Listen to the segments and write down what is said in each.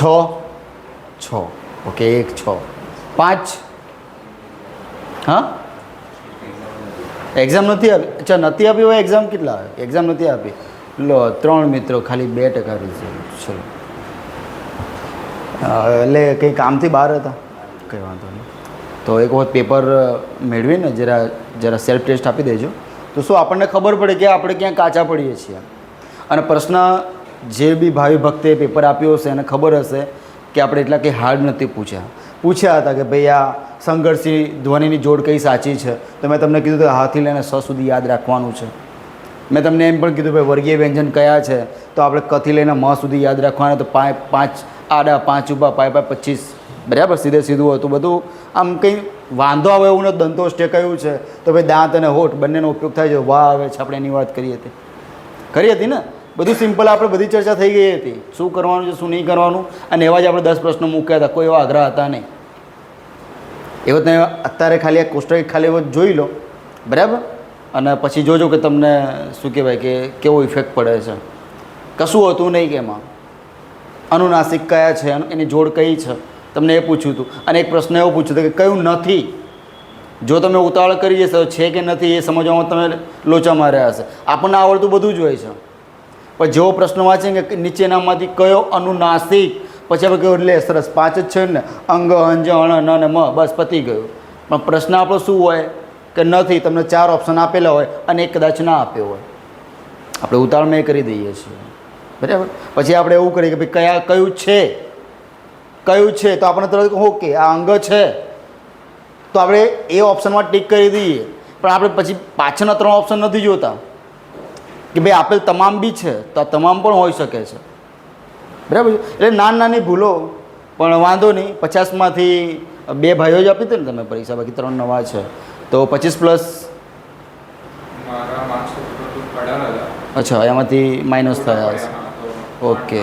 6 okay 1 6 5 હા exam નથી આપી અચ્છા નથી આપી હોય એક્ઝામ કેટલા એક્ઝામ નથી આપી લો 3 મિત્રો ખાલી 2% રિઝલ્ટ ચલો એટલે કંઈ કામથી બહાર હતા કંઈ વાંધો નહીં તો એક વખત પેપર મેળવીને જરા સેલ્ફ ટેસ્ટ આપી દેજો તો શું આપણને ખબર પડે કે આપણે ક્યાં કાચા પડીએ છીએ અને પ્રશ્ન જે બી ભાવિ ભક્તે પેપર આપ્યું હશે એને ખબર હશે કે આપણે એટલા કંઈ હાર્ડ નથી પૂછ્યા હતા કે ભાઈ આ સંઘર્ષની ધ્વનિની જોડ કઈ સાચી છે તો મેં તમને કીધું કે હાથી લઈને સ સુધી યાદ રાખવાનું છે મેં તમને એમ પણ કીધું ભાઈ વર્ગીય વ્યંજન કયા છે તો આપણે કથી લઈને મ સુધી યાદ રાખવાના તો 5 આડા 5 ઊભા 5 25 બરાબર સીધું હતું બધું આમ કંઈ વાંધો આવે એવું નથી દંતોષ્ટે કહ્યું છે તો ભાઈ દાંત અને હોઠ બંનેનો ઉપયોગ થાય છે વાહ આવે છે આપણે એની વાત કરી હતી ને બધું સિમ્પલ આપણે બધી ચર્ચા થઈ ગઈ હતી શું કરવાનું છે શું નહીં કરવાનું અને એવા જ આપણે 10 પ્રશ્નો મૂક્યા હતા કોઈ એવા આગ્રહ હતા નહીં એવો તમે અત્યારે ખાલી આ કોષ્ટક ખાલી એવો જોઈ લો બરાબર અને પછી જોજો કે તમને શું કહેવાય કે કેવો ઇફેક્ટ પડે છે કશું હતું નહીં કે એમાં અનુનાસિક કયા છે એની જોડ કઈ છે તમને એ પૂછ્યું હતું અને એક પ્રશ્ન એવો પૂછ્યો હતો કે કયું નથી જો તમે ઉતાવળ કરી જશો છે કે નથી એ સમજવામાં તમે લોચા માર્યા હશે આપણને આવડતું બધું જ હોય છે પણ જેવો પ્રશ્ન વાંચે કે નીચેનામાંથી કયો અનુનાસિક પછી આપણે કહ્યું એટલે સરસ 5 જ છે ને અંગ અંજ અણ ન ને મ બસ પતી ગયું પણ પ્રશ્ન આપણો શું હોય કે નથી તમને 4 ઓપ્શન આપેલા હોય અને એક કદાચ ના આપ્યો હોય આપણે ઉતાવળમાં એ કરી દઈએ છીએ બરાબર પછી આપણે એવું કરીએ કે ભાઈ કયું છે તો આપણે તરત ઓકે આ અંગ છે તો આપણે એ ઓપ્શનમાં ટીક કરી દઈએ પણ આપણે પછી પાછળના 3 ઓપ્શન નથી જોતા કે ભાઈ આપેલ તમામ બી છે તો આ તમામ પણ હોઈ શકે છે બરાબર એટલે નાની ભૂલો પણ વાંધો નહીં 50માંથી 2 ભાઈઓ જ આપી હતી ને તમે પરીક્ષા બાકી 3 નવા છે તો 25 પ્લસ અચ્છા એમાંથી માઇનસ થયા હશે ઓકે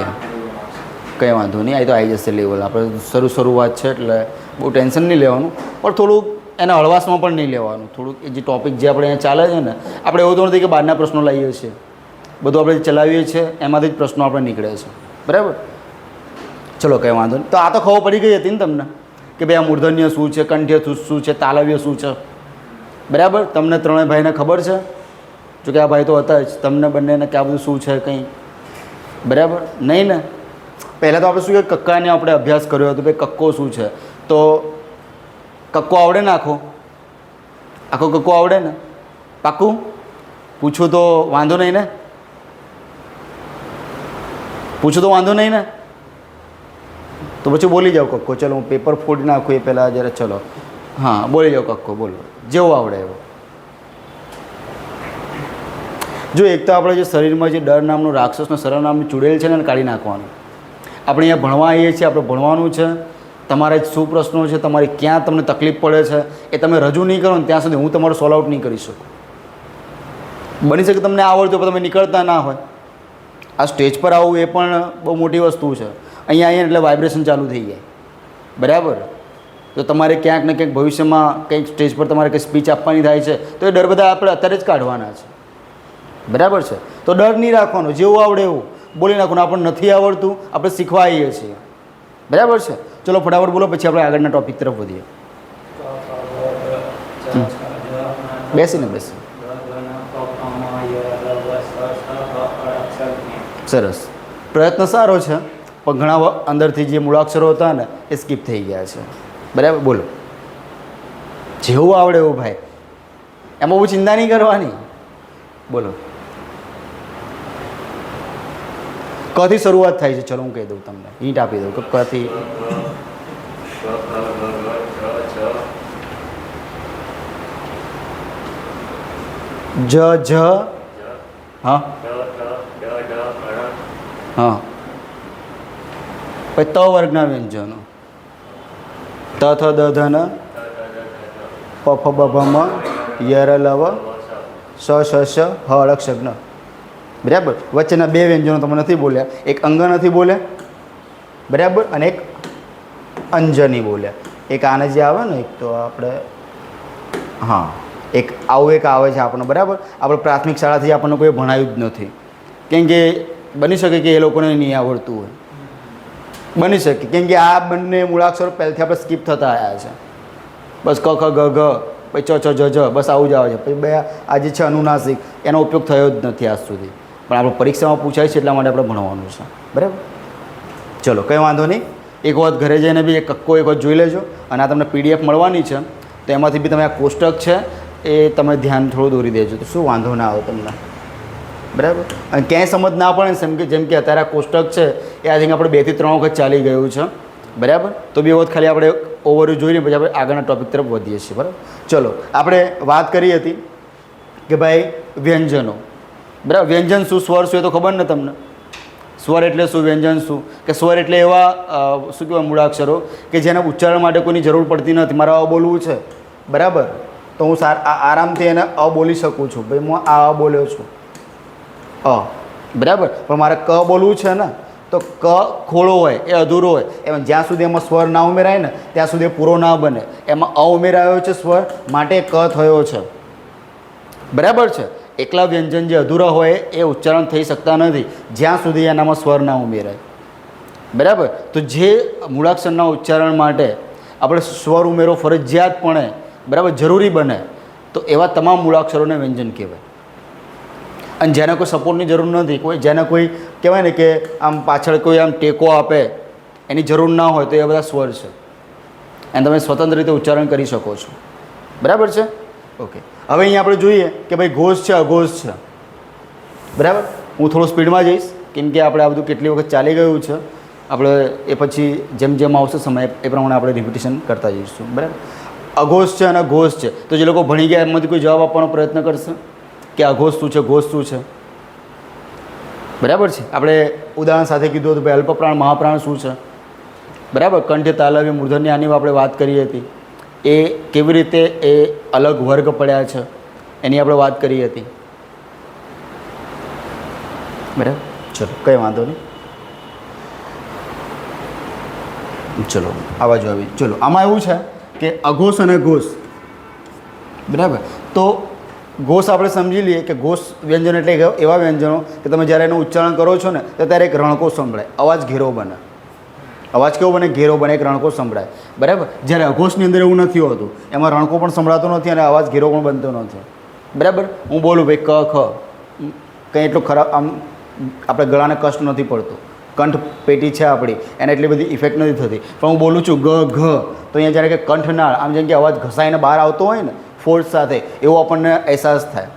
કંઈ વાંધો નહીં આ તો આવી જશે લેવલ આપણે શરૂઆત છે એટલે બહુ ટેન્શન નહીં લેવાનું પણ થોડુંક એને હળવાશમાં પણ નહીં લેવાનું થોડુંક એ જે ટૉપિક જે આપણે અહીંયા ચાલે છે ને આપણે એવું તો નથી કે બહારના પ્રશ્નો લાવીએ છીએ બધું આપણે ચલાવીએ છીએ એમાંથી જ પ્રશ્નો આપણે નીકળે છે બરાબર ચલો કંઈ વાંધો નહીં તો આ તો ખબર પડી ગઈ હતી ને તમને કે ભાઈ આ મૂર્ધન્ય શું છે કંઠ્ય શું છે તાલવ્ય શું છે બરાબર તમને 3 ભાઈને ખબર છે જો કે આ ભાઈ તો હતા જ તમને બંનેને કે આ બધું શું છે કંઈ બરાબર નહીં ને પહેલાં તો આપણે શું કે કક્કાને આપણે અભ્યાસ કર્યો હતો ભાઈ કક્કો શું છે તો કક્કો આવડે ને આખો કક્કો આવડે ને પાક્કું પૂછું તો વાંધો નહીં ને તો પછી બોલી જાઓ કક્કો ચલો હું પેપર ફોડી નાખું એ પહેલાં જરા ચલો હા બોલી જાઓ કક્કો બોલો જેવો આવડે એવો જો એક તો આપણે જે શરીરમાં જે ડર નામનું રાક્ષસનો સરળ નામનું ચૂડેલ છે ને કાઢી નાખવાનું આપણે અહીંયા ભણવા આવીએ છીએ આપણે ભણવાનું છે તમારે શું પ્રશ્નો છે તમારી ક્યાં તમને તકલીફ પડે છે એ તમે રજૂ નહીં કરો ને ત્યાં સુધી હું તમારું સોલ્વ આઉટ નહીં કરી શકું બની શકે તમને આવડતું પણ તમે નીકળતા ના હોય આ સ્ટેજ પર આવવું એ પણ બહુ મોટી વસ્તુ છે અહીંયા એટલે વાઇબ્રેશન ચાલુ થઈ જાય બરાબર તો તમારે ક્યાંક ને ક્યાંક ભવિષ્યમાં કંઈક સ્ટેજ પર તમારે કંઈ સ્પીચ આપવાની થાય છે તો એ ડર બધા આપણે અત્યારે જ કાઢવાના છે બરાબર છે તો ડર નહીં રાખવાનો જેવું આવડે એવું બોલી નાખવાનું આપણને નથી આવડતું આપણે શીખવા આવીએ છીએ બરાબર છે ચલો ફટાફટ બોલો પછી આપણે આગળના ટૉપિક તરફ વધીએ બેસીને સરસ પ્રયત્ન સારો છે પણ ઘણા અંદરથી જે મૂળાક્ષરો હતા ને એ સ્કીપ થઈ ગયા છે બરાબર બોલો જેવું આવડે એવું ભાઈ એમાં બહુ ચિંતા નહીં કરવાની બોલો કથી શરૂઆત થાય છે ચલો હું કહી દઉં તમને હિન્ટ આપી દઉં કે કથી જ હા હા પછી ત વર્ગના વ્યંજનો ત થ દ ધ ન પ ફ બ ભ મ યર લવ સ શ શ હ અળક્ષગ્ન બરાબર વચ્ચેના 2 વ્યંજનો તમે નથી બોલ્યા એક અંગ નથી બોલ્યા બરાબર અને એક અંજની બોલ્યા એક આને જે આવે ને એક તો આપણે હા એક આવું એક આવે છે આપણને બરાબર આપણે પ્રાથમિક શાળાથી આપણને કોઈ ભણાવ્યું જ નથી કેમ કે બની શકે કે એ લોકોને નહીં આવડતું હોય બની શકે, કેમ કે આ બંને મૂળાક્ષરો પહેલાંથી આપણે સ્કીપ થતા આવ્યા છે. બસ ક ખ ગ ઘ પછી ચ ચ જ જ બસ આવું જ આવે છે. પછી બે આ જે છે અનુનાસિક એનો ઉપયોગ થયો જ નથી આજ સુધી, પણ આપણે પરીક્ષામાં પૂછાય છે એટલા માટે આપણે ભણવાનું છે. બરાબર, ચલો કંઈ વાંધો નહીં. એક વખત ઘરે જઈને બી એક કક્કો એક વખત જોઈ લેજો, અને આ તમને PDF મળવાની છે તો એમાંથી બી તમે આ કોષ્ટક છે એ તમે ધ્યાન થોડું દોરી દેજો તો શું વાંધો ના આવે તમને. બરાબર, અને ક્યાંય સમજ ના પડે જેમ કે અત્યારે આ કોષ્ટક છે એ આઈ થિંક આપણે 2 થી 3 વખત ચાલી ગયું છે. બરાબર, તો બી વખત ખાલી આપણે ઓવરવ્યૂ જોઈને પછી આપણે આગળના ટૉપિક તરફ વધીએ છીએ. બરાબર, ચલો આપણે વાત કરી હતી કે ભાઈ વ્યંજનો. બરાબર, વ્યંજન શું, સ્વર શું, એ તો ખબર ને તમને. સ્વર એટલે શું, વ્યંજન શું, કે સ્વર એટલે એવા શું કહેવાય મૂળાક્ષરો કે જેના ઉચ્ચારણ માટે કોઈની જરૂર પડતી નથી. મારે અ બોલવું છે, બરાબર, તો હું આરામથી એને અ બોલી શકું છું. ભાઈ હું આ બોલ્યો છું અ, બરાબર, પણ મારે ક બોલવું છે ને તો ક ખોળો હોય એ અધૂરો હોય, એમાં જ્યાં સુધી એમાં સ્વર ના ઉમેરાય ને ત્યાં સુધી પૂરો ના બને. એમાં અ ઉમેરાયો છે સ્વર માટે ક થયો છે. બરાબર છે, એકલા વ્યંજન જે અધૂરા હોય એ ઉચ્ચારણ થઈ શકતા નથી જ્યાં સુધી એનામાં સ્વર ના ઉમેરાય. બરાબર, તો જે મૂળાક્ષરના ઉચ્ચારણ માટે આપણે સ્વર ઉમેરો ફરજિયાતપણે બરાબર જરૂરી બને તો એવા તમામ મૂળાક્ષરોને વ્યંજન કહેવાય. અને જેને કોઈ સપોર્ટની જરૂર નથી, જેને કોઈ કહેવાય ને કે આમ પાછળ કોઈ આમ ટેકો આપે એની જરૂર ના હોય તો એ બધા સ્વર છે, અને તમે સ્વતંત્ર રીતે ઉચ્ચારણ કરી શકો છો. બરાબર છે, ઓકે. હવે અહીંયા આપણે જોઈએ કે ભાઈ ઘોષ છે, અઘોષ છે. બરાબર, હું થોડું સ્પીડમાં જઈશ કેમ કે આપણે આ બધું કેટલી વખત ચાલી ગયું છે. આપણે એ પછી જેમ જેમ આવશે સમય એ પ્રમાણે આપણે રિપીટેશન કરતા જઈશું. બરાબર, અઘોષ છે અને ઘોષ છે, તો જે લોકો ભણી ગયા એમાંથી કોઈ જવાબ આપવાનો પ્રયત્ન કરશે કે અઘોષ શું છે, ઘોષ શું છે. બરાબર છે, આપણે ઉદાહરણ સાથે કીધું હતું ભાઈ અલ્પપ્રાણ મહાપ્રાણ શું છે. બરાબર, કંઠ્ય તાલવ્ય મૂર્ધન્ય આની આપણે વાત કરી હતી. એ કેવી રીતે એ અલગ વર્ગ પડ્યા છે એની આપણે વાત કરી હતી. બરાબર, ચલો કંઈ વાંધો નહીં. ચલો આ બાજુ આવી. ચલો આમાં એવું છે કે અઘોષ અને ઘોષ. બરાબર, તો ઘોષ આપણે સમજી લઈએ કે ઘોષ વ્યંજન એટલે એવા વ્યંજનો કે તમે જ્યારે એનું ઉચ્ચારણ કરો છો ને તો ત્યારે એક રણકો સંભળાય, અવાજ ઘેરો બને. અવાજ કેવો બને, ઘેરો બને, એક રણકો સંભળાય. બરાબર, જ્યારે અઘોષની અંદર એવું નથી હોતું, એમાં રણકો પણ સંભળાતો નથી અને અવાજ ઘેરો પણ બનતો નથી. બરાબર, હું બોલું ભાઈ ક ખ, કંઈ એટલું ખરાબ આમ આપણે ગળાને કષ્ટ નથી પડતો, કંઠ પેટી છે આપણી એને એટલી બધી ઇફેક્ટ નથી થતી. પણ હું બોલું છું ગ ઘ તો અહીંયા જ્યારે કે કંઠનાળ આમ જેમ કે અવાજ ઘસાઈને બહાર આવતો હોય ને ફોર્સ સાથે એવો આપણને અહેસાસ થાય.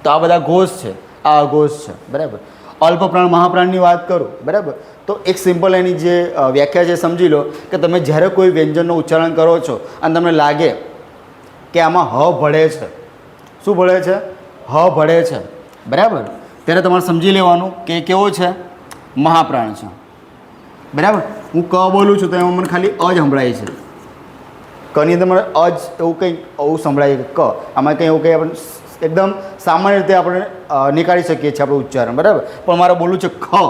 તો આ બધા ઘોષ છે, આ અઘોષ છે. બરાબર, અલ્પપ્રાણ મહાપ્રાણની વાત કરું, બરાબર, તો એક સિમ્પલ એની જે વ્યાખ્યા છે સમજી લો કે તમે જ્યારે કોઈ વ્યંજનનું ઉચ્ચારણ કરો છો અને તમને લાગે કે આમાં હ ભળે છે, શું ભળે છે, હ ભળે છે, બરાબર, ત્યારે તમારે સમજી લેવાનું કે કેવો છે, મહાપ્રાણ છે. બરાબર, હું ક બોલું છું તો એમાં મને ખાલી અ જ સંભળાય છે. કની અંદર મને અ જ એવું કંઈક આવું સંભળાય ક, આમાં કંઈ એવું કંઈ આપણે એકદમ સામાન્ય રીતે આપણે નીકાળી શકીએ છીએ આપણું ઉચ્ચારણ. બરાબર, પણ મારે બોલવું છે ખ.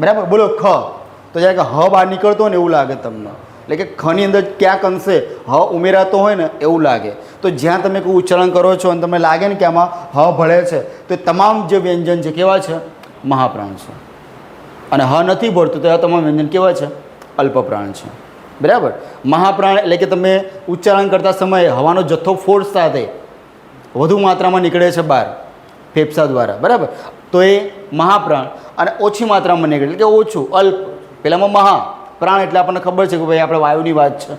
બરાબર, બોલો ખ, તો જ્યારે કે હ બહાર નીકળતો હોય ને એવું લાગે તમને, એટલે કે ખની અંદર ક્યાંક અંશે હ ઉમેરાતો હોય ને એવું લાગે. તો જ્યાં તમે કોઈ ઉચ્ચારણ કરો છો અને તમને લાગે ને કે આમાં હ ભળે છે તો એ તમામ જે વ્યંજન છે કેવા છે, મહાપ્રાણ છે. અને હ નથી ભળતું તો આ તમામ વ્યંજન કેવા છે, અલ્પપ્રાણ છે. બરાબર, મહાપ્રાણ એટલે કે તમે ઉચ્ચારણ કરતા સમયે હવાનો જથ્થો ફોર્સ સાથે વધુ માત્રામાં નીકળે છે બહાર ફેફસા દ્વારા. બરાબર, તો એ મહાપ્રાણ. અને ઓછી માત્રામાં નીકળે એટલે કે ઓછું, અલ્પ. પહેલાંમાં મહા પ્રાણ એટલે આપણને ખબર છે કે ભાઈ આપણે વાયુની વાત છે,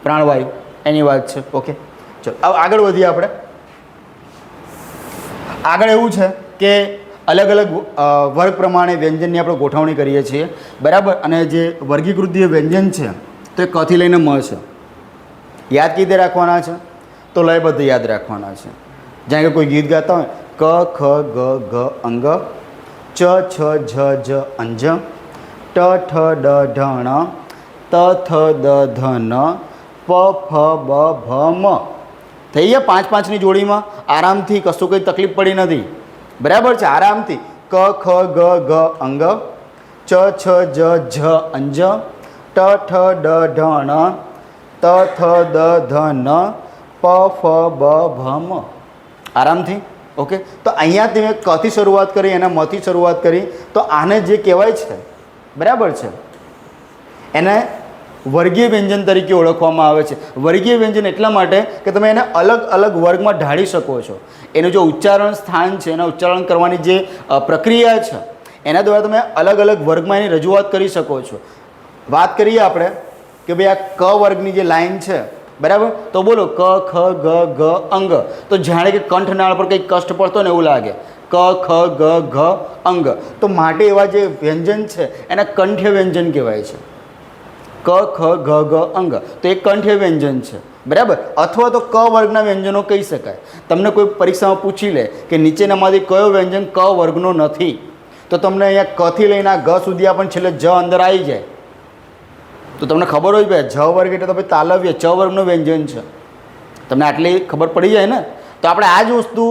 પ્રાણવાયુ એની વાત છે. ઓકે, ચલો હવે આગળ વધીએ આપણે. આગળ એવું છે કે અલગ અલગ વર્ગ પ્રમાણે વ્યંજનની આપણે ગોઠવણી કરીએ છીએ. બરાબર, અને જે વર્ગીકૃત જે વ્યંજન છે તો એ કથી લઈને મ છે. યાદ કઈ રીતે રાખવાના છે, તો લયબદ્ધ યાદ રાખવાના છે. જ્યાં કે કોઈ ગીત ગાતા હોય ક ખ ગ ઘ અંગ, ચ છ ઝ ઝ અંજ, ટ ઠ ડ ઢ ણ, ત થ દ ધ ન, પ ફ બ ભ મ. થઈ ગયા 5-5ની જોડીમાં આરામથી, કશું કંઈ તકલીફ પડી નથી. બરાબર છે, આરામથી ક ખ ગ ઘ અંગ, ચ છ જ ઝ અંજ, ટ ઠ ડ ઢ ણ, ત થ દ ધ ન, પ ફ બ ભ મ. આરામથી. ઓકે, તો અહીંયા તમે કથી શરૂઆત કરી, એના મથી શરૂઆત કરી, તો આને જે કહેવાય છે, બરાબર છે, એને વર્ગીય વ્યંજન તરીકે ઓળખવામાં આવે છે. વર્ગીય વ્યંજન એટલા માટે કે તમે એને અલગ અલગ વર્ગમાં ઢાળી શકો છો. એનું જે ઉચ્ચારણ સ્થાન છે, એના ઉચ્ચારણ કરવાની જે પ્રક્રિયા છે, એના દ્વારા તમે અલગ અલગ વર્ગમાં એની રજૂઆત કરી શકો છો. વાત કરીએ આપણે કે ભાઈ આ ક વર્ગની જે લાઈન છે, બરાબર, તો બોલો ક ખ ગ ઘ અંગ. તો જાણે કે કંઠનાળ પર કંઈક કષ્ટ પડતો ને એવું લાગે. ક ખ ગ ઘ અંગ. તો માટે એવા જે વ્યંજન છે એને કંઠ્ય વ્યંજન કહેવાય છે. ક ખ ગ ઘ અંગ તો એ કંઠ્ય વ્યંજન છે, બરાબર. અથવા તો ક વર્ગના વ્યંજનો કહી શકાય. તમને કોઈ પરીક્ષામાં પૂછી લે કે નીચેનામાંથી કયો વ્યંજન ક વર્ગનો નથી, તો તમને અહીંયા કથી લઈને આ ગ સુધી આપણને છેલ્લે જ અંદર આવી જાય, તો તમને ખબર હોય ભાઈ જ વર્ગ એટલે તો ભાઈ તાલવ્ય ચ વર્ગનું વ્યંજન છે. તમને આટલી ખબર પડી જાય ને. તો આપણે આ જ વસ્તુ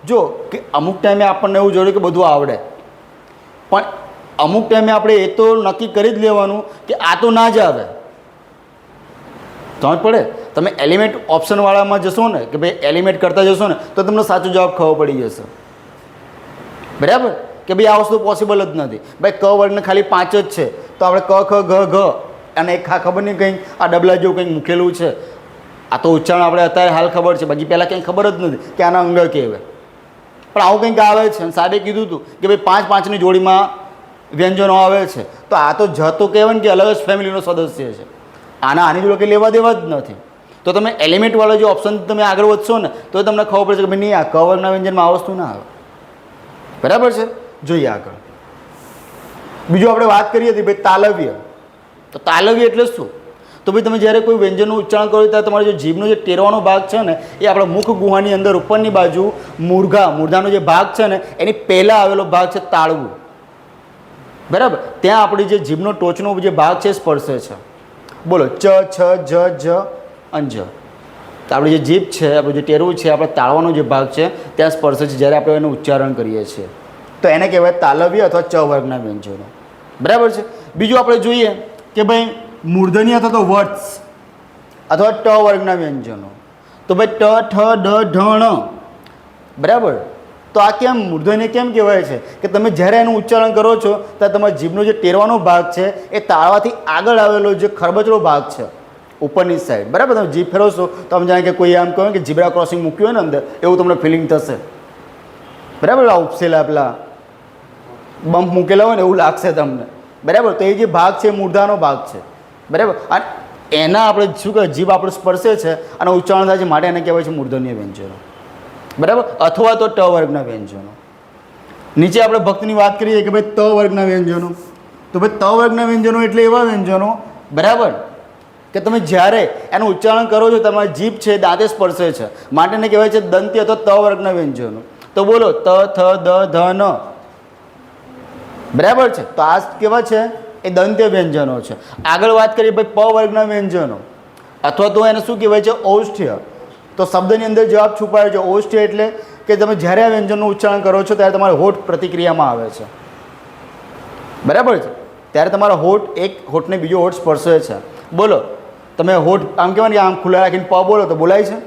જો કે અમુક ટાઈમે આપણને એવું જોયું કે બધું આવડે, પણ અમુક ટાઈમે આપણે એ તો નક્કી કરી જ લેવાનું કે આ તો ના જ આવે. સમજ પડે? તમે એલિમેન્ટ ઓપ્શનવાળામાં જશો ને કે ભાઈ એલિમેન્ટ કરતા જશો ને તો તમને સાચો જવાબ ખબર પડી જશે, બરાબર. કે ભાઈ આ વસ્તુ પોસિબલ જ નથી. ભાઈ ક વર્ગને ખાલી 5 જ છે, તો આપણે ક ખ ગ ઘ અને એક ખબર નહીં કંઈક આ ડબલા જેવું કંઈક મૂકેલું છે. આ તો ઉચ્ચારણ આપણે અત્યારે હાલ ખબર છે, બાકી પહેલાં કંઈ ખબર જ નથી કે આના અંગ કહેવાય. પણ આવું કંઈક આવે છે અને સાહેબે કીધું હતું કે ભાઈ 5-5ની જોડીમાં વ્યંજનો આવે છે. તો આ તો જ તો કહેવાય ને કે અલગ જ ફેમિલીનો સદસ્ય છે. આની જોડે કંઈ લેવા દેવા જ નથી. તો તમે એલિમેન્ટવાળો જે ઓપ્શન તમે આગળ વધશો ને તો તમને ખબર પડશે કે ભાઈ નહીં, આ ક વર્ગના વ્યંજનમાં આ વસ્તુ ના આવે, બરાબર છે. જોઈએ આગળ. બીજું આપણે વાત કરીએ હતી ભાઈ તાલવ્ય. તો તાલવ્ય એટલે શું? તો ભાઈ તમે જ્યારે કોઈ વ્યંજનનું ઉચ્ચારણ કરો ત્યારે તમારો જે જીભનો જે ટેરવાનો ભાગ છે ને એ આપણા મુખ ગુહાની અંદર ઉપરની બાજુ મૂર્ધાનો જે ભાગ છે ને એની પહેલાં આવેલો ભાગ છે તાળવું, બરાબર. ત્યાં આપણી જે જીભનો ટોચનો જે ભાગ છે સ્પર્શે છે. બોલો ચ છ જ જ અંજ. તો આપણી જે જીભ છે, આપણું જે ટેરવું છે, આપણે તાળવાનો જે ભાગ છે ત્યાં સ્પર્શે છે જ્યારે આપણે એનું ઉચ્ચારણ કરીએ છીએ. તો એને કહેવાય તાલવ્ય અથવા ચ વર્ગના વ્યંજનો, બરાબર છે. બીજું આપણે જોઈએ કે ભાઈ મૂર્ધન્ય અથવા તો વર્ડ્સ અથવા ટ વર્ગના વ્યંજનો. તો ભાઈ ટ ઠ ડ ઢ ણ, બરાબર. તો આ કેમ મૂર્ધન્ય કેમ કહેવાય છે કે તમે જ્યારે એનું ઉચ્ચારણ કરો છો ત્યારે તમારા જીભનો જે ટેરવાનો ભાગ છે એ તાળવાથી આગળ આવેલો જે ખરબચડો ભાગ છે ઉપરની સાઈડ, બરાબર. તમે જીભ ફેરવશો તો તમે જાણે કે કોઈ આમ કહો કે ઝીબ્રા ક્રોસિંગ મૂક્યું હોય ને અંદર, એવું તમને ફિલિંગ થશે, બરાબર. આ ઉપસેલા પેલા બમ્પ મૂકેલા હોય ને એવું લાગશે તમને, બરાબર. તો એ જે ભાગ છે મૂર્ધાનો ભાગ છે, બરાબર. અને એના આપણે શું કહે જીભ આપણે સ્પર્શે છે અને ઉચ્ચારણ થાય છે માટે એને કહેવાય છે મૂર્ધન્ય વ્યંજનો, બરાબર. અથવા તો ટ વર્ગના વ્યંજનો. નીચે આપણે ભક્તની વાત કરીએ કે ભાઈ ત વર્ગના વ્યંજનો. તો ભાઈ ત વર્ગના વ્યંજનો એટલે એવા વ્યંજનો, બરાબર, કે તમે જ્યારે એનું ઉચ્ચારણ કરો છો તમારી જીભ છે દાંતે સ્પર્શે છે માટે એને કહેવાય છે દંત્ય અથવા ત વર્ગના વ્યંજનો. તો બોલો ત થ દ ધ ન, બરાબર છે. તો આ કેવા છે? એ દંત્ય વ્યંજનો છે. આગળ વાત કરીએ ભાઈ પ વર્ગના વ્યંજનો અથવા તો એને શું કહેવાય છે? ઔષ્ઠ્ય. તો શબ્દની અંદર જવાબ છુપાયો છે. ઔષ્ઠ્ય એટલે કે તમે જ્યારે આ વ્યંજનનું ઉચ્ચારણ કરો છો ત્યારે તમારે હોઠ પ્રતિક્રિયામાં આવે છે, બરાબર છે. ત્યારે તમારા હોઠ એક હોઠને બીજો હોઠ સ્પર્શે છે. બોલો તમે હોઠ આમ કહેવાય ને આમ ખુલ્લા રાખીને પ બોલો તો બોલાય છે?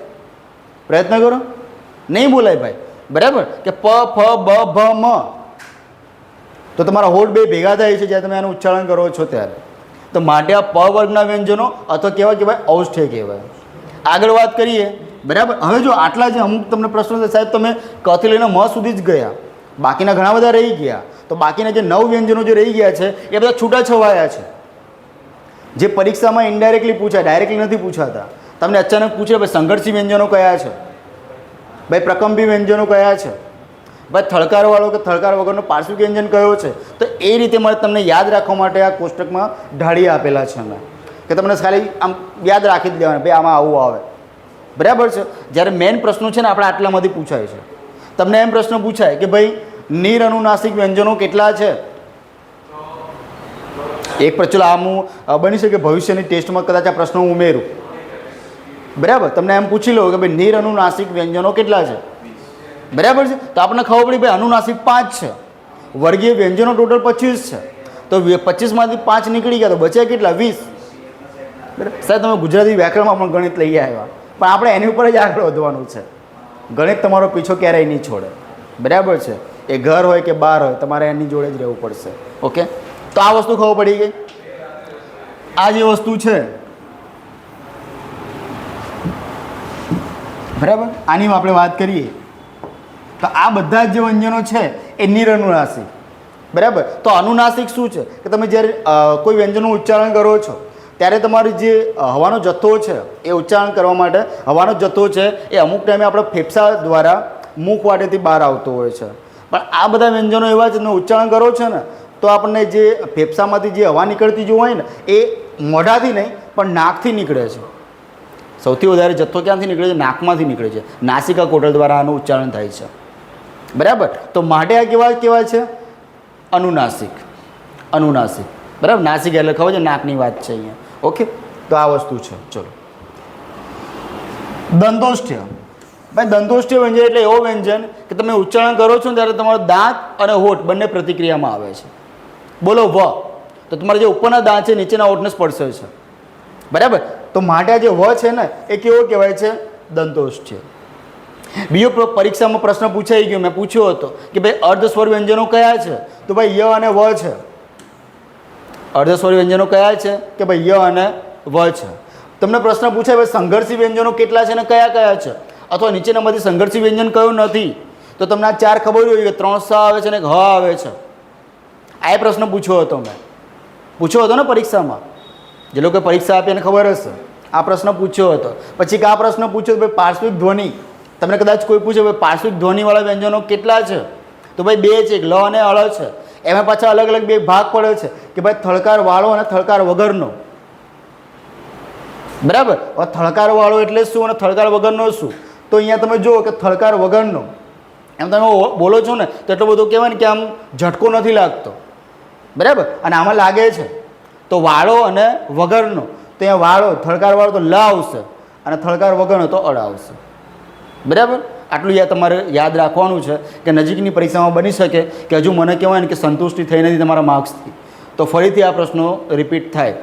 પ્રયત્ન કરો, નહીં બોલાય ભાઈ, બરાબર. કે પ ફ બ ભ મ, તો તમારા હોઠ બે ભેગા થાય છે જ્યારે તમે આનું ઉચ્ચારણ કરો છો ત્યારે. તો માટે આ પ વર્ગના વ્યંજનો અથવા કેવા કહેવાય? ઔષ્ઠ્ય કહેવાય. આગળ વાત કરીએ, બરાબર. હવે જો આટલા જે અમુક તમને પ્રશ્નો છે સાહેબ તમે કથી લઈને મ સુધી જ ગયા, બાકીના ઘણા બધા રહી ગયા. તો બાકીના જે 9 વ્યંજનો જે રહી ગયા છે એ બધા છૂટાછવાયા છે, જે પરીક્ષામાં ઇનડાયરેક્ટલી પૂછાય, ડાયરેક્ટલી નથી પૂછાતા. તમને અચાનક પૂછે ભાઈ સંઘર્ષી વ્યંજનો કયા છે, ભાઈ પ્રકંપી વ્યંજનો કયા છે, ભાઈ થડકારવાળો કે થડકાર વગરનો પાર્શ્વિક વ્યંજન કયો છે. તો એ રીતે મારે તમને યાદ રાખવા માટે આ કોષ્ટકમાં ઢાળી આપેલા છે અમે, કે તમને ખાલી આમ યાદ રાખી જ લેવાના ભાઈ આમાં આવું આવે, બરાબર છે. જ્યારે મેઇન પ્રશ્નો છે ને આપણે આટલામાંથી પૂછાય છે. તમને એમ પ્રશ્ન પૂછાય કે ભાઈ નીર અનુનાસિક વ્યંજનો કેટલા છે? એક પ્રચલ આમ બની શકે ભવિષ્યની ટેસ્ટમાં કદાચ આ પ્રશ્નો ઉમેરું, બરાબર. તમને એમ પૂછી લો કે ભાઈ નીર અનુનાસિક વ્યંજનો કેટલા છે, બરાબર છે. તો આપણને ખબર પડી ભાઈ અનુનાસિક 5 છે, વર્ગીય વ્યંજનો ટોટલ 25 છે. તો 25માંથી 5 નીકળી ગયા તો બચ્યા કેટલા? 20. બરાબર સાહેબ તમે ગુજરાતી વ્યાકરણમાં પણ ગણિત લઈ આવ્યા, પણ આપણે એની ઉપર જ આગળ વધવાનું છે. ગણિત તમારો પીછો ક્યારેય નહીં છોડે, બરાબર છે. એ ઘર હોય કે બહાર હોય તમારે એની જોડે જ રહેવું પડશે, ઓકે. તો આ વસ્તુ ખબર પડી ગઈ. આ જે વસ્તુ છે બરાબર, આની આપણે વાત કરીએ તો આ બધા જ જે વ્યંજનો છે એ નિરનુનાસિક. બરાબર, તો અનુનાસિક શું છે કે તમે જ્યારે કોઈ વ્યંજનનું ઉચ્ચારણ કરો છો ત્યારે તમારી જે હવાનો જથ્થો છે એ ઉચ્ચારણ કરવા માટે હવાનો જથ્થો છે એ અમુક ટાઈમે આપણે ફેફસા દ્વારા મુખ વાટેથી બહાર આવતો હોય છે. પણ આ બધા વ્યંજનો એવા છે તમે ઉચ્ચારણ કરો છો ને તો આપણને જે ફેફસામાંથી જે હવા નીકળતી જો હોય ને એ મોઢાથી નહીં પણ નાકથી નીકળે છે. સૌથી વધારે જથ્થો ક્યાંથી નીકળે છે? નાકમાંથી નીકળે છે. નાસિકા કોટલ દ્વારા આનું ઉચ્ચારણ થાય છે. બરાબર, તો માટે આ કેવા કહેવાય છે? અનુનાસિક. અનુનાસિક. બરાબર, નાસિક એટલે ખબર છે નાકની વાત છે અહીંયા. ઓકે, તો આ વસ્તુ છે. ચલો, દંતોષ્ઠ્ય. ભાઈ દંતોષ્ઠ્ય વ્યંજન એટલે એવો વ્યંજન કે તમે ઉચ્ચારણ કરો છો ત્યારે તમારો દાંત અને હોઠ બંને પ્રતિક્રિયામાં આવે છે. બોલો વ, તો તમારા જે ઉપરના દાંત છે નીચેના હોઠને સ્પર્શે છે. બરાબર, તો માટે આ જે વ છે ને એ કેવો કહેવાય છે? દંતોષ્ઠ્ય. બીજો પરીક્ષામાં પ્રશ્ન પૂછાઈ ગયો, મેં પૂછ્યો હતો કે ભાઈ અર્ધસ્વર વ્યંજનો કયા છે? તો ભાઈ ય અને વ છે. અર્ધસ્વર વ્યંજનો કયા છે? કે ભાઈ ય અને વ છે. તમને પ્રશ્ન પૂછાય ભાઈ સંઘર્ષી વ્યંજનો કેટલા છે અને કયા કયા છે, અથવા નીચેનામાંથી સંઘર્ષી વ્યંજન કયું નથી? તો તમને આ ચાર ખબર હોય કે 3 સ આવે છે અને હ આવે છે. આ એ પ્રશ્ન પૂછ્યો હતો મેં, પૂછ્યો હતો ને પરીક્ષામાં. જે લોકો પરીક્ષા આપી એને ખબર હશે આ પ્રશ્ન પૂછ્યો હતો. પછી આ પ્રશ્ન પૂછ્યો ભાઈ પાર્શ્વિક ધ્વનિ. તમને કદાચ કોઈ પૂછે ભાઈ પાર્શ્વિક ધ્વનિવાળા વ્યંજનો કેટલા છે? તો ભાઈ 2 છે, એક લ અને અળ છે. એમાં પાછા અલગ અલગ 2 ભાગ પડે છે કે ભાઈ થળકાર વાળો અને થળકાર વગરનો. બરાબર, હવે થળકાર વાળો એટલે શું અને થળકાર વગરનો શું? તો અહીંયા તમે જુઓ કે થળકાર વગરનો એમ તમે બોલો છો ને તો એટલો બધો કહેવાય ને કે આમ ઝટકો નથી લાગતો. બરાબર, અને આમાં લાગે છે. તો વાળો અને વગરનો, તો અહીંયા વાળો થળકાર વાળો તો લ આવશે અને થળકાર વગરનો તો અળ આવશે. બરાબર, આટલું તમારે યાદ રાખવાનું છે કે નજીકની પરીક્ષામાં બની શકે કે હજુ મને કહેવાય ને કે સંતુષ્ટિ થઈ નથી તમારા માર્ક્સથી, તો ફરીથી આ પ્રશ્નો રિપીટ થાય.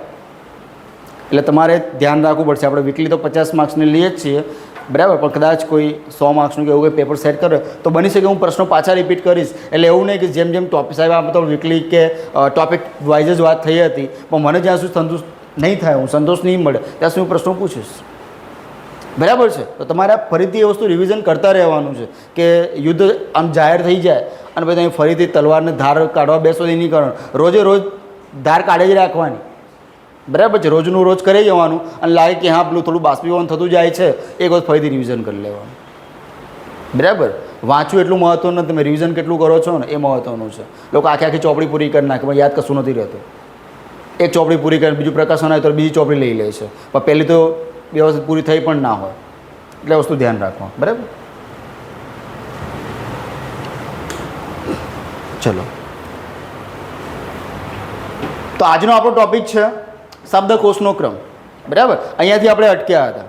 એટલે તમારે ધ્યાન રાખવું પડશે. આપણે વીકલી તો 50 માર્ક્સને લઈએ જ છીએ. બરાબર, પણ કદાચ કોઈ 100 માર્ક્સનું કે એવું કોઈ પેપર સેટ કરે તો બની શકે હું પ્રશ્નો પાછા રિપીટ કરીશ. એટલે એવું નહીં કે જેમ જેમ ટોપિક સાહેબ આપણે તો વીકલી કે ટોપિક વાઇઝ જ વાત થઈ હતી, પણ મને જ્યાં સુધી સંતોષ નહીં થાય, હું સંતોષ નહીં મળે ત્યાં સુધી હું પ્રશ્નો પૂછીશ. બરાબર છે, તો તમારે ફરીથી એ વસ્તુ રિવિઝન કરતા રહેવાનું છે કે યુદ્ધ આમ જાહેર થઈ જાય અને પછી તમે ફરીથી તલવારને ધાર કાઢવા બેસો એ નહીં કરવાનું. રોજે રોજ ધાર કાઢી જ રાખવાની. બરાબર છે, રોજનું રોજ કરી જવાનું અને લાગે કે હા પેલું થોડું બાષ્પીભવન થતું જાય છે, એક વખત ફરીથી રિવિઝન કરી લેવાનું. બરાબર, વાંચવું એટલું મહત્વનું નથી, તમે રિવિઝન કેટલું કરો છો ને એ મહત્વનું છે. લોકો આખી ચોપડી પૂરી કરી નાખે પણ યાદ કશું નથી રહેતું. એક ચોપડી પૂરી કરીને બીજું પ્રકાશન આવે તો બીજી ચોપડી લઈ લે છે, પણ પહેલી તો વ્યવસ્થિત પૂરી થઈ પણ ના હોય. એટલે વસ્તુ ધ્યાન રાખવા. બરાબર, ચલો, તો આજનો આપણો ટોપિક છે શબ્દકોશનો ક્રમ. બરાબર, અહીંયાથી આપણે અટક્યા હતા.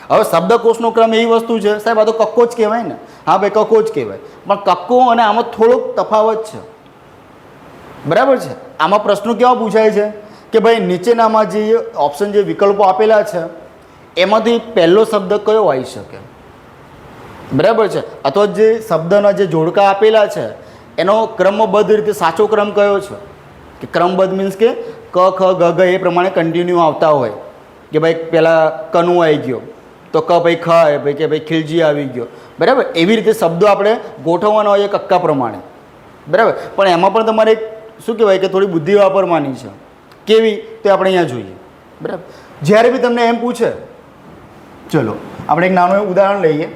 હવે શબ્દકોશનો ક્રમ એવી વસ્તુ છે સાહેબ, આ તો કક્કો જ કહેવાય ને. હા ભાઈ, કક્કો જ કહેવાય, પણ કક્કો અને આમાં થોડોક તફાવત છે. બરાબર છે, આમાં પ્રશ્નો કેવા પૂછાય છે કે ભાઈ નીચેનામાં જે ઓપ્શન જે વિકલ્પો આપેલા છે એમાંથી પહેલો શબ્દ કયો આવી શકે? બરાબર છે, અથવા જે શબ્દના જે જોડકા આપેલા છે એનો ક્રમબદ્ધ રીતે સાચો ક્રમ કયો છે? કે ક્રમબદ્ધ મીન્સ કે ક ખ ગ ગ એ પ્રમાણે કન્ટિન્યુ આવતા હોય કે ભાઈ પહેલાં કનું આવી ગયો તો ક ભાઈ ખ ભાઈ કે ભાઈ ખીલજી આવી ગયો. બરાબર, એવી રીતે શબ્દો આપણે ગોઠવવાના હોય કક્કા પ્રમાણે. બરાબર, પણ એમાં પણ તમારે શું કહેવાય કે થોડી બુદ્ધિ વાપરવાની છે. કેવી? તો આપણે અહીંયા જોઈએ. બરાબર, જ્યારે બી તમને એમ પૂછે, ચલો આપણે એક નાનું ઉદાહરણ લઈએ.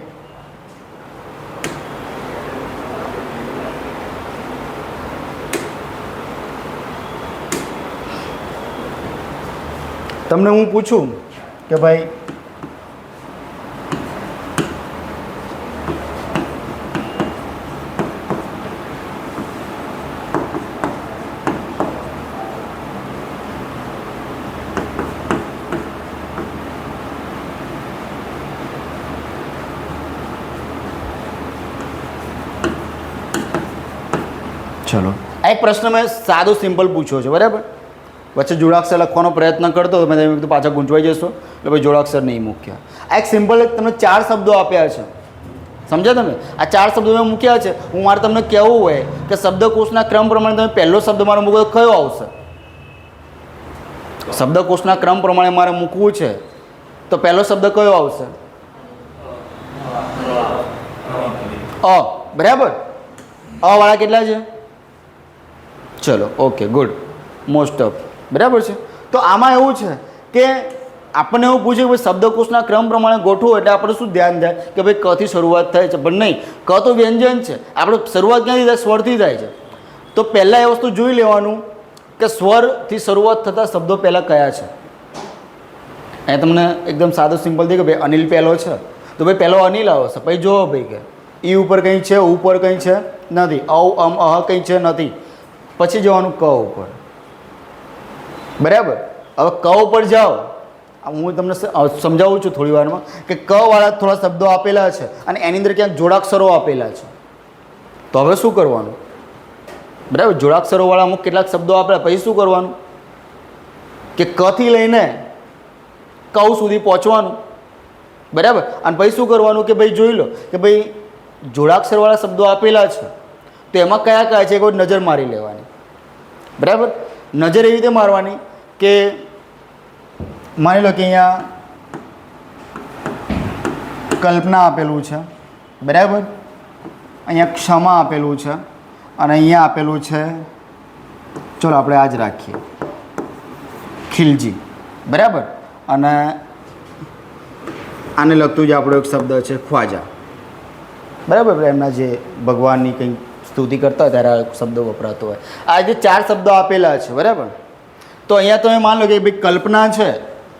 તમને હું પૂછું કે ભાઈ ચલો આ એક પ્રશ્ન મેં સાદો સિમ્પલ પૂછ્યો છે. બરાબર, વચ્ચે જોડાક્ષર લખવાનો પ્રયત્ન કરતો તો મેં તમે કીધું પાછા ગૂંચવાઈ જશો એટલે ભાઈ જોડાક્ષર નહીં મૂક્યા. આ એક સિમ્પલ તમને 4 શબ્દો આપ્યા છે. સમજ્યા તમે? આ 4 શબ્દો મેં મૂક્યા છે. હું મારે તમને કહેવું હોય કે શબ્દકોશના ક્રમ પ્રમાણે તમે પહેલો શબ્દ મારો મૂકો કયો આવશે? શબ્દકોશના ક્રમ પ્રમાણે મારે મૂકવું છે તો પહેલો શબ્દ કયો આવશે? અ. બરાબર. અ વાળા કેટલા છે? ચલો ઓકે ગુડ, મોસ્ટ ઓફ. બરાબર છે. તો આમાં એવું છે કે આપણને એવું પૂછે કે ભાઈ શબ્દકોશના ક્રમ પ્રમાણે ગોઠવો એટલે આપણે શું ધ્યાન થાય કે ભાઈ કથી શરૂઆત થાય છે, પણ નહીં, ક તો વ્યંજન છે, આપણે શરૂઆત ક્યાંથી થાય? સ્વરથી થાય છે. તો પહેલાં એ વસ્તુ જોઈ લેવાનું કે સ્વરથી શરૂઆત થતા શબ્દો પહેલાં કયા છે. અહીંયા તમને એકદમ સાદું સિમ્પલ થઈ કે ભાઈ અનિલ પહેલો છે તો ભાઈ પહેલો અનિલ આવશે. પછી જોવો ભાઈ કે ઈ ઉપર કંઈ છે, ઉપર કંઈ છે નથી, અહ કંઈ છે નથી, પછી જવાનું ક ઉપર. બરાબર. હવે ક ઉપર જાઓ, હું તમને સમજાવું છું થોડી વારમાં કે ક વાળા થોડા શબ્દો આપેલા છે અને એની અંદર ક્યાંક જોડાક્ષરો આપેલા છે. તો હવે શું કરવાનું? બરાબર. જોડાક્ષરો વાળા અમુક કેટલાક શબ્દો આપેલા, પછી શું કરવાનું કે કથી લઈને કઉ સુધી પહોંચવાનું. બરાબર. અને પછી શું કરવાનું કે ભાઈ જોઈ લો કે ભાઈ જોડાક્ષરવાળા શબ્દો આપેલા છે તો એમાં કયા કયા છે કોઈ નજર મારી લેવાની. બરાબર. નજર એવી રીતે મારવાની કે માની લો કે અહીંયા કલ્પના આપેલું છે. બરાબર. અહીંયા ક્ષમા આપેલું છે અને અહીંયા આપેલું છે, ચલો આપણે આ જ રાખીએ, ખિલજી. બરાબર. અને આને લગતું જ આપણો એક શબ્દ છે ખ્વાજા. બરાબર. એમના જે ભગવાનની કંઈ સ્તુતિ કરતા હોય ત્યારે આ શબ્દો વપરાતો હોય. આ જે 4 શબ્દો આપેલા છે. બરાબર. તો અહીંયા તમે માન લો કે ભાઈ કલ્પના છે.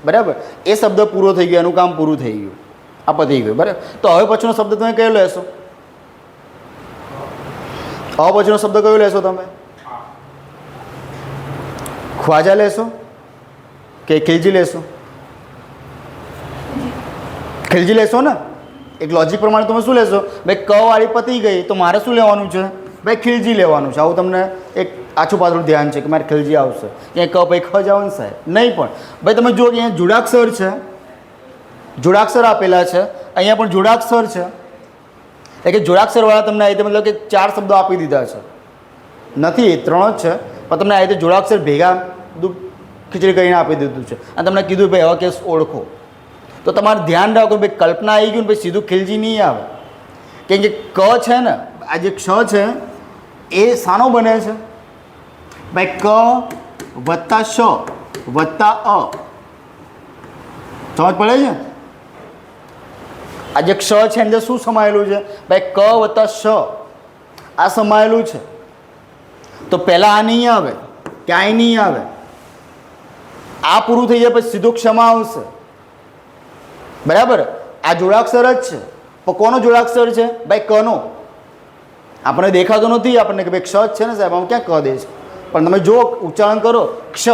બરાબર. એ શબ્દ પૂરો થઈ ગયો, એનું કામ પૂરું થઈ ગયું, આ પતી ગયું. બરાબર. તો હવે પછીનો શબ્દ તમે કયો લેશો? હવે પછીનો શબ્દ કયો લેશો તમે? ખ્વાજા લેશો કે ખિલજી લેશો? ખિલજી લેશો ને. એક લોજિક પ્રમાણે તમે શું લેશો? ભાઈ ક વાળી પતી ગઈ તો મારે શું લેવાનું છે? ભાઈ ખિલજી લેવાનું છે. આવું તમને એક આછું પાછળ ધ્યાન છે કે મારે ખિલજી આવશે, ક્યાંય ક પછી ખ જવાનું સાહેબ નહીં. પણ ભાઈ તમે જુઓ કે અહીંયા જોડાક્ષર છે, જોડાક્ષર આપેલા છે, અહીંયા પણ જોડાક્ષર છે. એટલે કે જોડાક્ષરવાળા તમને આ રીતે મતલબ કે 4 શબ્દો આપી દીધા છે, નથી 3 જ છે, પણ તમને આ રીતે જોડાક્ષર ભેગા ખીચડી કરીને આપી દીધું છે અને તમને કીધું ભાઈ હવે કેસ ઓળખો. તો તમારે ધ્યાન રાખો ભાઈ કલ્પના આવી ગયું ને ભાઈ સીધું ખિલજી નહીં આવે. કેમ કે ક છે ને, આ જે ક્ષ છે એ શાનો બને છે? ભાઈ ક વત્તા શ વત્તા અ. સમજ પડે છે? આ જે ક્ષ છે એની અંદર શું સમાયેલું છે? ભાઈ ક વત્તા શ આ સમાયેલું છે. તો પહેલાં આ નહીં આવે, ક્યાંય નહીં આવે. આ પૂરું થઈ જાય પછી સીધો ક્ષમા આવશે. બરાબર. આ જોડાક્ષર જ છે. પણ કોનો જોડાક્ષર છે? ભાઈ કનો. આપણને દેખાતો નથી આપણને કે ભાઈ ક્ષ જ છે ને સાહેબ, આમ ક્યાં ક દે છે? પણ તમે જો ઉચ્ચારણ કરો ક્ષ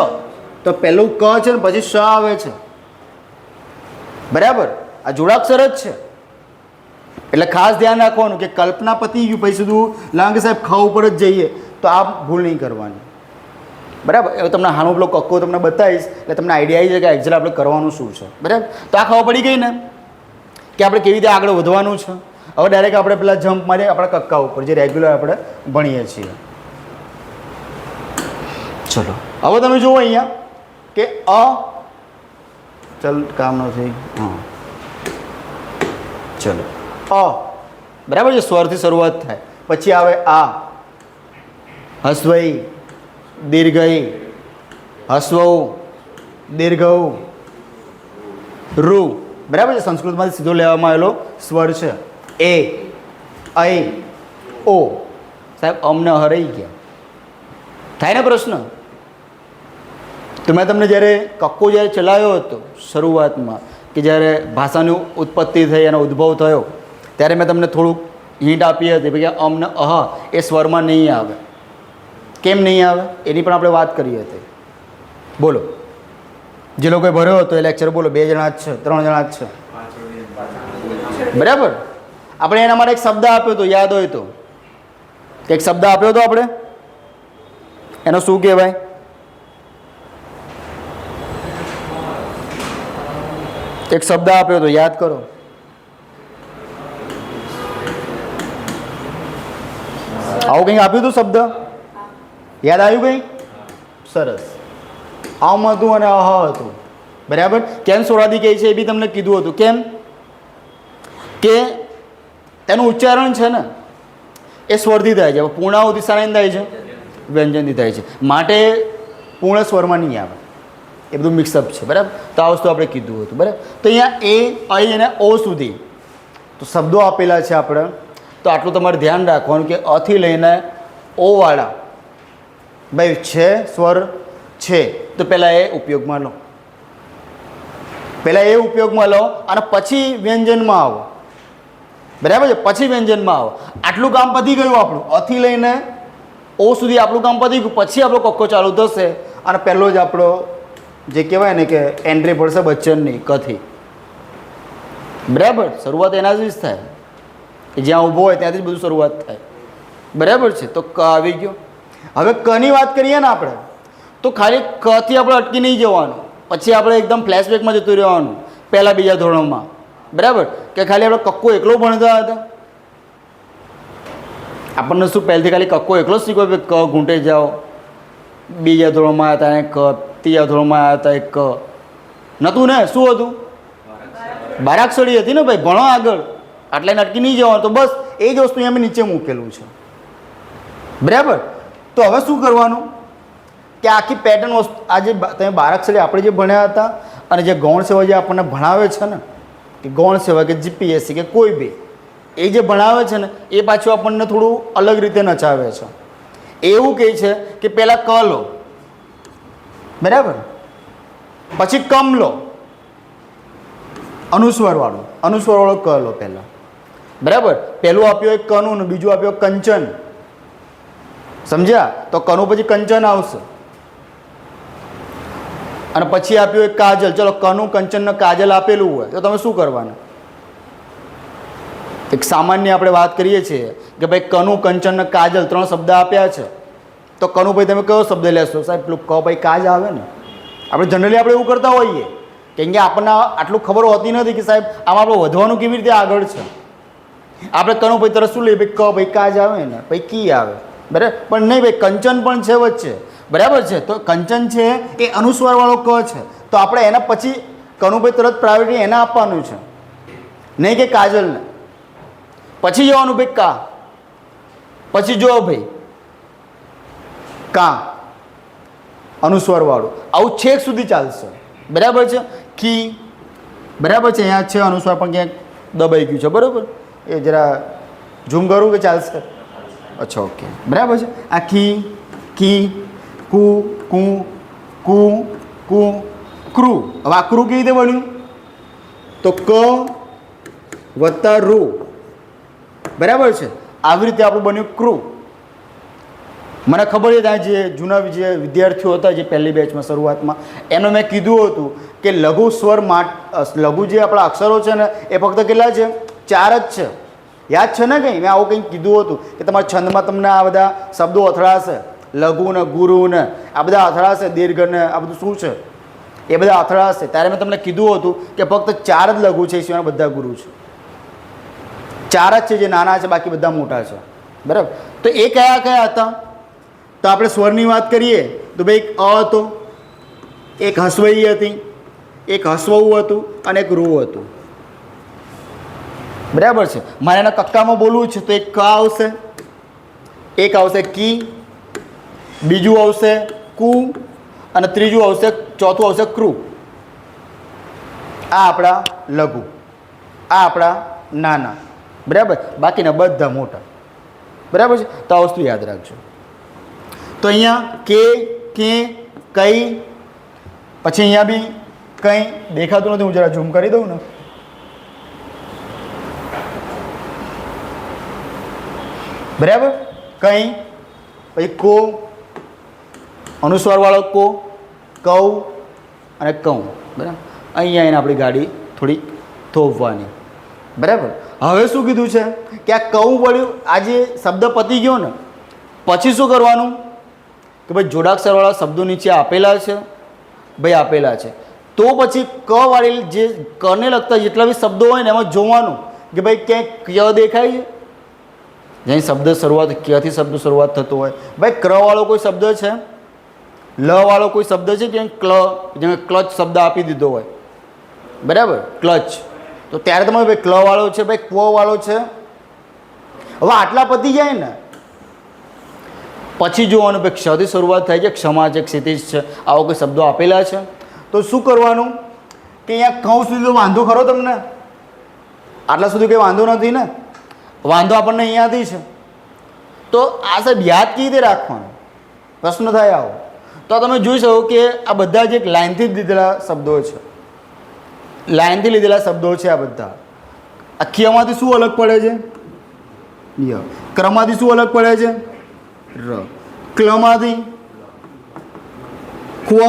તો પહેલું ક છે ને પછી શ આવે છે. બરાબર. આ જોડાક્ષર જ છે. એટલે ખાસ ધ્યાન રાખવાનું કે કલ્પના પતી ગયું પછી સીધું લાગે સાહેબ ખ ઉપર જ જઈએ તો આ ભૂલ નહીં કરવાની. બરાબર. એ તમને હાનો પેલો કક્કો તમને બતાવીશ એટલે તમને આઈડિયા આવી જાય કે એક્ઝેક્ટ આપણે કરવાનું શું છે. બરાબર. તો આ ખબર પડી ગઈ ને કે આપણે કેવી રીતે આગળ વધવાનું છે. હવે ડાયરેક્ટ આપણે પેલા જમ્પ મારીએ આપણા કક્કા ઉપર જે રેગ્યુલર આપણે ભણીએ છીએ. ચલો હવે તમે જુઓ અહીંયા કે ચલ કામ નથી. હા ચલો બરાબર છે. સ્વરથી શરૂઆત થાય પછી આવે આ, હસ્વઈ, દીર્ઘઈ, હસ્વઉ, દીર્ઘઉ, રૂ. બરાબર છે. સંસ્કૃતમાંથી સીધો લેવામાં આવેલો સ્વર છે. એ, ऐ, ઓ. સાહેબ અમને હરાઈ ગયા થાય ને પ્રશ્ન? તો મેં તમને જ્યારે કક્કો જ્યારે ચલાવ્યો હતો શરૂઆતમાં કે જ્યારે ભાષાની ઉત્પત્તિ થઈ અને ઉદ્ભવ થયો ત્યારે મેં તમને થોડુંક હિન્ટ આપી હતી કે અમને અહ એ સ્વરમાં નહીં આવે. કેમ નહીં આવે એની પણ આપણે વાત કરી હતી. બોલો જે લોકોએ ભર્યો હતો એ લેક્ચર બોલો. 2 જણા જ છે, 3 જણા જ છે? બરાબર. આપણે એના માટે એક શબ્દ આપ્યો હતો, યાદ હોય તો એક શબ્દ આપ્યો હતો આપણે, એનો શું કહેવાય? એક શબ્દ આપ્યો હતો, યાદ કરો. આવું કંઈક આપ્યું હતું શબ્દ? યાદ આવ્યું કંઈ? સરસ. અમ હતું અને અહ હતું. બરાબર. કેમ સ્વરાદી કહે છે એ બી તમને કીધું હતું. કેમ કે તેનું ઉચ્ચારણ છે ને એ સ્વરથી થાય છે. પૂર્ણાહુતિ શાનાથી થાય છે? વ્યંજનથી થાય છે. માટે પૂર્ણ સ્વરમાં નહીં આવે. એ બધું મિક્સઅપ છે. બરાબર. તો આ વસ્તુ આપણે કીધું હતું. બરાબર. તો અહીંયા એ અહીં અને ઓ સુધી તો શબ્દો આપેલા છે આપણે. તો આટલું તમારે ધ્યાન રાખવાનું કે અથી લઈને ઓવાળા ભાઈ છે સ્વર છે તો પહેલાં એ ઉપયોગમાં લો. પહેલાં એ ઉપયોગમાં લો અને પછી વ્યંજનમાં આવો. બરાબર છે. પછી વ્યંજનમાં આવો. આટલું કામ પતી ગયું આપણું. અથી લઈને ઓ સુધી આપણું કામ પતી ગયું. પછી આપણો કક્કો ચાલુ થશે અને પહેલો જ આપણો જે કહેવાય ને કે એન્ટ્રી પડશે બચ્ચનની કથી. બરાબર. શરૂઆત એના જ થાય કે જ્યાં ઊભો હોય ત્યાંથી જ બધું શરૂઆત થાય. બરાબર છે. તો ક આવી ગયો. હવે કની વાત કરીએ ને આપણે તો ખાલી કથી આપણે અટકી નહીં જવાનું. પછી આપણે એકદમ ફ્લેશબેકમાં જતું રહેવાનું પહેલાં બીજા ધોરણમાં. બરાબર કે ખાલી આપણે કક્કો એકલો ભણતા હતા. આપણને શું પહેલથી ખાલી કક્કો એકલો જ શીખવો કે ક ઘૂંટે જાઓ. બીજા ધોરણમાં આવ્યા હતા ક, ત્રીજા ધોરણમાં આવ્યા હતા એક ક નહોતું ને. શું હતું? બારાક્ષરી હતી ને ભાઈ. ભણો આગળ. આટલે અટકી નહીં જવાનું. તો બસ એ જ વસ્તુ અહીંયા મેં નીચે મૂકેલું છે. બરાબર. તો હવે શું કરવાનું કે આખી પેટર્ન વસ્તુ આજે તમે બારાક્ષરી આપણે જે ભણ્યા હતા અને જે ગૌણ સેવા જે આપણને ભણાવે છે ને કે ગૌણ સેવા કે જીપીએસસી કે કોઈ બી એ જે ભણાવે છે ને એ પાછું આપણને થોડું અલગ રીતે નચાવે છે. એવું કહે છે કે પહેલાં ક લો. બરાબર. પછી કમ લો. અનુસ્વરવાળો ક લો પહેલાં. બરાબર. પહેલું આપ્યું એક કનું ને બીજું આપ્યું કંચન. સમજ્યા? તો કનું પછી કંચન આવશે અને પછી આપ્યું એક કાજલ. ચલો કનું કંચન ને કાજલ આપેલું હોય તો તમે શું કરવાના? એક સામાન્ય આપણે વાત કરીએ છીએ કે ભાઈ કનું કંચન ને કાજલ 3 શબ્દ આપ્યા છે તો કનું ભાઈ તમે કયો શબ્દ લેશો? સાહેબ પેલું ક ભાઈ કાજ આવે ને. આપણે જનરલી આપણે એવું કરતા હોઈએ કેમ કે આપણને આટલું ખબર હોતી નથી કે સાહેબ આમાં આપણે વધવાનું કેવી રીતે આગળ છે. આપણે કનું ભાઈ તરત શું લઈએ? ભાઈ ક ભાઈ કાજ આવે ને ભાઈ કી આવે. બરાબર. પણ નહીં ભાઈ કંચન પણ છે વચ્ચે. બરાબર છે. તો કંચન છે એ અનુસ્વરવાળો ક છે તો આપણે એના પછી કનુભાઈ તરત પ્રાયોરિટી એને આપવાનું છે નહીં કે કાજલને. પછી જવાનું ભાઈ કા. પછી જો ભાઈ કા અનુસ્વરવાળું. આવું છેક સુધી ચાલશે. બરાબર છે. કી. બરાબર છે. અહીંયા છે અનુસ્વાર પણ ક્યાંક દબાઈ ગયું છે. બરાબર. એ જરા ઝૂમ કરું કે ચાલશે? અચ્છા ઓકે. બરાબર છે. આ કી કી કુ કુ કુ કુ ક્રુ. હવે આ ક્રુ કેવી રીતે બન્યું? તો ક વત્તા રૂ. બરાબર છે. આવી રીતે આપણું બન્યું ક્રુ. મને ખબર છે ત્યાં જે જૂના જે વિદ્યાર્થીઓ હતા જે પહેલી બેચમાં શરૂઆતમાં એનું મેં કીધું હતું કે લઘુ સ્વર લઘુ જે આપણા અક્ષરો છે ને એ ફક્ત કેટલા છે? 4 જ છે. યાદ છે ને કંઈ? મેં આવું કંઈક કીધું હતું કે તમારા છંદમાં તમને આ બધા શબ્દો અથડાશે. લઘુ ને ગુરુ ને આ બધા અથડાશે. દીર્ઘ ને આ બધું શું છે એ બધા અથડાશે. ત્યારે મેં તમને કીધું હતું કે ફક્ત 4 જ લઘુ છે એ સિવાય બધા ગુરુ છે. 4 જ છે જે નાના છે બાકી બધા મોટા છે. બરાબર. તો એ કયા કયા હતા? તો આપણે સ્વરની વાત કરીએ તો ભાઈ એક અ હતો, એક હસવઈ હતી, એક હસવવું હતું અને એક રૂ હતું. બરાબર છે. મારે એના કક્કામાં બોલવું છે તો એક ક આવશે, એક આવશે કી, બીજું આવશે કુ અને ત્રીજું આવશે ચોથું આવશે ક્રુ. આ આપણા લઘુ, આ આપણા નાના. બરાબર. બાકીના બધા મોટા. બરાબર છે. તો આ વસ્તુ યાદ રાખજો. તો અહીંયા કે કઈ પછી અહીંયા બી કંઈ દેખાતું નથી. હું જરા ઝૂમ કરી દઉં ને. બરાબર. કંઈ પછી કો અનુસ્વારવાળો કો, કૌ અને કૌ. બરાબર. અહીંયા એને આપણી ગાડી થોડી થોપવાની. બરાબર. હવે શું કીધું છે કે આ કૌ વળ્યું. આ જે શબ્દ પતી ગયો ને પછી શું કરવાનું કે ભાઈ જોડાક્ષરવાળા શબ્દો નીચે આપેલા છે. ભાઈ આપેલા છે તો પછી ક વાળી જે કને લગતા જેટલા બી શબ્દો હોય ને એમાં જોવાનું કે ભાઈ ક્યાંય ક્ય દેખાય છે. જ્યાં શબ્દ શરૂઆત ક્યાંથી શબ્દ શરૂઆત થતો હોય. ભાઈ ક્ર વાળો કોઈ શબ્દ છે લ વાળો કોઈ શબ્દ છે કે જેમ ક્લચ શબ્દ આપી દીધો હોય, બરાબર, ક્લચ, તો ત્યારે તમારે ભાઈ ક્લ વાળો છે, ભાઈ ક્વ વાળો છે. હવે આટલા પતી જાય ને પછી જોવાનું ભાઈ ક્ષથી શરૂઆત થાય છે, ક્ષમા છે, ક્ષિતિજ છે, આવો કોઈ શબ્દો આપેલા છે. તો શું કરવાનું કે અહીંયા કૌંસ સુધી તો વાંધો ખરો તમને? આટલા સુધી કંઈ વાંધો નથી ને? વાંધો આપણને અહીંયાથી છે. તો આ સાહેબ યાદ કેવી રીતે રાખવાનું પ્રશ્ન થાય આવો. તો તમે જોઈ શકો કે આ બધા જ એક લાઇનથી જ લીધેલા શબ્દો છે, લાઇનથી લીધેલા શબ્દો છે આ બધા. અખિયામાંથી શું અલગ પડે છે? ય. ક્રમાંથી શું અલગ પડે છે? ર. ક્લમાંથી ક્વ,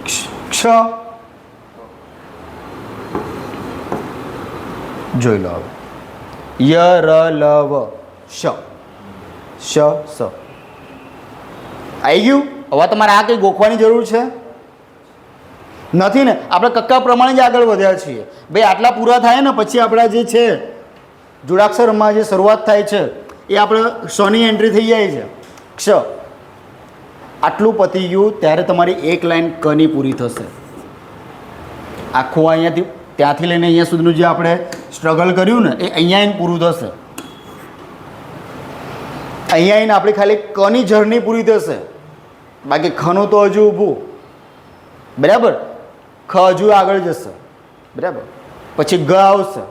ક્ષ. જોઈ લો હવે. ય ર લ વ શ, શ સ. આવી ગયું? હવે તમારે આ કંઈ ગોખવાની જરૂર છે નથી ને? આપણે કક્કા પ્રમાણે જ આગળ વધ્યા છીએ ભાઈ. આટલા પૂરા થાય ને પછી આપણા જે છે જોડાક્ષરમાં જે શરૂઆત થાય છે એ આપણે ક્ષની એન્ટ્રી થઈ જાય છે, ક્ષ. આટલું પતી ગયું ત્યારે તમારી એક લાઈન કની પૂરી થશે. આખું અહીંયાથી ત્યાંથી લઈને અહીંયા સુધીનું જે આપણે સ્ટ્રગલ કર્યું ને એ અહીંયા આવીને પૂરું થશે. અહીંયા આવીને આપણી ખાલી કની જર્ની પૂરી થશે, બાકી ખનું તો હજુ ઊભું, બરાબર. ખ હજુ આગળ જશે, બરાબર. પછી ગ આવશે,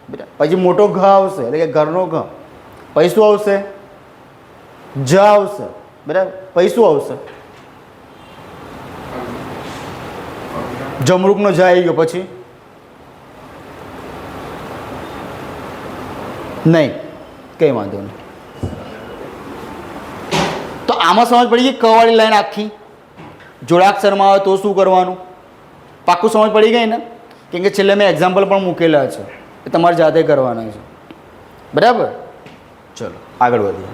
બરાબર. પછી મોટો ઘ આવશે એટલે કે ઘરનો ઘ. પછી શું આવશે? જ આવશે, બરાબર. પછી શું આવશે? જમરૂકનો જ આવી ગયો. પછી નહીં, કંઈ વાંધો નહીં. તો આમાં સમજ પડી ગઈ? ક વાળી લાઈન આખી જોડાક્ષરમાં આવે તો શું કરવાનું? પાક્કું સમજ પડી ગઈ ને? કેમ કે છેલ્લે મેં એક્ઝામ્પલ પણ મૂકેલા છે, એ તમારે જાતે કરવાના છે, બરાબર. ચલો આગળ વધીએ.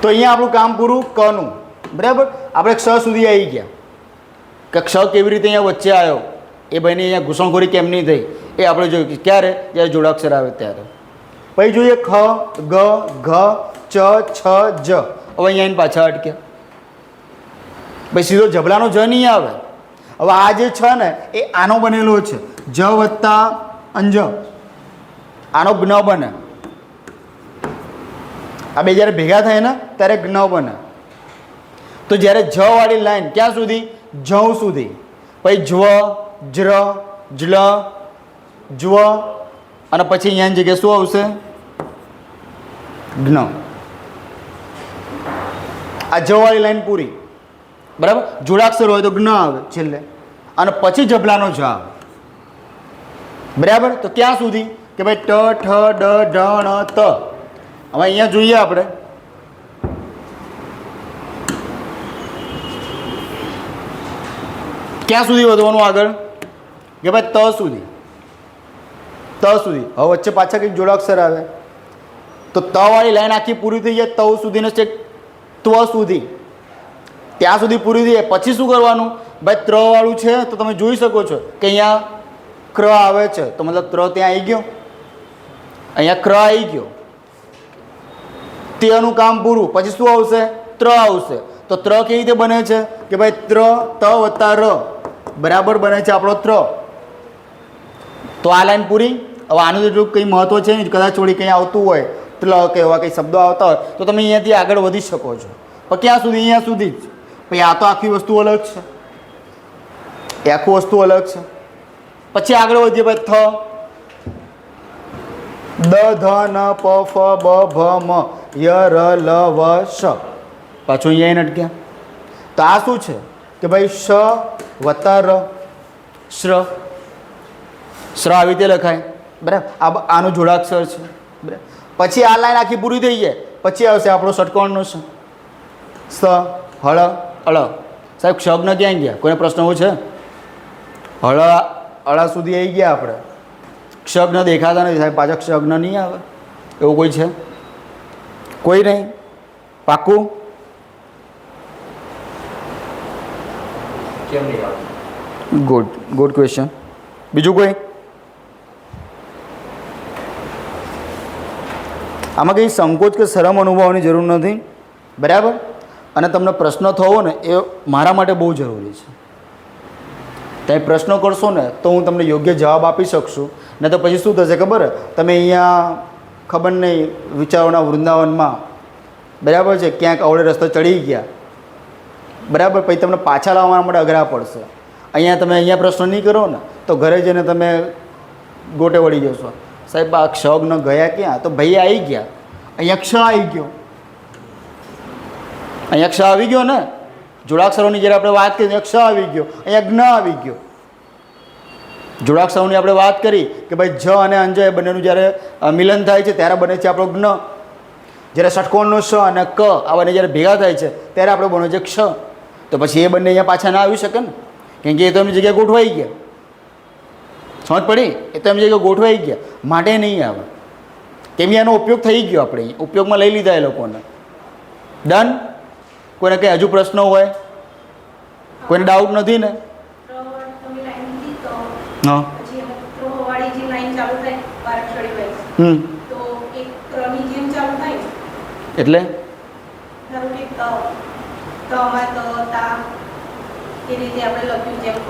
તો અહીંયા આપણું કામ પૂરું કનું, બરાબર. આપણે ક્ષ સુધી આવી ગયા કે ક્ષ કેવી રીતે અહીંયા વચ્ચે આવ્યો, એ ભાઈની અહીંયા ઘૂસણખોરી કેમ નહીં થઈ એ આપણે જોયું કે ક્યારે? જ્યારે જોડાક્ષર આવે ત્યારે. પછી જોઈએ ખ, ગ, ઘ, ચ, છ, જ. હવે અહીંયા પાછા અટક્યા. ભાઈ સીધો જબલાનો જ નહીં આવે. હવે આ જે છ ને એ આનો બનેલો છે, જ વત્તા અંજ, આનો જ્ઞ બને. આ બે જ્યારે ભેગા થાય ને ત્યારે જ્ઞ બને. તો જ્યારે જ વાળી લાઈન ક્યાં સુધી? જ સુધી. પછી જ્વ, જ્ર, જ્લ, જ્વ, અને પછી અહીંયાની જગ્યાએ શું આવશે? જ્ઞ. આ જ વાળી લાઈન પૂરી, બરાબર. જોડાક્ષર હોય તો જ્ઞ આવે છેલ્લે, અને પછી જબલાનો જ આવે, બરાબર. તો ક્યાં સુધી? કે ભાઈ ટ, ઠ, ડ, ઢ, ણ, ત. હવે અહીંયા જોઈએ આપણે ક્યાં સુધી વધવાનું આગળ? કે ભાઈ ત સુધી, ત સુધી. હવે વચ્ચે પાછા કંઈક જોડાક્ષર આવે તો ત વાળી લાઈન આખી પૂરી થઈ જાય, તવ સુધીને છે ત્વ સુધી, ત્યાં સુધી પૂરી થઈ જાય. પછી શું કરવાનું? ભાઈ ત્ર વાળું છે તો તમે જોઈ શકો છો કે અહીંયા ક્ર આવે છે, તો મતલબ ત્ર ત્યાં આવી ગયો, અહીંયા ક્ર આવી ગયો, તેનું કામ પૂરું. પછી શું આવશે? ત્ર આવશે. તો ત્ર કેવી રીતે બને છે? કે ભાઈ ત્ર, ત વત્તા ર બરાબર બને છે આપણો ત્ર. તો આ લાઈન પૂરી. હવે આનું જેટલું કંઈ મહત્વ છે નહીં, કદાચ થોડી કંઈ આવતું હોય તલ કે એવા કંઈ શબ્દો આવતા હોય તો તમે અહીંયાથી આગળ વધી શકો છો. પણ ક્યાં સુધી? અહીંયા સુધી જ. પછી આ તો આખી વસ્તુ અલગ છે, એ આખું વસ્તુ અલગ છે. પછી આગળ વધીએ ભાઈ થ, દ, ધ, ન, પ, ફ, બ, ભ, મ, ય, ર, લ, વ, શ. પાછું અહીંયા અટક્યા. તો આ શું છે? કે ભાઈ શ વત્તા ર, શ્ર. શ્ર આવી રીતે લખાય, બરાબર. આનું જોડાક્ષર છે, બરાબર. પછી આ લાઈન આખી પૂરી થઈ જાય. પછી આવશે આપણો ષટકોણનો સ, સ, હળ, અળ. સાહેબ ક્ષગ્ન ક્યાં ગયા? કોઈને પ્રશ્ન હોય છે? હળ, અળા સુધી આવી ગયા આપણે. ક્ષગ્ન દેખાતા નથી સાહેબ. પાછા ક્ષગ્ન નહીં આવે એવું કોઈ છે? કોઈ નહીં? પાક્કું? કેમ નહીં આવે? Good, good question. બીજું કોઈ? આમાં કંઈ સંકોચ કે શરમ અનુભવવાની જરૂર નથી, બરાબર. અને તમને પ્રશ્ન થવો ને એ મારા માટે બહુ જરૂરી છે. તમે પ્રશ્નો કરશો ને તો હું તમને યોગ્ય જવાબ આપી શકશું, ને તો પછી શું થશે ખબર? તમે અહીંયા ખબર નહીં વિચારોના વૃંદાવનમાં, બરાબર છે, ક્યાંક અવળે રસ્તો ચડી ગયા, બરાબર, પછી તમને પાછા લાવવા માટે અઘરા પડશે. અહીંયા પ્રશ્ન નહીં કરો ને તો ઘરે જઈને તમે ગોટે વળી જશો, સાહેબ આ ક્ષ ગયા ક્યાં? તો ભાઈ આવી ગયા, અહીંયા ક્ષ આવી ગયો, અહીંયા ક્ષ આવી ગયો ને. જોડાક્ષરોની જ્યારે આપણે વાત કરી ક્ષ આવી ગયો, અહીંયા જ્ઞ આવી ગયો. જોડાક્ષરોની આપણે વાત કરી કે ભાઈ જ અને અંજ બંનેનું જ્યારે મિલન થાય છે ત્યારે બને છે આપણો જ્ઞ. જ્યારે ષટકોણનો શ અને ક આ બંને જ્યારે ભેગા થાય છે ત્યારે આપણે બને છે ક્ષ. તો પછી એ બંને અહીંયા પાછા ના આવી શકે ને, કેમ કે એ તો એમની જગ્યાએ ગોઠવાઈ ગયા. સમજ પડી? એ તો એમની જગ્યાએ ગોઠવાઈ ગયા, માટે નહીં આવે. કેમ કે એનો ઉપયોગ થઈ ગયો, આપણે ઉપયોગમાં લઈ લીધા એ લોકોને. ડન? કોઈને કંઈ હજુ પ્રશ્ન હોય? કોઈને ડાઉટ નથી ને? હા. એટલે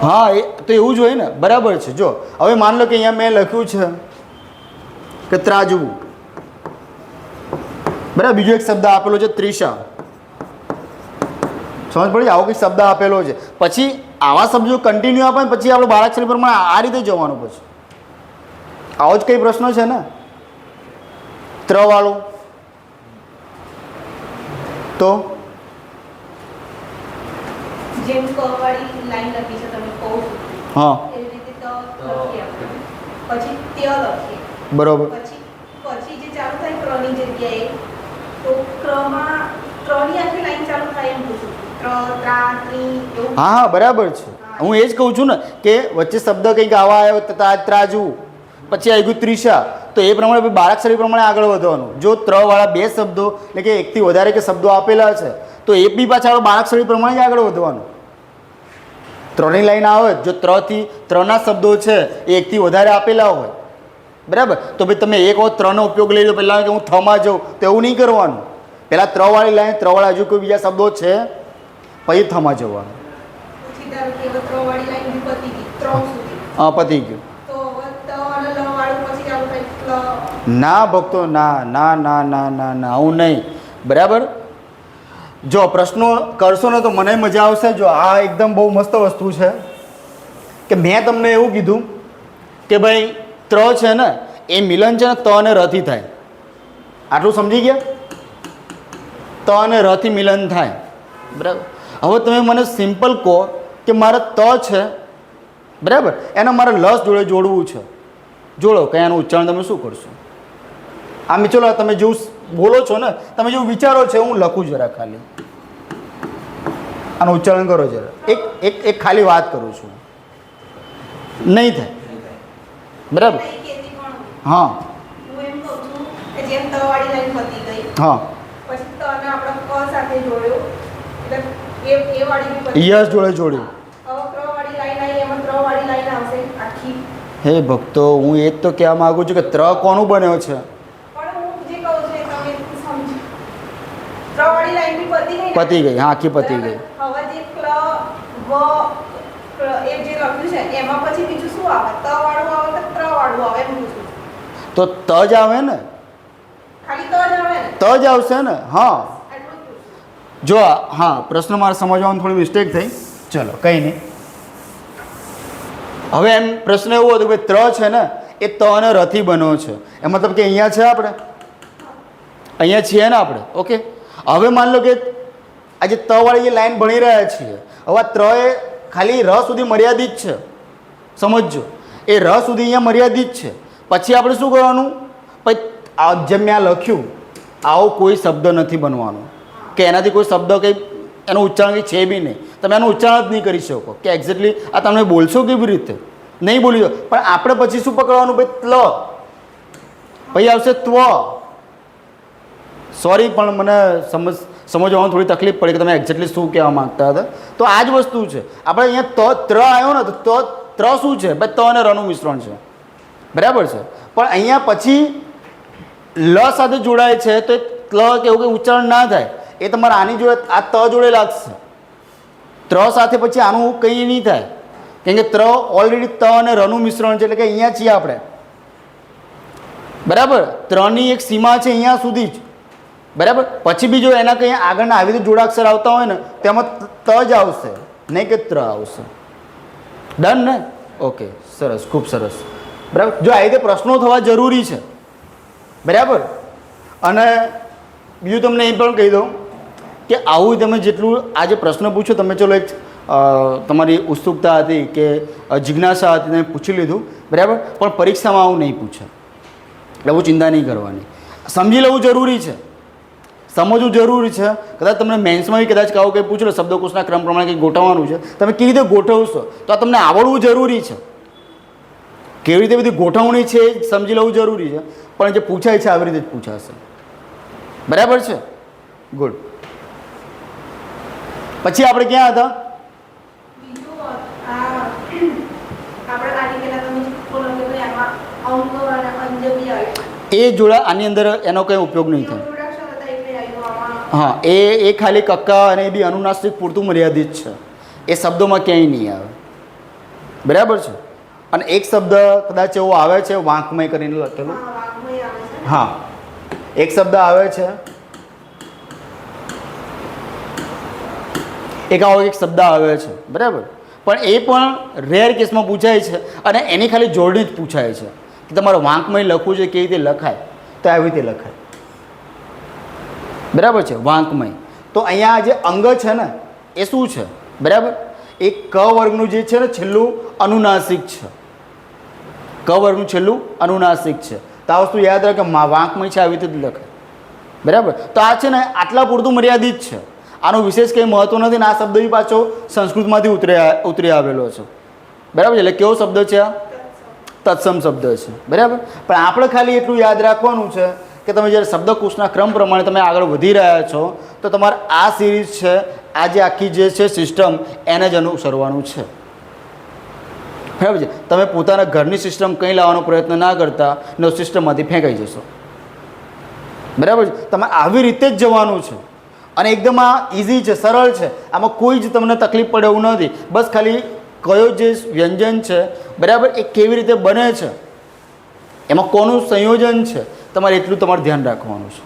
હા, એ તો એવું જ હોય ને, બરાબર છે. જો હવે માન લો કે અહીંયા મેં લખ્યું છે કે ત્રાજવું, બરાબર. બીજો એક શબ્દ આપેલો છે ત્રિષા. સમજ પડી? આવો કંઈક શબ્દ આપેલો છે. પછી આવા શબ્દો કન્ટિન્યુ આપે પછી આપણે બાળાક્ષરી પ્રમાણે આ રીતે જવાનું. પછી આવો જ કંઈ પ્રશ્ન છે ને, ત્રવાળું તો જેમ કવાળી લાઈન લખી છે તમે કહો છો, હા, એવી રીતે તો લખીએ આપણે. પછી ત્ય લખીએ, બરોબર. પછી જે ચાલુ થાય ક્રની જગ્યાએ, તો ક્રમાં ત્રની આખી લાઈન ચાલુ થાય એમ પૂછું. હા હા, બરાબર છે. હું એ જ કહું છું ને કે વચ્ચે શબ્દ કંઈક આવા આવ્યો ત્રાજવું, પછી આવી ગયું ત્રિષા, તો એ પ્રમાણે બાળાક્ષરી પ્રમાણે આગળ વધવાનું. જો ત્રવાળા બે શબ્દો એટલે કે એકથી વધારે કે શબ્દો આપેલા છે તો એ બી પાછા બાળાક્ષરી પ્રમાણે જ આગળ વધવાનું. ત્રણની લાઈન આવે, જો ત્રણના શબ્દો છે એ એકથી વધારે આપેલા હોય, બરાબર, તો ભાઈ તમે એક વખત ત્રણનો ઉપયોગ લઈ લો. પહેલાં કે હું થમાં જાઉં તો એવું નહીં કરવાનું. પહેલાં ત્રવાળી લાઈન, ત્રવાળા હજુ કોઈ બીજા શબ્દો છે પછી થમાં જવાનું. હા, પતી ગયું. ના ભક્તો, ના ના ના ના ના ના, આવું નહીં, બરાબર. જો પ્રશ્નો કરશો ને તો મને મજા આવશે. જો આ એકદમ બહુ મસ્ત વસ્તુ છે કે મેં તમને એવું કીધું કે ભાઈ ત્ર છે ને એ મિલન છે ને ત અને રથી થાય. આટલું સમજી ગયા? ત અને રથી મિલન થાય, બરાબર. હવે તમે મને સિમ્પલ કહો કે મારે ત છે, બરાબર, એને મારે લસ જોડે જોડવું છે. જોડો, કંઈ આનું ઉચ્ચારણ તમે શું કરશો? આમ ચલો, તમે જેવું બોલો છો ને, તમે જેવું વિચારો છો હું લખું જરા, ખાલી આનું ઉચ્ચારણ કરો જરા. એક ખાલી વાત કરું છું, નહીં થાય, બરાબર. હા હા, યસ જોડે જોડ્યું. હે ભક્તો, હું એ જ તો કહેવા માગું છું કે ત્ર કોનું બન્યો છે? પતી ગઈ, હા, આખી પતી ગઈ. તો ત જ આવે ને, ત જ આવશે ને. હા, જો હા, પ્રશ્ન મારે સમજવામાં થોડી મિસ્ટેક થઈ, ચલો કંઈ નહીં. હવે એમ પ્રશ્ન એવો હતો કે ત્ર છે ને એ ત અને રથી બન્યો છે, એ મતલબ કે અહીંયા છે, આપણે અહીંયા છીએ ને આપણે, ઓકે. હવે માન લો કે આજે તવાળી જે લાઈન ભણી રહ્યા છીએ, હવે આ ત્ર એ ખાલી ર સુધી મર્યાદિત છે, સમજજો. એ ર સુધી અહીંયા મર્યાદિત છે. પછી આપણે શું કરવાનું? પછી જેમ મેં આ લખ્યું આવો કોઈ શબ્દ નથી બનવાનો કે એનાથી કોઈ શબ્દ કંઈ એનું ઉચ્ચારણ કંઈ છે બી નહીં. તમે એનું ઉચ્ચારણ જ નહીં કરી શકો કે એક્ઝેક્ટલી આ તમે બોલશો કેવી રીતે, નહીં બોલી દો. પણ આપણે પછી શું પકડવાનું? ભાઈ ત્લ, પછી આવશે ત્વ. સોરી, પણ મને સમજવામાં થોડી તકલીફ પડી કે તમે એક્ઝેક્ટલી શું કહેવા માગતા હતા. તો આ જ વસ્તુ છે. આપણે અહીંયા ત્ર આવ્યો ને તો ત્ર શું છે? ભાઈ ત અને રનું મિશ્રણ છે, બરાબર છે. પણ અહીંયા પછી લ સાથે જોડાય છે તો લ કેવું કે ઉચ્ચારણ ના થાય, એ તમારે આની જોડે આ ત જોડે લાગશે. ત્ર સાથે પછી આનું કંઈ નહીં થાય, કેમ કે ત્ર ઓલરેડી ત અને રનું મિશ્રણ છે, એટલે કે અહીંયા છીએ આપણે. બરાબર, ત્રણની એક સીમા છે અહીંયા સુધી જ. બરાબર, પછી બી જો એના કંઈ આગળના આવી રીતે જોડાક્ષર આવતા હોય ને તેમાં ત જ આવશે, નહીં કે ત્ર આવશે. ડન ને? ઓકે, સરસ, ખૂબ સરસ. બરાબર, જો આ રીતે પ્રશ્નો થવા જરૂરી છે. બરાબર, અને બીજું તમને એ પણ કહી દઉં કે આવું તમે જેટલું આ જે પ્રશ્ન પૂછો તમે, ચલો એક તમારી ઉત્સુકતા હતી કે જિજ્ઞાસા હતી, તમે પૂછી લીધું. બરાબર, પણ પરીક્ષામાં આવું નહીં પૂછે, એટલે બહુ ચિંતા નહીં કરવાની. સમજી લેવું જરૂરી છે, સમજવું જરૂરી છે. કદાચ તમને મેન્સમાં કદાચ આવું કંઈ પૂછો શબ્દકોશના ક્રમ પ્રમાણે કંઈક ગોઠવવાનું છે, તમે કેવી રીતે ગોઠવશો તો આ તમને આવડવું જરૂરી છે. કેવી રીતે બધી ગોઠવણી છે એ સમજી લેવું જરૂરી છે, પણ જે પૂછાય છે આવી રીતે જ પૂછાશે. બરાબર છે? ગુડ. પછી આપણે ક્યાં હતા? બીજું આપણે આની પહેલા તમે બોલો કે ભાઈ આમાં અંગ અને અંજબી આવે, એ જોડા આની અંદર એનો કંઈ ઉપયોગ નહીં થાય. introduction હતા એટલે આવ્યું આમાં. હા, એ ખાલી કક્કા અને એ બી અનુનાસિક પૂરતું મર્યાદિત છે, એ શબ્દોમાં ક્યાંય નહીં આવે. બરાબર છે? અને એક શબ્દ કદાચ એવો આવે છે વાંકમય કરીને લખેલું. હા, વાંગમય આવે છે. હા, એક શબ્દ આવે છે, એક આવો એક શબ્દ આવે છે. બરાબર, પણ એ પણ રેર કેસમાં પૂછાય છે અને એની ખાલી જોડણી જ પૂછાય છે કે તમારે વાંકમય લખવું છે, કેવી રીતે લખાય, તો આવી રીતે લખાય. બરાબર છે? વાંકમય. તો અહીંયા જે અંગ છે ને એ શું છે? બરાબર, એ ક વર્ગનું જે છે ને છેલ્લું અનુનાસિક છે. ક વર્ગનું છેલ્લું અનુનાસિક છે. તો આ વસ્તુ યાદ રાખે, વાંકમય છે આવી રીતે જ લખાય. બરાબર, તો આ છે ને આટલા પૂરતું મર્યાદિત છે, આનો વિશેષ કંઈ મહત્વ નથી. ને આ શબ્દ બી પાછો સંસ્કૃતમાંથી ઉતરી આવેલો છે. બરાબર, એટલે કેવો શબ્દ છે આ? તત્સમ શબ્દ છે. બરાબર, પણ આપણે ખાલી એટલું યાદ રાખવાનું છે કે તમે જ્યારે શબ્દકોશના ક્રમ પ્રમાણે તમે આગળ વધી રહ્યા છો તો તમારે આ સિરીઝ છે, આ જે આખી જે છે સિસ્ટમ, એને જ અનુસરવાનું છે. બરાબર છે? તમે પોતાના ઘરની સિસ્ટમ કંઈ લાવવાનો પ્રયત્ન ના કરતા ને સિસ્ટમમાંથી ફેંકાઈ જશો. બરાબર છે? તમારે આવી રીતે જ જવાનું છે અને એકદમ આ ઇઝી છે, સરળ છે. આમાં કોઈ જ તમને તકલીફ પડે એવું નથી. બસ ખાલી કયો જે વ્યંજન છે, બરાબર, એ કેવી રીતે બને છે, એમાં કોનું સંયોજન છે, તમારે એટલું તમારે ધ્યાન રાખવાનું છે.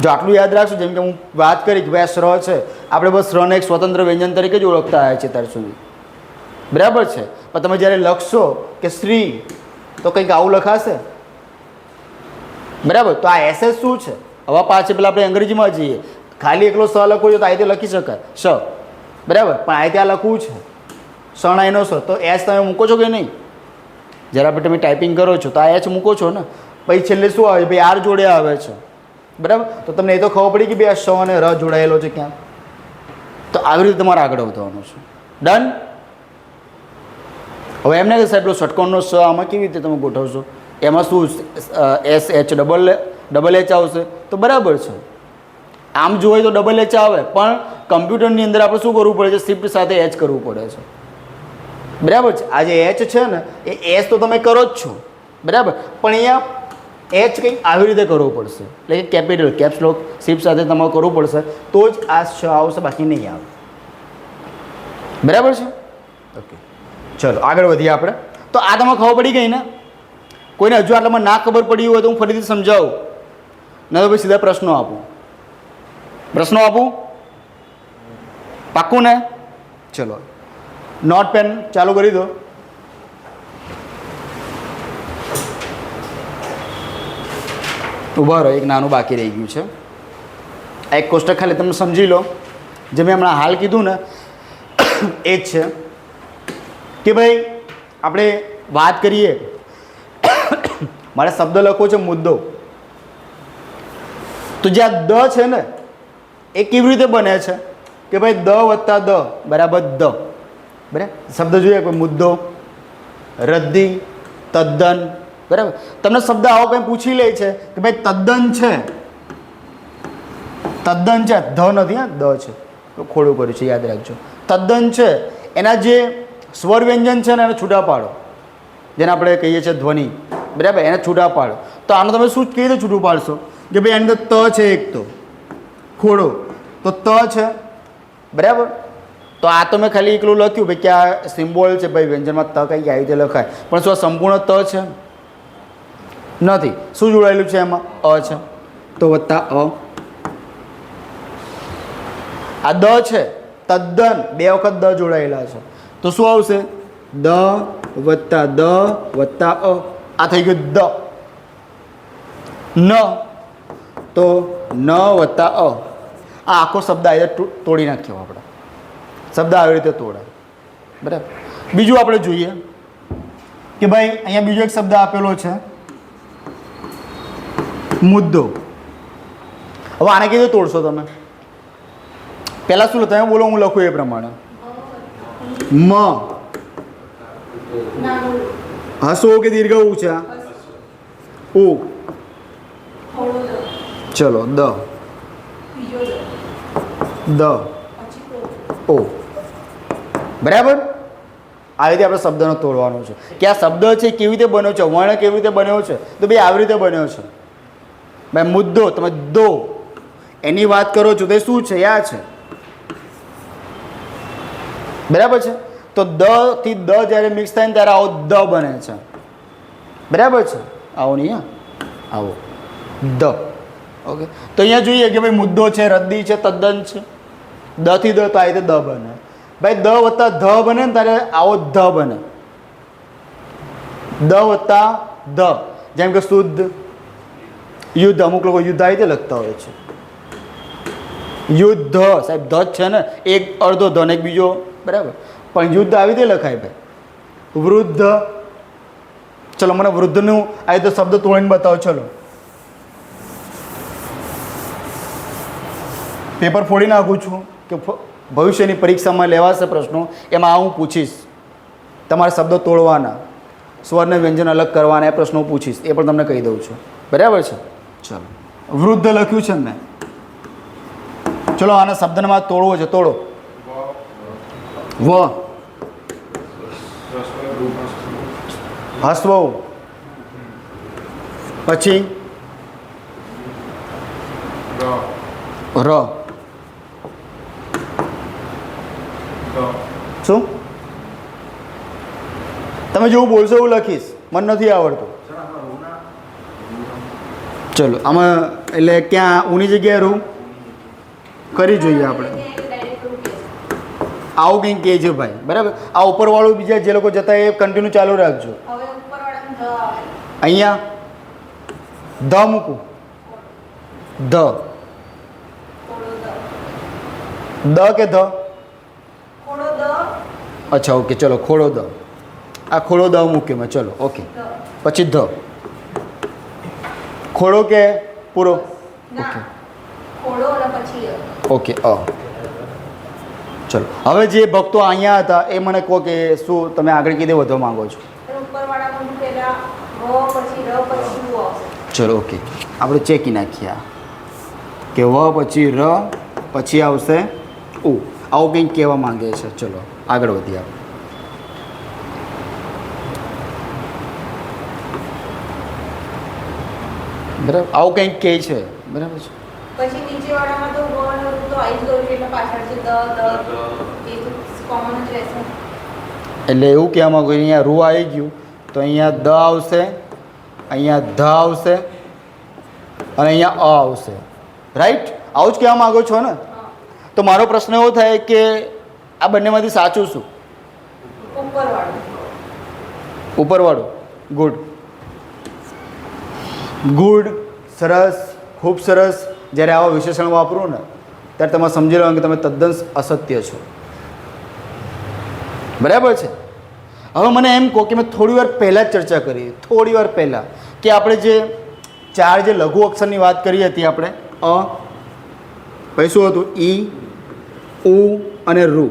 જો આટલું યાદ રાખશો, જેમ કે હું વાત કરી કે ભાઈ આ શ્ર છે, આપણે બસ શ્રને એક સ્વતંત્ર વ્યંજન તરીકે જ ઓળખતા આવ્યા છે ત્યાર સુધી. બરાબર છે? પણ તમે જ્યારે લખશો કે શ્રી, તો કંઈક આવું લખાશે. બરાબર, તો આ એસએસ શું છે? હવે પાછળ પેલા આપણે અંગ્રેજીમાં જઈએ, ખાલી એકલો સ લખવો છે તો આ રીતે લખી શકાય સ. બરાબર, પણ આ રીતે આ લખવું છે શરણાઈનો સ, તો એચ તમે મૂકો છો કે નહીં? જ્યારે આપણે તમે ટાઈપિંગ કરો છો તો આ એચ મૂકો છો ને, પછી છેલ્લે શું આવે? ભાઈ આર જોડે આવે છે. બરાબર, તો તમને એ તો ખબર પડી કે ભાઈ આ શ અને ર જોડાયેલો છે ક્યાં. તો આવી રીતે તમારે આગળ વધવાનું છે. ડન? હવે એમને કે સાહેબ ષટકોણનો સ આમાં કેવી રીતે તમે ગોઠવશો? એમાં શું એસ એચ ડબલ એચ આવશે? તો બરાબર છે, આમ જોઈએ તો ડબલ એચ આવે, પણ કમ્પ્યુટરની અંદર આપણે શું કરવું પડે છે? શિફ્ટ સાથે એચ કરવું પડે છે. બરાબર છે? આ જે એચ છે ને એ એચ તો તમે કરો જ છો. બરાબર, પણ અહીંયા એચ કંઈક આવી રીતે કરવું પડશે, એટલે કે કેપિટલ કેપ્સ લોક શિફ્ટ સાથે તમારે કરવું પડશે, તો જ આ શ આવશે, બાકી નહીં આવે. બરાબર છે? ઓકે, ચલો આગળ વધીએ આપણે. તો આ તમને ખબર પડી ગઈ ને? કોઈને હજુ આટલામાં ના ખબર પડી હોય તો હું ફરીથી સમજાવું, ના તો ભાઈ સીધા પ્રશ્નો આપું. પ્રશ્નો આપું? પાક્કું ને? ચલો, નોટ પેન ચાલુ કરી દો. ઊભા રહો, એક નાનું બાકી રહી ગયું છે. આ એક કોષ્ટક ખાલી તમે સમજી લો, જે મેં હમણાં હાલ કીધું ને એ જ છે કે ભાઈ આપણે વાત કરીએ, મારે શબ્દ લખવો છે મુદ્દો, તો જે આ દ છે ને એ કેવી રીતે બને છે કે ભાઈ દ વત્તા દ બરાબર દ. બરાબર, શબ્દ જોઈએ કોઈ મુદ્દો, રદ્દી, તદ્દન. બરાબર, તમને શબ્દ આવો કંઈ પૂછી લે છે કે ભાઈ તદ્દન છે, તદ્દન છે, ધ નથી, હા દ છે, ખોડું કર્યું છે, યાદ રાખજો. તદ્દન છે, એના જે સ્વર વ્યંજન છે ને એને છૂટા પાડો, જેને આપણે કહીએ છીએ ધ્વનિ. બરાબર, એને છૂટા પાડો. તો આનું તમે શું કેવી રીતે છૂટું પાડશો કે ભાઈ આની અંદર ત છે એક તો ખોડો તો ત છે બરાબર. તો આ તો મેં ખાલી એકલું લખ્યું ભાઈ કે આ સિમ્બોલ છે ભાઈ વ્યંજનમાં ત કંઈક આવી રીતે લખાય, પણ શું આ સંપૂર્ણ ત છે? નથી. શું જોડાયેલું છે એમાં? અ છે. તો વત્તા અ. આ દ છે તદ્દન 2 વખત દ જોડાયેલા છે તો શું આવશે? દ વત્તા દ વત્તા અ. આ થઈ ગયું દ. ન તો ન વત્તા અ. આ આખો શબ્દ આવી રીતે તોડી નાખ્યો આપણે. શબ્દ આવી રીતે તોડાય બરાબર. બીજું આપણે જોઈએ કે ભાઈ અહીંયા બીજો એક શબ્દ આપેલો છે મુદ્દો. હવે આને કેવી રીતે તોડશો તમે? પહેલાં શું તમે બોલો, હું લખું એ પ્રમાણે. મ હસો કે દીર્ઘ ઉ છે? ઉ. ચલો દ દ ઓ. બરાબર. આવી રીતે આપણે શબ્દનો તોડવાનો છે કે આ શબ્દ છે કેવી રીતે બન્યો છે, વર્ણ કેવી રીતે બન્યો છે. તો ભાઈ આવી રીતે બન્યો છે ભાઈ. મુદ્દો તમે દો એની વાત કરો છો તો શું છે? આ છે બરાબર છે. તો દ થી દ જ્યારે મિક્સ થાય ને ત્યારે આવો દ બને છે બરાબર છે. આવો નહીં, આવો દ. ઓકે. તો અહીંયા જોઈએ કે ભાઈ મુદ્દો છે, રદ્દી છે, તદ્દન છે. દ થી દ તો આ રીતે દ બને ભાઈ. દ વત્તા ધ બને ને ત્યારે આવો ધ બને. દ વત્તા ધ, જેમ કે શુદ્ધ, યુદ્ધ. અમુક લોકો યુદ્ધ આ રીતે લખતા હોય છે. યુદ્ધ સાહેબ ધ જ છે ને, એક અડધો ધ ને એક બીજો બરાબર, પણ યુદ્ધ આવી રીતે લખાય ભાઈ. વૃદ્ધ. ચલો મને વૃદ્ધનું આ રીતે શબ્દ તોડીને બતાવો. ચલો પેપર ફોડી નાખું છું કે ભવિષ્યની પરીક્ષામાં લેવાશે પ્રશ્નો, એમાં આ હું પૂછીશ. તમારે શબ્દો તોડવાના, સ્વરને વ્યંજન અલગ કરવાના, એ પ્રશ્નો પૂછીશ. એ પણ તમને કહી દઉં છું બરાબર છે. ચલો વૃદ્ધ લખ્યું છે મેં. ચલો આને શબ્દમાં તોડવો છે. તોડો. વ હસ્વ. પછી ર. શું તમે જેવું બોલશો એવું લખીશ, મને નથી આવડતું. ચલો આમાં એટલે ક્યાં ઊની જગ્યાએ રૂ કરી જોઈએ આપણે. આવું કંઈક કહે છે ભાઈ બરાબર. આ ઉપરવાળું બીજા જે લોકો જતા એ કન્ટિન્યુ ચાલુ રાખજો. અહીંયા ધ મૂકું. ધ દ કે ધ? અચ્છા ઓકે. ચલો ખોડો દ. આ ખોડો દ મૂક્યો મેં. ચલો ઓકે. પછી ધ. ખોડો કે પૂરો? Okay okay. અ. ચલો હવે જે ભક્તો અહીંયા હતા એ મને કહો કે શું તમે આગળ કીધે વધવા માંગો છો? ચલો ઓકે. આપણે ચેકી નાખીએ કે વ પછી ર પછી આવશે ઉ. આવું કંઈક કહેવા માંગે છે. ચલો આગળ વધીએ આપણે. બરાબર. આવું કંઈક કહે છે બરાબર છે. પછી નીચેવાળામાં તો વર્ણ તો આવી જ ગયું એટલે પાછળ છે દ દ એ તો કોમન જ રહેશે. એટલે એવું કહેવા માંગુ અહીંયા રૂ આવી ગયું તો અહીંયા દ આવશે, અહીંયા ધ આવશે અને અહીંયા અ આવશે. રાઈટ? આવું જ કહેવા માંગો છો ને? તો મારો પ્રશ્ન એવો થાય કે આ બંનેમાંથી સાચું શું? ઉપરવાળું. Good good. સરસ, ખૂબ સરસ. જ્યારે આવા વિશેષણ વાપરો ને ત્યારે તમે સમજી લો કે તમે તદ્દન અસત્ય છો. બરાબર છે. હવે મને એમ કહો કે મેં થોડી વાર પહેલાં જ ચર્ચા કરી, થોડી વાર પહેલાં, કે આપણે જે 4 જે લઘુ અક્ષરની વાત કરી હતી આપણે, અ, પછી શું હતું? ઈ, ઉ અને રૂ.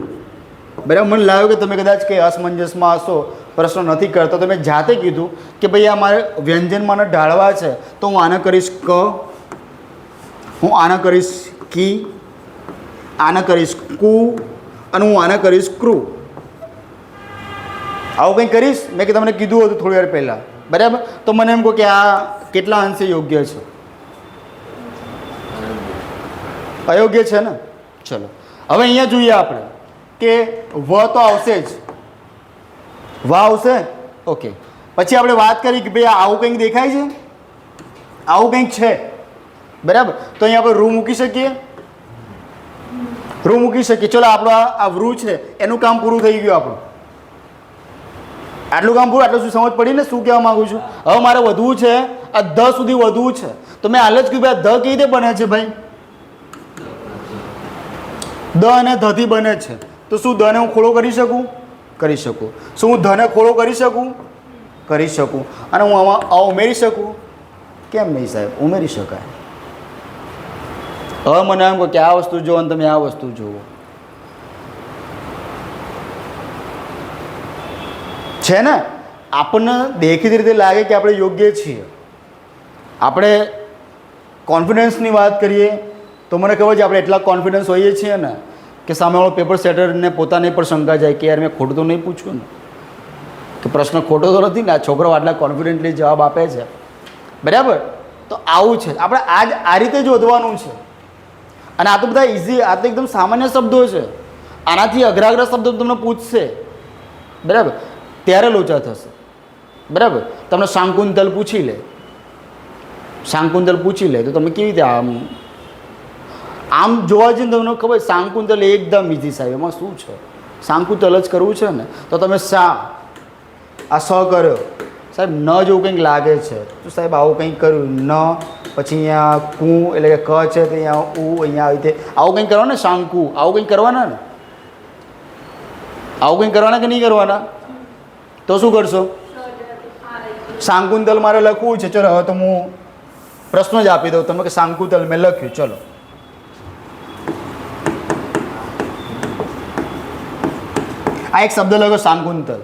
બરાબર. મને લાગ્યું કે તમે કદાચ કંઈ અસમંજસમાં હશો, પ્રશ્ન નથી કરતો. તો મેં જાતે કીધું કે ભાઈ આ મારે વ્યંજનમાં ઢાળવા છે તો હું આને કરીશ ક, હું આને કરીશ કી, આને કરીશ કુ અને હું આને કરીશ ક્રુ. આવું કંઈ કરીશ મેં કે તમને કીધું હતું થોડી વાર પહેલાં. બરાબર. તો મને એમ કહો કે આ કેટલા અંશે યોગ્ય છે? અયોગ્ય છે ને. ચલો હવે અહીંયા જોઈએ આપણે કે વ તો આવશે જ, વ આવશે. ઓકે, પછી આપણે વાત કરી કે ભાઈ આવું કંઈક દેખાય છે, આવું કંઈક છે, બરાબર. તો અહીંયા આપણે રૂ મૂકી શકીએ, રૂ મૂકી શકીએ. ચલો આપણો આ વૃ છે એનું કામ પૂરું થઈ ગયું આપણું. આટલું કામ પૂરું. આટલું શું સમજ પડી ને શું કહેવા માગું છું? હવે મારે વધવું છે, આ ધ સુધી વધવું છે. તો મેં હાલ જ કીધું ભાઈ ધ કેવી રીતે બને છે ભાઈ? દ અને ધથી બને છે. તો શું દને હું ખોળો કરી શકું? કરી શકું. શું હું ધને ખોળો કરી શકું? કરી શકું. અને હું આમાં અ ઉમેરી શકું? કેમ નહીં સાહેબ, ઉમેરી શકાય. હવે મને એમ કહો કે આ વસ્તુ જુઓ અને તમે આ વસ્તુ જુઓ, છે ને. આપણને દેખીતી રીતે લાગે કે આપણે યોગ્ય છીએ. આપણે કોન્ફિડન્સની વાત કરીએ તો મને ખબર છે આપણે એટલા કોન્ફિડન્સ હોઈએ છીએ ને કે સામેવાળો પેપર સેટરને પોતાને પણ શંકા જાય કે યાર મેં ખોટું તો નહીં પૂછ્યું ને, કે પ્રશ્ન ખોટો તો નથી ને, આ છોકરો આટલા કોન્ફિડન્ટલી જવાબ આપે છે, બરાબર. તો આવું છે આપણે આ રીતે જ વધવાનું છે. અને આ તો બધા ઇઝી, આ તો એકદમ સામાન્ય શબ્દો છે. આનાથી અઘરા અઘરા શબ્દો તમને પૂછશે, બરાબર, ત્યારે લોચા થશે, બરાબર. તમને શાંકુંતલ પૂછી લે, શાંકુંતલ પૂછી લે તો તમે કેવી રીતે આમ જોવા જઈને તમને ખબર શાંકુંતલ એકદમ ઇઝી સાહેબ. એમાં શું છે? શાંકુંતલ જ કરવું છે ને. તો તમે આ સ કર્યો સાહેબ, ન જેવું કંઈક લાગે છે તો સાહેબ આવું કંઈક કર્યું, ન પછી અહીંયા કુ એટલે કે ક છે તો અહીંયા ઉ, અહીંયા આવી રીતે આવું કંઈક કરવાનું ને. શાંકુ આવું કંઈક કરવાના ને, આવું કંઈક કરવાના કે નહીં કરવાના? તો શું કરશો? શાંકુંતલ મારે લખવું છે. ચલો હવે તો હું પ્રશ્ન જ આપી દઉં તમે કે શાંકુંતલ મેં લખ્યું. ચલો આ એક શબ્દ લખો શાંકુંતલ,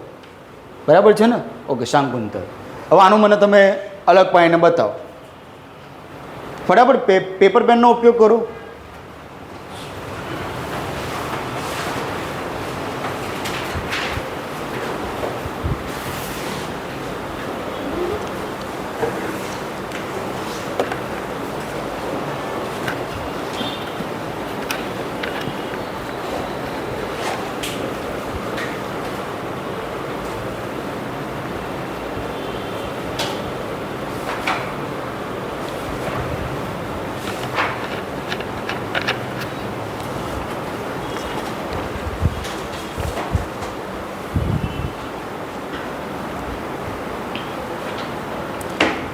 બરાબર છે ને. ઓકે, શાંકુંતલ. હવે આનું મને તમે અલગ પાડીને બતાવો. ફટાફટ પેપર પેનનો ઉપયોગ કરો.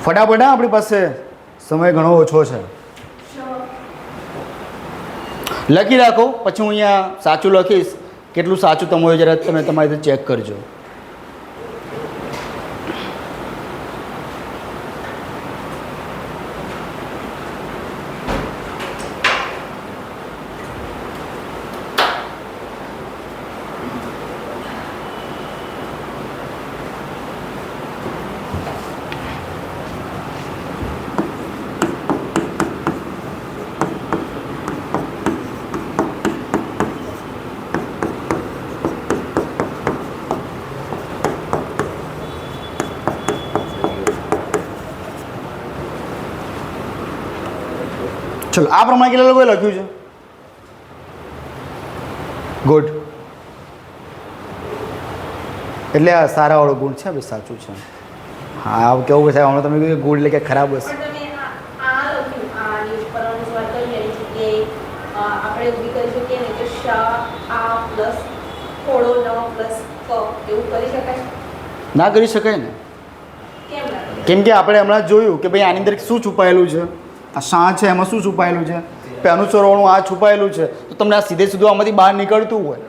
ફટાફટ આપણી પાસે સમય ઘણો ઓછો છે. લખી રાખો, પછી હું અહીંયા સાચું લખીશ. કેટલું સાચું તમે જરા તમે તમારી રીતે ચેક કરજો. ચલો આ પ્રમાણે કેટલા લોકોએ લખ્યું છે? ગુડ. એટલે આ સારાવાળો ગુણ છે ભાઈ, સાચું છે. હા કેવું કે સાહેબ હમણાં તમે કહ્યું ગુડ એટલે કે ખરાબ હશે. પણ તમે આ લખ્યું, આ ઉપર અનુસ્વાર કરી એની જગ્યાએ આપણે ઊભી કરી શકીએ ને કે શા આ પ્લસ થોડો ન પ્લસ ક એવું કરી શકાય? ના કરી શકાય ને. કેમ ના? કેમ કે આપણે હમણાં જોયું કે ભાઈ આની અંદર શું છુપાયેલું છે? આ શા છે એમાં શું છુપાયેલું છે? અનુસરવાનું આ છુપાયેલું છે. તો તમને આ સીધે સીધું આમાંથી બહાર નીકળતું હોય,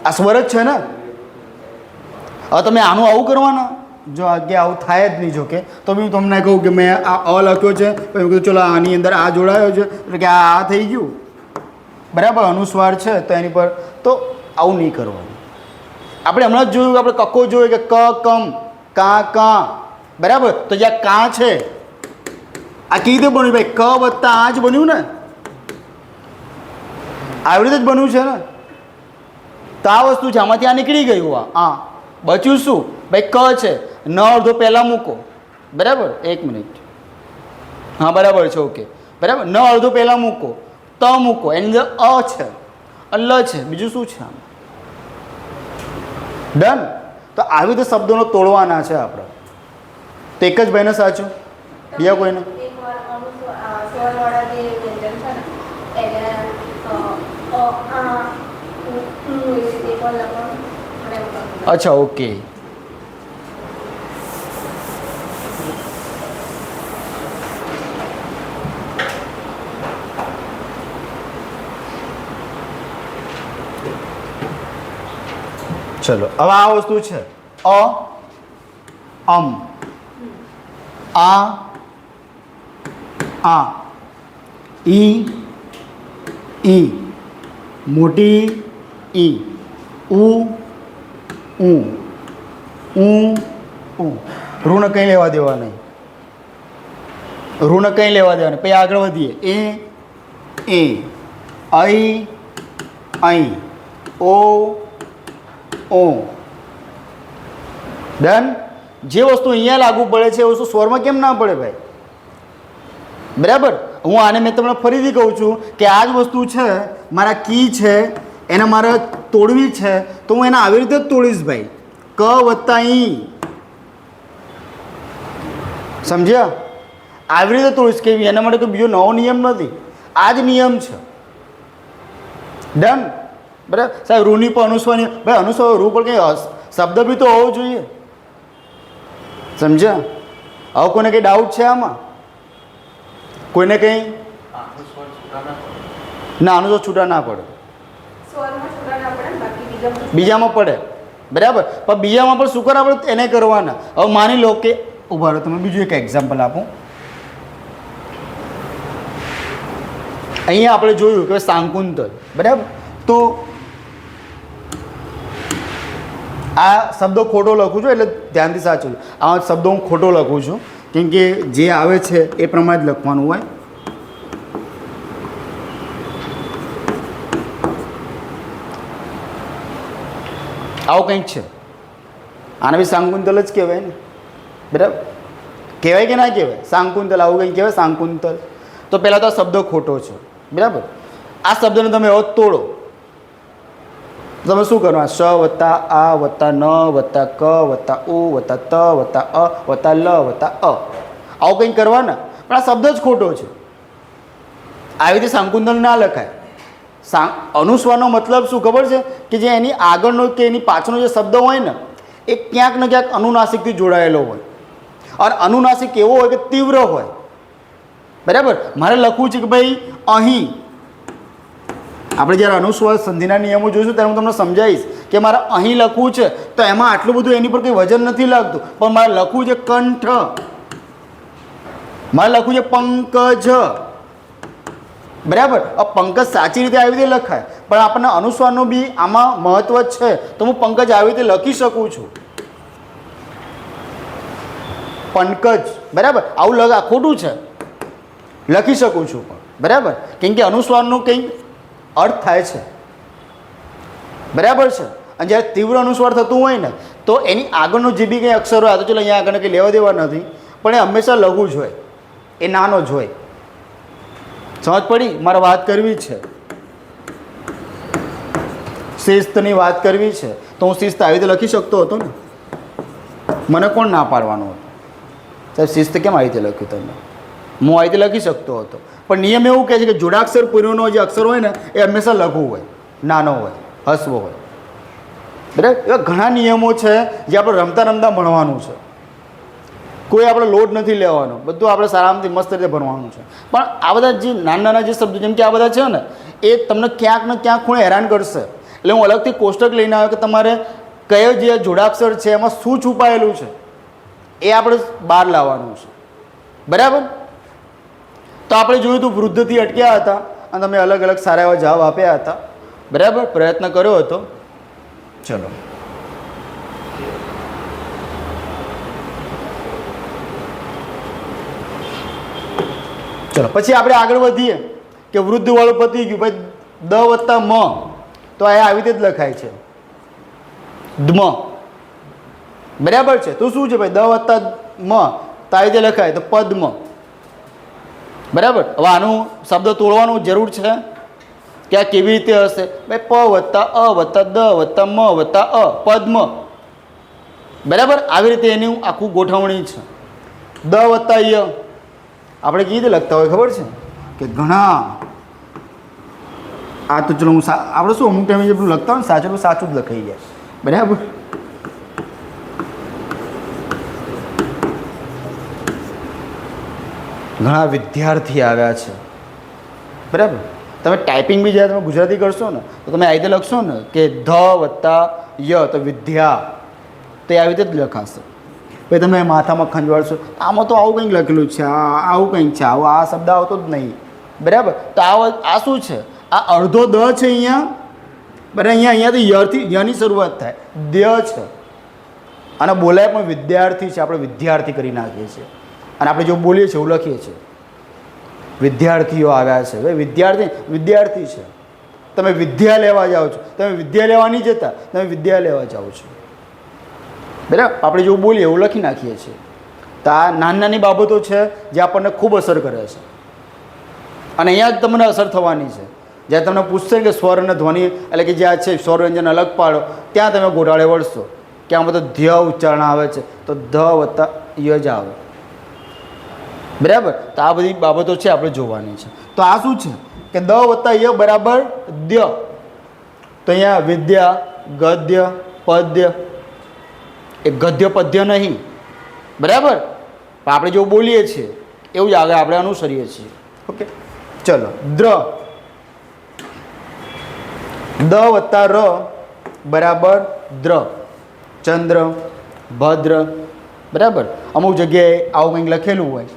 આ સ્વર જ છે ને. હવે તમે આનું આવું કરવાના, જો આગે આવું થાય જ નહીં. જો કે તો બી હું તમને કહું કે મેં આ અ લખ્યો છે, પછી મેં કીધું ચલો આની અંદર આ જોડાયો છે એટલે કે આ થઈ ગયું, બરાબર. અનુસ્વાર છે તો એની પર તો આવું નહીં કરવાનું. આપણે હમણાં જ જોયું, આપણે કક્કો જોયું કે ક કમ કા કા, બરાબર. તો જ્યાં કા છે આ કેવી રીતે બન્યું ભાઈ? ક વત્તા આ જ બન્યું ને, આવી રીતે જ બન્યું છે ને. તો આ વસ્તુ છે, આમાંથી આ નીકળી ગયું. આ બચ્યું શું? ભાઈ ક છે, ન અડધો પહેલાં મૂકો, બરાબર. 1 મિનિટ, હા બરાબર છે, ઓકે બરાબર. ન અડધો પહેલાં મૂકો, ત મૂકો, એની અંદર અ છે, લ છે, બીજું શું છે આમ? ડન. તો આવી રીતે શબ્દોનો તોડવાના છે આપણે. તો એક જ ભાઈને સાચું, બીજા કોઈને? એકવાર સ્વરવાળા જે વ્યંજન છે ને એને એવી રીતે એકવાર લખવાનું અને એમ કરવાનું. અચ્છા, ઓકે. ચલો, હવે આ વસ્તુ છે અ, અમ, આ, ઈ, મોટી ઈ, ઉ, ઋણ કંઈ લેવા દેવા નહીં, ઋણ કંઈ લેવા દેવા નહીં. પછી આગળ વધીએ. એ, અહીં, ઓ. ડન. જે વસ્તુ અહીંયા લાગુ પડે છે એ વસ્તુ સ્વરમાં કેમ ના પડે ભાઈ? બરાબર. હું આને મેં તમને ફરીથી કહું છું કે આ જ વસ્તુ છે, મારા કી છે, એને મારે તોડવી છે, તો હું એને આવી રીતે જ તોડીશ ભાઈ. ક વત્તા ઈ, સમજ્યા? આવી રીતે તોડીશ. કે એના માટે તો બીજો નવો નિયમ નથી, આ જ નિયમ છે. ડન. બરાબર સાહેબ. રૂની પર અનુસ્વારની, ભાઈ અનુસ્વાર રૂ પર કંઈ શબ્દ બી તો હોવો જોઈએ, સમજ્યા? હવે કોઈને કંઈ ડાઉટ છે આમાં? કોઈને કંઈ? ના, અનુસ્વાર છૂટા ના પડે, સ્વરમાં છૂટા ના પડે ને, બાકી બીજામાં પડે, બરાબર. પણ બીજામાં પણ શું કરે આપણે એને કરવાના. હવે માની લો કે ઉભા રહો, તમે બીજું એક એક્ઝામ્પલ આપું. અહીંયા આપણે જોયું કે શાંકુંતલ, બરાબર. તો આ શબ્દો ખોટો લખું છું, એટલે ધ્યાનથી સાચું. આ શબ્દો હું ખોટો લખું છું, કેમ કે જે આવે છે એ પ્રમાણે જ લખવાનું હોય. આવું કંઈક છે, આને બી શાંકુંતલ જ કહેવાય ને, બરાબર. કહેવાય કે ના કહેવાય? શાંકુંતલ આવું કંઈક કહેવાય, શાંકુંતલ. તો પહેલાં તો આ શબ્દ ખોટો છે, બરાબર. આ શબ્દને તમે હવે તોડો. તમે શું કરવાનું? શ વત્તા આ વત્તા ન વત્તા ક વત્તા ઉ વત્તા ત વત્તા અ વત્તા લ વત્તા અ, આવું કંઈક કરવાના. પણ આ શબ્દ જ ખોટો છે. આવી રીતે શાંકુંતલ ના લખાય. અનુસ્વારનો મતલબ શું ખબર છે? કે જે એની આગળનો કે એની પાછળનો જે શબ્દ હોય ને એ ક્યાંક ને ક્યાંક અનુનાસિકથી જોડાયેલો હોય. અને અનુનાસિક એવો હોય કે તીવ્ર હોય, બરાબર. મારે લખવું છે કે ભાઈ અહીં, આપણે જ્યારે અનુસ્વાર સંધિના નિયમો જોઈશું ત્યારે હું તમને સમજાવીશ કે મારે અહીં લખવું છે તો એમાં આટલું બધું એની પર કંઈ વજન નથી લાગતું. પણ મારે લખવું છે કંઠ, મારે લખવું છે પંકજ, બરાબર. પંકજ સાચી રીતે આવી રીતે લખાય, પણ આપણને અનુસ્વારનું બી આમાં મહત્વ છે. તો હું પંકજ આવી રીતે લખી શકું છું, પંકજ, બરાબર. આવું ખોટું છે, લખી શકું છું પણ, બરાબર. કેમ કે અનુસ્વારનું કંઈક અર્થ થાય છે, બરાબર છે. અને જ્યારે તીવ્ર અનુસ્વાર થતું હોય ને તો એની આગળનો જે બી કંઈ અક્ષરો આ તો ચલો અહીંયા આગળ કંઈ લેવા દેવા નથી, પણ એ હંમેશા લઘુ જ હોય, એ નાનો જ હોય. સમજ પડી? મારે વાત કરવી છે, શિસ્તની વાત કરવી છે, તો હું શિસ્ત આવી રીતે લખી શકતો હતો ને. મને કોણ ના પાડવાનું હતું? સાહેબ શિસ્ત કેમ આવી રીતે લખ્યું તમે? હું આવી રીતે લખી શકતો હતો. પણ નિયમ એવું કહે છે કે જોડાક્ષર પૂર્વનો જે અક્ષર હોય ને એ હંમેશા લઘુ હોય, નાનો હોય, હસવો હોય, બરાબર. એવા ઘણા નિયમો છે જે આપણે રમતા રમતા ભણવાનું છે. કોઈ આપણે લોડ નથી લેવાનો, બધું આપણે સારામથી મસ્ત રીતે ભણવાનું છે. પણ આ બધા જે નાના નાના જે શબ્દો જેમ કે આ બધા છે ને એ તમને ક્યાંક ને ક્યાંક ખૂણે હેરાન કરશે. એટલે હું અલગથી કોષ્ટક લઈને આવ્યો કે તમારે કયો જે જોડાક્ષર છે એમાં શું છુપાયેલું છે એ આપણે બહાર લાવવાનું છે, બરાબર. તો આપણે જોયું હતું વૃદ્ધથી અટક્યા હતા અને તમે અલગ અલગ સારા એવા જવાબ આપ્યા હતા, બરાબર. પ્રયત્ન કર્યો હતો. ચલો ચલો પછી આપણે આગળ વધીએ કે વૃદ્ધવાળું પતી ગયું. ભાઈ દ વત્તા મ, તો આ આવી રીતે જ લખાય છે, દ્મ, બરાબર છે. તો શું છે ભાઈ, દ વત્તા મ તો આ રીતે લખાય તો પદ્મ. બરાબર. હવે આનું શબ્દ તોડવાનું જરૂર છે કે આ કેવી રીતે હશે ભાઈ, પ વત્તા અ વત્તા દ વત્તા મ વત્તા અ, પદ્મ. બરાબર. આવી રીતે એની આખું ગોઠવણી છે. દ વત્તા ય આપણે કેવી રીતે લખતા હોય ખબર છે કે ઘણા, આ તો ચલો હું આપણે શું અમુક ટાઈમે જે બધું લખતા હોય ને સાચું સાચું જ લખાઈ જાય. બરાબર. ઘણા વિદ્યાર્થી આવ્યા છે. બરાબર. તમે ટાઈપિંગ બી જ્યારે તમે ગુજરાતી કરશો ને તો તમે આ રીતે લખશો ને કે ધ વત્તા ય તો વિદ્યા, તો એ આવી રીતે જ લખાશે. પછી તમે માથામાં ખંજવાળશો, આમાં તો આવું કંઈક લખેલું છે, આવું કંઈક છે, આવું આ શબ્દ આવતો જ નહીં. બરાબર. તો આ શું છે, આ અડધો દ છે અહીંયા. બરાબર. અહીંયાથી યથી યની શરૂઆત થાય, દ્ય છે. અને બોલાય પણ વિદ્યાર્થી છે, આપણે વિદ્યાર્થી કરી નાખીએ છીએ. અને આપણે જો બોલીએ છીએ એવું લખીએ છીએ. વિદ્યાર્થીઓ આવ્યા છે, ભાઈ વિદ્યાર્થી છે. તમે વિદ્યા લેવા જાઓ છો, તમે વિદ્યા લેવા નહીં જતા, તમે વિદ્યા લેવા જાઓ છો. બરાબર. આપણે જેવું બોલીએ એવું લખી નાખીએ છીએ. તો આ નાની નાની બાબતો છે જે આપણને ખૂબ અસર કરે છે. અને અહીંયા જ તમને અસર થવાની છે. જ્યાં તમને પૂછશે કે સ્વર અને ધ્વનિ એટલે કે જ્યાં છે સ્વર વ્યંજન અલગ પાડો, ત્યાં તમે ગોટાળે વળશો કે આમાં તો ધ્ય ઉચ્ચારણ આવે છે તો ધ વત્તા ય જ આવે. બરાબર. તો આ બધી બાબતો છે આપણે જોવાની છે. તો આ શું છે કે દ વત્તા ય બરાબર દ્ય. તો અહીંયા વિદ્યા, ગદ્ય, પદ્ય, એ ગદ્ય પદ્ય નહીં. બરાબર. પણ આપણે જો બોલીએ છીએ એવું જ આગળ આપણે અનુસરીએ છીએ. ઓકે. ચલો. દ્ર, દ વત્તા ર બરાબર દ્ર. ચંદ્ર, ભદ્ર. બરાબર. અમુક જગ્યાએ આવું કંઈક લખેલું હોય.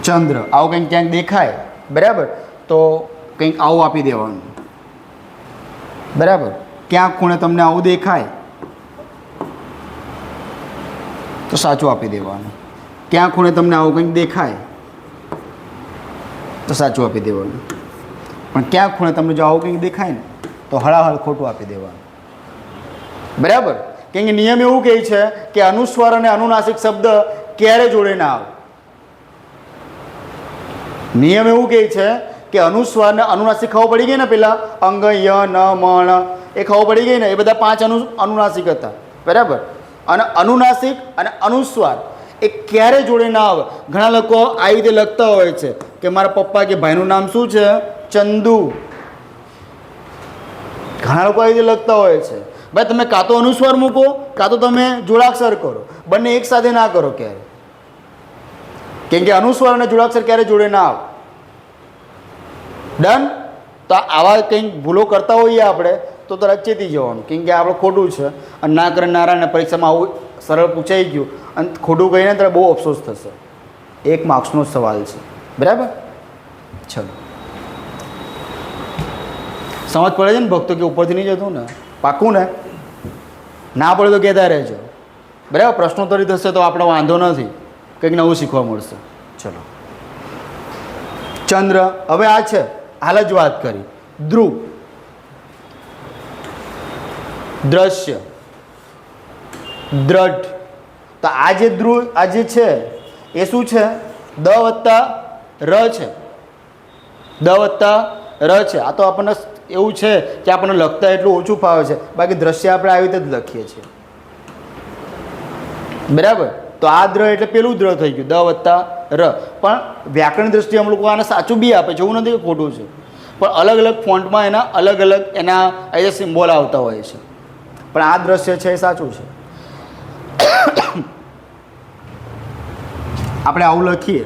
ચંદ્ર આવું કંઈક ક્યાંક દેખાય. બરાબર. તો કંઈક આવું આપી દેવાનું. બરાબર. ક્યાંક ખૂણે તમને આવું દેખાય તો સાચું આપી દેવાનું. ક્યાંક ખૂણે તમને આવું કંઈક દેખાય તો સાચું આપી દેવાનું. પણ ક્યાંક ખૂણે તમને જો આવું કંઈક દેખાય ને તો હળાહળ ખોટું આપી દેવાનું. બરાબર. કેમ કે નિયમ એવું કહે છે કે અનુસ્વાર અને અનુનાસિક શબ્દ ક્યારે જોડે ના આવે. નિયમ એવું કહે છે કે અનુસ્વાર ને અનુનાસિક ખબર પડી ગઈ ને, પેલા અંગ ય ન મણ એ ખબર પડી ગઈ ને, એ બધા 5 અનુનાસિક હતા. બરાબર. અને અનુનાસિક અને અનુસ્વાર એ ક્યારે જોડે ના આવે. ઘણા લોકો આ રીતે લખતા હોય છે કે મારા પપ્પા કે ભાઈનું નામ શું છે, ચંદુ. ઘણા લોકો આ રીતે લખતા હોય છે. ભાઈ તમે કાં તો અનુસ્વાર મૂકો કાં તો તમે જોડાક્ષર કરો, બંને એક સાથે ના કરો ક્યારે. કેમ કે અનુસ્વાર અને જોડાક્ષર ક્યારે જોડે ના આવે. ડન. તો આવા કંઈક ભૂલો કરતા હોઈએ આપણે તો તરત ચેતી જવાનું, કેમ કે આપણે ખોટું છે અને ના કરે નારાયણ પરીક્ષામાં આવું સરળ પૂછાઈ ગયું અને ખોટું કહીને ત્યારે બહુ અફસોસ થશે. 1 માર્ક્સનો સવાલ છે. બરાબર. ચલો. સમજ પડે છે ને ભક્તો કે ઉપરથી નહીં જતું ને? પાક્કું ને? ના પડે તો કહેતા રહેજો. બરાબર. પ્રશ્નોત્તરી થશે તો આપણે વાંધો નથી, કંઈક નવું શીખવા મળશે. ચલો. ચંદ્ર. હવે આ છે હાલ જ વાત કરી. ધ્રુવ, દ્રશ્ય, દ્રઢ. તો આ જે ધ્રુવ આ જે છે એ શું છે, દ વત્તા ર છે. દ વત્તા ર છે. આ તો આપણને એવું છે કે આપણને લખતા એટલું ઓછું ફાવે છે, બાકી દ્રશ્ય આપણે આવી રીતે જ લખીએ છીએ. બરાબર. તો આ દ્ર એટલે પેલું દ્ર થઈ ગયું, દ વત્તા ર. પણ વ્યાકરણ દ્રષ્ટિએ અમુક લોકો આને સાચું બી આપે છે, એવું નથી કે ખોટું છે. પણ અલગ અલગ ફોન્ટમાં એના અલગ અલગ એના એ સિમ્બોલ આવતા હોય છે. પણ આ દ્રશ્ય છે એ સાચું છે. આપણે આવું લખીએ,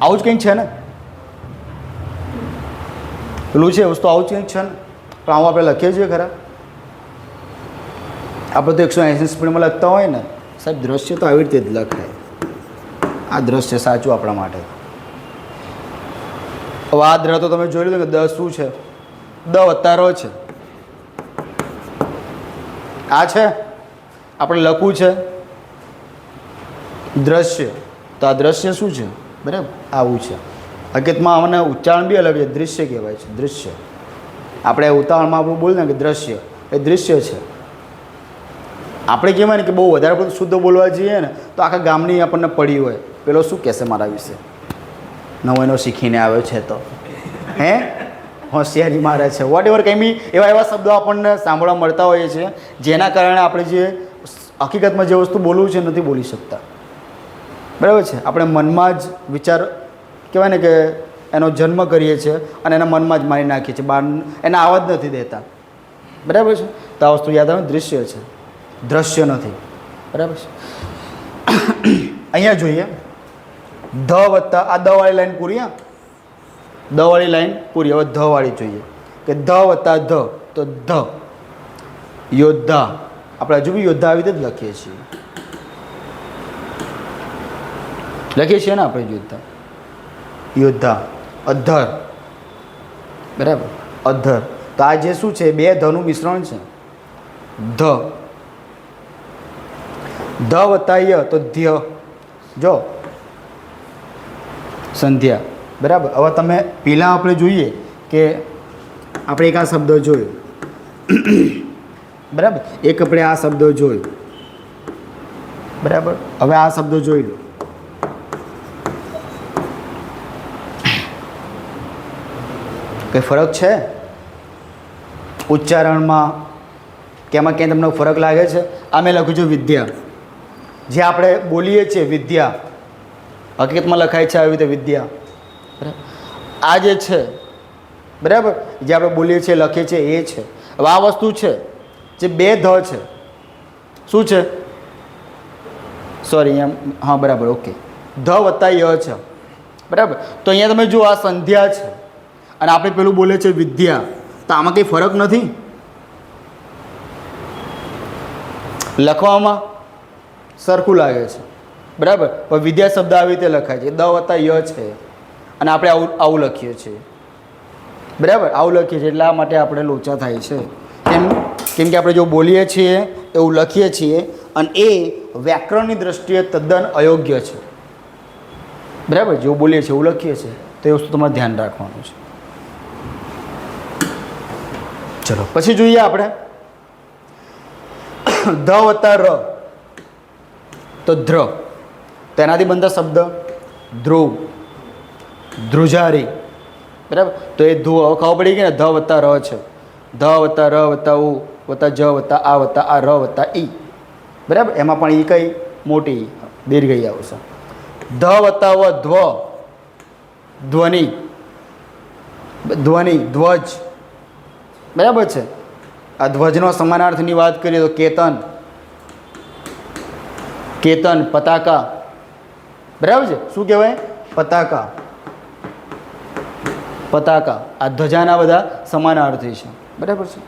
આવું જ કંઈક છે ને, પેલું છે વસ્તુ આવું જ કંઈક છે ને, પણ આવું આપણે લખીએ છીએ ખરા? આપણે તો 180 સ્પીડમાં લખતા હોય ને સાહેબ. દ્રશ્ય તો આવી રીતે જ લખાય. આ દ્રશ્ય સાચું આપણા માટે. હવે આ દ્ર તો તમે જોઈ લીધું કે દ શું છે, દ વત્તા ર છે. આ છે આપણે લખવું છે દ્રશ્ય. તો આ દ્રશ્ય શું છે? બરાબર. આવું છે. હકીકતમાં આને ઉચ્ચારણ બી અલગ છે, દૃશ્ય કહેવાય છે, દૃશ્ય. આપણે ઉતાવળમાં આપણું બોલીએ ને કે દ્રશ્ય, એ દૃશ્ય છે. આપણે કહેવાય ને કે બહુ વધારે બધું શુદ્ધ બોલવા જઈએ ને તો આખા ગામની આપણને પડી હોય, પેલો શું કહેશે મારા વિશે, નવો શીખીને આવ્યો છે તો હે હોશિયારી મારે છે, વોટ એવર કંઈ બી એવા શબ્દો આપણને સાંભળવા મળતા હોઈએ છીએ જેના કારણે આપણે જે હકીકતમાં જે વસ્તુ બોલવું છે નથી બોલી શકતા. બરાબર છે. આપણે મનમાં જ વિચાર કહેવાય ને કે એનો જન્મ કરીએ છીએ અને એના મનમાં જ મારી નાખીએ છીએ, બહાર એને આવવા જ નથી દેતા. બરાબર છે. તો આ વસ્તુ યાદ આવે, દૃશ્ય છે, દ્રશ્ય નથી. બરાબર છે. અહીંયા જોઈએ ધ વત્તા આ દ વાળી લાઈન પૂરી, દ વાળી લાઈન પૂરી. હવે ધ વાળી જોઈએ કે ધ વત્તા ધ, તો ધ યોદ્ધા. આપણે હજુ બી યોદ્ધા આવી રીતે જ લખીએ છીએ, ને આપણે યોદ્ધા, યોદ્ધા. અધર, બરાબર, અધર. તો આ જે શું છે, બે ધનું મિશ્રણ છે. ધ વત્તા ય તો ધ્ય, જો સંધ્યા. બરાબર. હવે તમે પહેલાં આપણે જોઈએ કે આપણે એક આ શબ્દ જોયો, બરાબર, એક આપણે આ શબ્દ જોયો, બરાબર. હવે આ શબ્દ જોઈ લો. કંઈ ફરક છે ઉચ્ચારણમાં કે એમાં ક્યાંય તમને ફરક લાગે છે? આ મેં લખ્યું છે વિદ્યા, જે આપણે બોલીએ છીએ વિદ્યા, હકીકતમાં લખાય છે આવી રીતે વિદ્યા. બરાબર. આ જે છે, બરાબર, જે આપણે બોલીએ છીએ લખીએ છીએ એ છે. હવે આ વસ્તુ છે જે બે ધ છે, શું છે? સોરી, એમ, હા બરાબર, ઓકે. ધ વત્તા ય છે, બરાબર. તો અહીંયા તમે જુઓ આ સંધ્યા છે અને આપણે પેલું બોલે છે વિદ્યા, તો આમાં કંઈ ફરક નથી લખવામાં, સરખું લાગે છે. બરાબર. પણ વિદ્યા શબ્દ આવી રીતે લખાય છે, દ વત્તા ય છે અને આપણે આવું લખીએ છીએ. બરાબર, આવું લખીએ છીએ એટલા માટે આપણે લોચા થાય છે. કેમ કે આપણે જો બોલીએ છીએ એવું લખીએ છીએ અને એ વ્યાકરણની દ્રષ્ટિએ તદ્દન અયોગ્ય છે. બરાબર, જેવું બોલીએ છીએ એવું લખીએ છીએ, તો એ વસ્તુ તમારે ધ્યાન રાખવાનું છે. ચલો પછી જોઈએ આપણે ધ વત્તા ર, તો ધ્ર. તેનાથી બનતા શબ્દ ધ્રુવ, ધ્રુજારી. બરાબર. તો એ ધ્રુવ હવે ખબર પડી ગઈ ને, ધ વત્તા ર છે, ધ વત્તા ર વત્તા ઉ વત્તા જ વત્તા આ ર વત્તા ઈ. બરાબર. એમાં પણ ઈ કઈ મોટી દીર્ઘઈ આવશે. ધ વત્તા વ ધ્વ, ધ્વનિ, ધ્વનિ, ધ્વજ. બરાબર છે. આ ધ્વજનો સમાનાર્થની વાત કરીએ તો કેતન, કેતન, પતાકા. બરાબર છે. શું કહેવાય? પતાકા, પતાકા. આ ધજાના બધા સમાનાર્થી છે. બરાબર છે.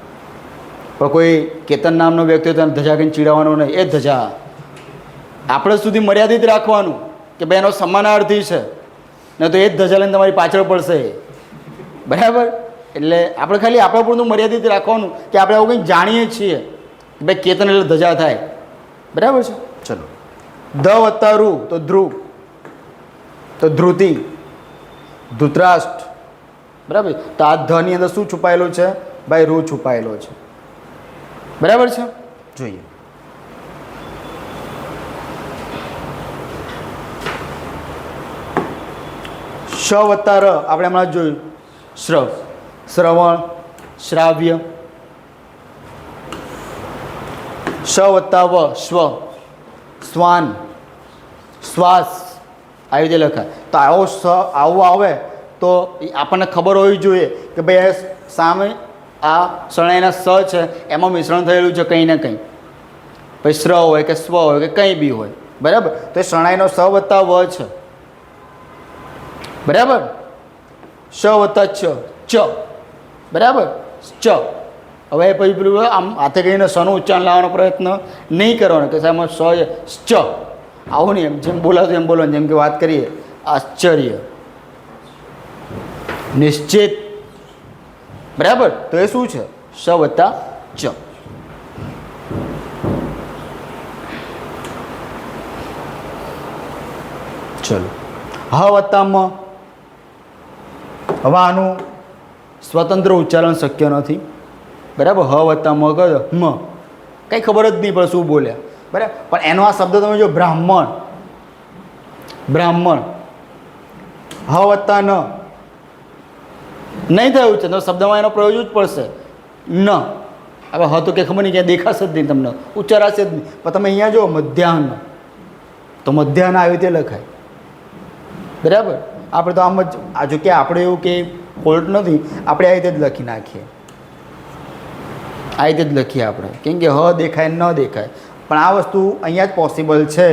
પણ કોઈ કેતન નામનો વ્યક્તિ હોય તો ધજા કહીને ચીડાવવાનો નહીં, એ ધજા આપણે સુધી મર્યાદિત રાખવાનું કે ભાઈ એનો સમાનાર્થી છે, ને તો એ જ ધજા લઈને તમારી પાછળ પડશે. બરાબર. એટલે આપણે ખાલી આપણા પૂરતું મર્યાદિત રાખવાનું કે આપણે આવું કંઈક જાણીએ છીએ કે ભાઈ કેતન એટલે ધજા થાય. બરાબર છે. ચલો ધ વત્તા રૂ તો ધ્રુવ, તો ધ્રુતિ, ધૃતરાષ્ટ્ર. બરાબર. તો આ ધની અંદર શું છુપાયેલું છે? ભાઈ રૂ છુપાયેલો છે. બરાબર છે. જોઈએ શ વત્તા ર, આપણે હમણાં જોયું શ્રવ, શ્રવણ, શ્રાવ્ય. શ વત્તા વ સ્વ, શ્વાન, શ્વાસ. આવી રીતે લખાય. તો આવું આવે તો આપણને ખબર હોવી જોઈએ કે ભાઈ સામે આ શરણાઈના સ છે એમાં મિશ્રણ થયેલું છે કંઈ ને કંઈ, ભાઈ શ્ર હોય કે સ્વ હોય કે કંઈ બી હોય. બરાબર. તો એ શરણાઈનો સ વત્તા વ છે. બરાબર. શ વત્તા ચ, બરાબર, ચ. હવે પછી પેલું આમ હાથે કહીને સનું ઉચ્ચારણ લાવવાનો પ્રયત્ન નહીં કરવાનો કે સાહેબ સ ચ, આવું નહીં, એમ જેમ બોલાતું એમ બોલવાનું. જેમ કે વાત કરીએ આશ્ચર્ય, નિશ્ચિત. બરાબર. તો એ શું છે? સ વત્તા ચ. ચલો હ વત્તા મ, હવે આનું સ્વતંત્ર ઉચ્ચારણ શક્ય નથી, બરાબર. હ વત્તા મ કરો મ, કંઈ ખબર જ નહીં પડે શું બોલ્યા, બરાબર. પણ એનો આ શબ્દ તમે જો બ્રાહ્મણ, બ્રાહ્મણ, હ વત્તા ન, નહીં થયું છે તો શબ્દમાં એનો પ્રયોગ જ પડશે ન. હવે હ તો કે ખબર નહીં ક્યાં દેખાશે જ નહીં તમને, ઉચ્ચારાશે જ નહીં. પણ તમે અહીંયા જો મધ્યાહન, તો મધ્યાહન આવી રીતે લખાય, બરાબર. આપણે તો આમ જ આ જો કે આપણે એવું કે ફોલ્ટ નથી, આપણે આ રીતે જ લખી નાખીએ, આ રીતે જ લખીએ આપણે, કેમ કે હ દેખાય ન દેખાય. પણ આ વસ્તુ અહીંયા જ પોસિબલ છે,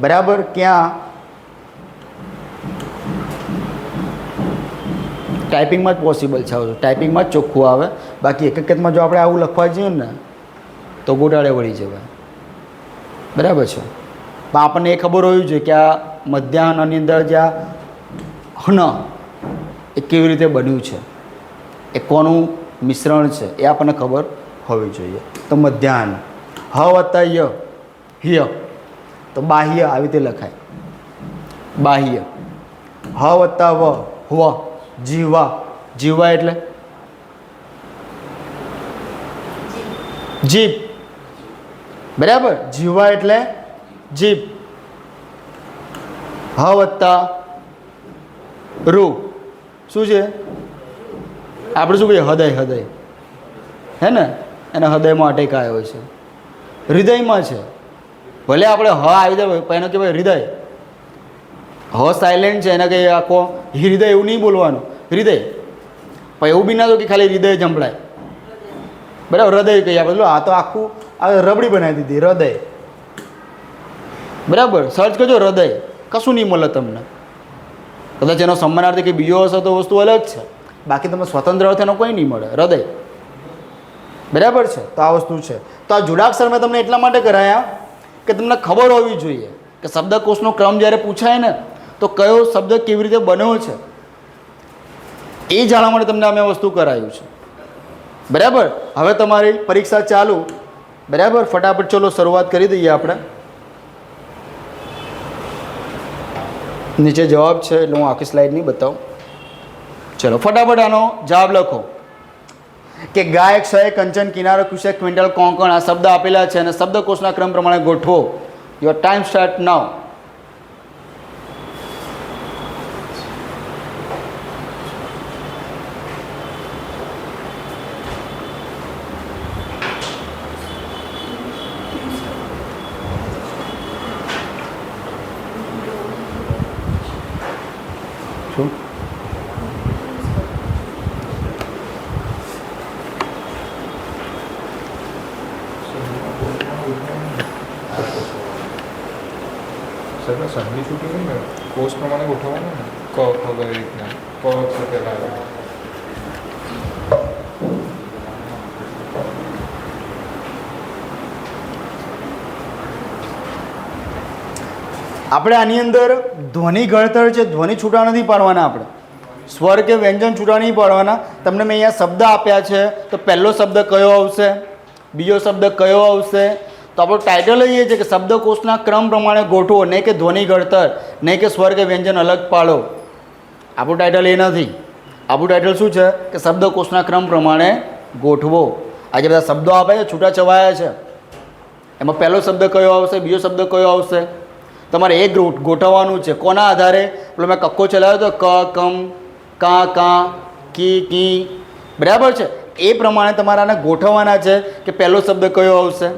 બરાબર. ક્યાં? ટાઈપિંગમાં જ પોસિબલ છે, ટાઈપિંગમાં જ ચોખ્ખું આવે. બાકી એકમાં જો આપણે આવું લખવા જઈએ ને તો ગોટાળે વળી જવાય, બરાબર છે. પણ આપણને એ ખબર હોવી જોઈએ કે આ મધ્યાહનની અંદર જે આ હન એ કેવી રીતે બન્યું છે, એ કોનું મિશ્રણ છે, એ આપણને ખબર હોવી જોઈએ. તો મધ્યાહન, હ વત્તા ય, હિય, તો બાહ્ય આવી રીતે લખાય, બાહ્ય. હ વત્તા વ, હવ, જીવા, જીવા એટલે જીભ, બરાબર. જીવા એટલે જીભ. હ વત્તા રૂ, શું છે? આપણે શું કહીએ? હૃદય, હૃદય, હે ને? એને હૃદયમાં અટેક આવ્યો છે, હૃદયમાં છે. ભલે આપણે હ આવી જાય પણ એને કહેવાય હૃદય. હ સાયલેન્ટ છે, એને કંઈ આખો હૃદય એવું નહીં બોલવાનું, હૃદય. પણ એવું બી ના તો કે ખાલી હૃદય જંપડાય, બરાબર. હૃદય કહીએ આપણે, આ તો આખું આ રબડી બનાવી દીધી, હૃદય, બરાબર. સર્ચ કરજો હૃદય, કશું નહીં મળે તમને. કદાચ એનો સમાનાર્થી કે બીજો હશે તો વસ્તુ અલગ છે, બાકી તમે સ્વતંત્ર અર્થ એનો કોઈ નહીં મળે, હૃદય, બરાબર છે. તો આ વસ્તુ છે. તો આ જોડાક્ષર મેં તમને એટલા માટે કરાયા કે તમને ખબર હોવી જોઈએ કે શબ્દકોશનો ક્રમ જ્યારે પૂછાય ને તો કયો શબ્દ કેવી રીતે બન્યો છે, એ જાણવા માટે તમને અમે વસ્તુ કરાયું છે, બરાબર. હવે તમારી પરીક્ષા ચાલુ, બરાબર. ફટાફટ ચલો શરૂઆત કરી દઈએ આપણે. નીચે જવાબ છે એટલે હું આખી સ્લાઇડ નહીં બતાવું. ચલો ફટાફટ આનો જવાબ લખો કે ગાય, ક્ષય, કંચન, કિનારો, કુશક, ક્વિન્ટલ, કોંકણ આ શબ્દ આપેલા છે અને શબ્દકોશના ક્રમ પ્રમાણે ગોઠવો. યોર ટાઈમ સ્ટાર્ટ નાઉ. શું? સંધિ છૂટી નહીં ને, કોષ પ્રમાણે ગોઠવવાનું ને, ક ખબર રીતના ક છે પહેલાં આવે. આપણે આની અંદર ધ્વનિ ગણતર છે, ધ્વનિ છૂટા નથી પાડવાના, આપણે સ્વર કે વ્યંજન છૂટા નહીં પાડવાના. તમને મેં અહીંયા શબ્દ આપ્યા છે તો પહેલો શબ્દ કયો આવશે, બીજો શબ્દ કયો આવશે, તો આપણું ટાઇટલ એ છે કે શબ્દકોશના ક્રમ પ્રમાણે ગોઠવો, નહીં કે ધ્વનિ ગણતર, નહીં કે સ્વર કે વ્યંજન અલગ પાડો. આપણું ટાઇટલ એ નથી. આપણું ટાઇટલ શું છે કે શબ્દકોશના ક્રમ પ્રમાણે ગોઠવો. આજે બધા શબ્દો આપે છે, છૂટા છવાયા છે, એમાં પહેલો શબ્દ કયો આવશે, બીજો શબ્દ કયો આવશે, તમારે એ ગોઠવવાનું છે. કોના આધારે? પેલો મેં કક્કો ચલાવ્યો તો ક, કમ, કા, કા, કી, કી, બરાબર છે. એ પ્રમાણે તમારે આને ગોઠવવાના છે કે પહેલો શબ્દ કયો આવશે,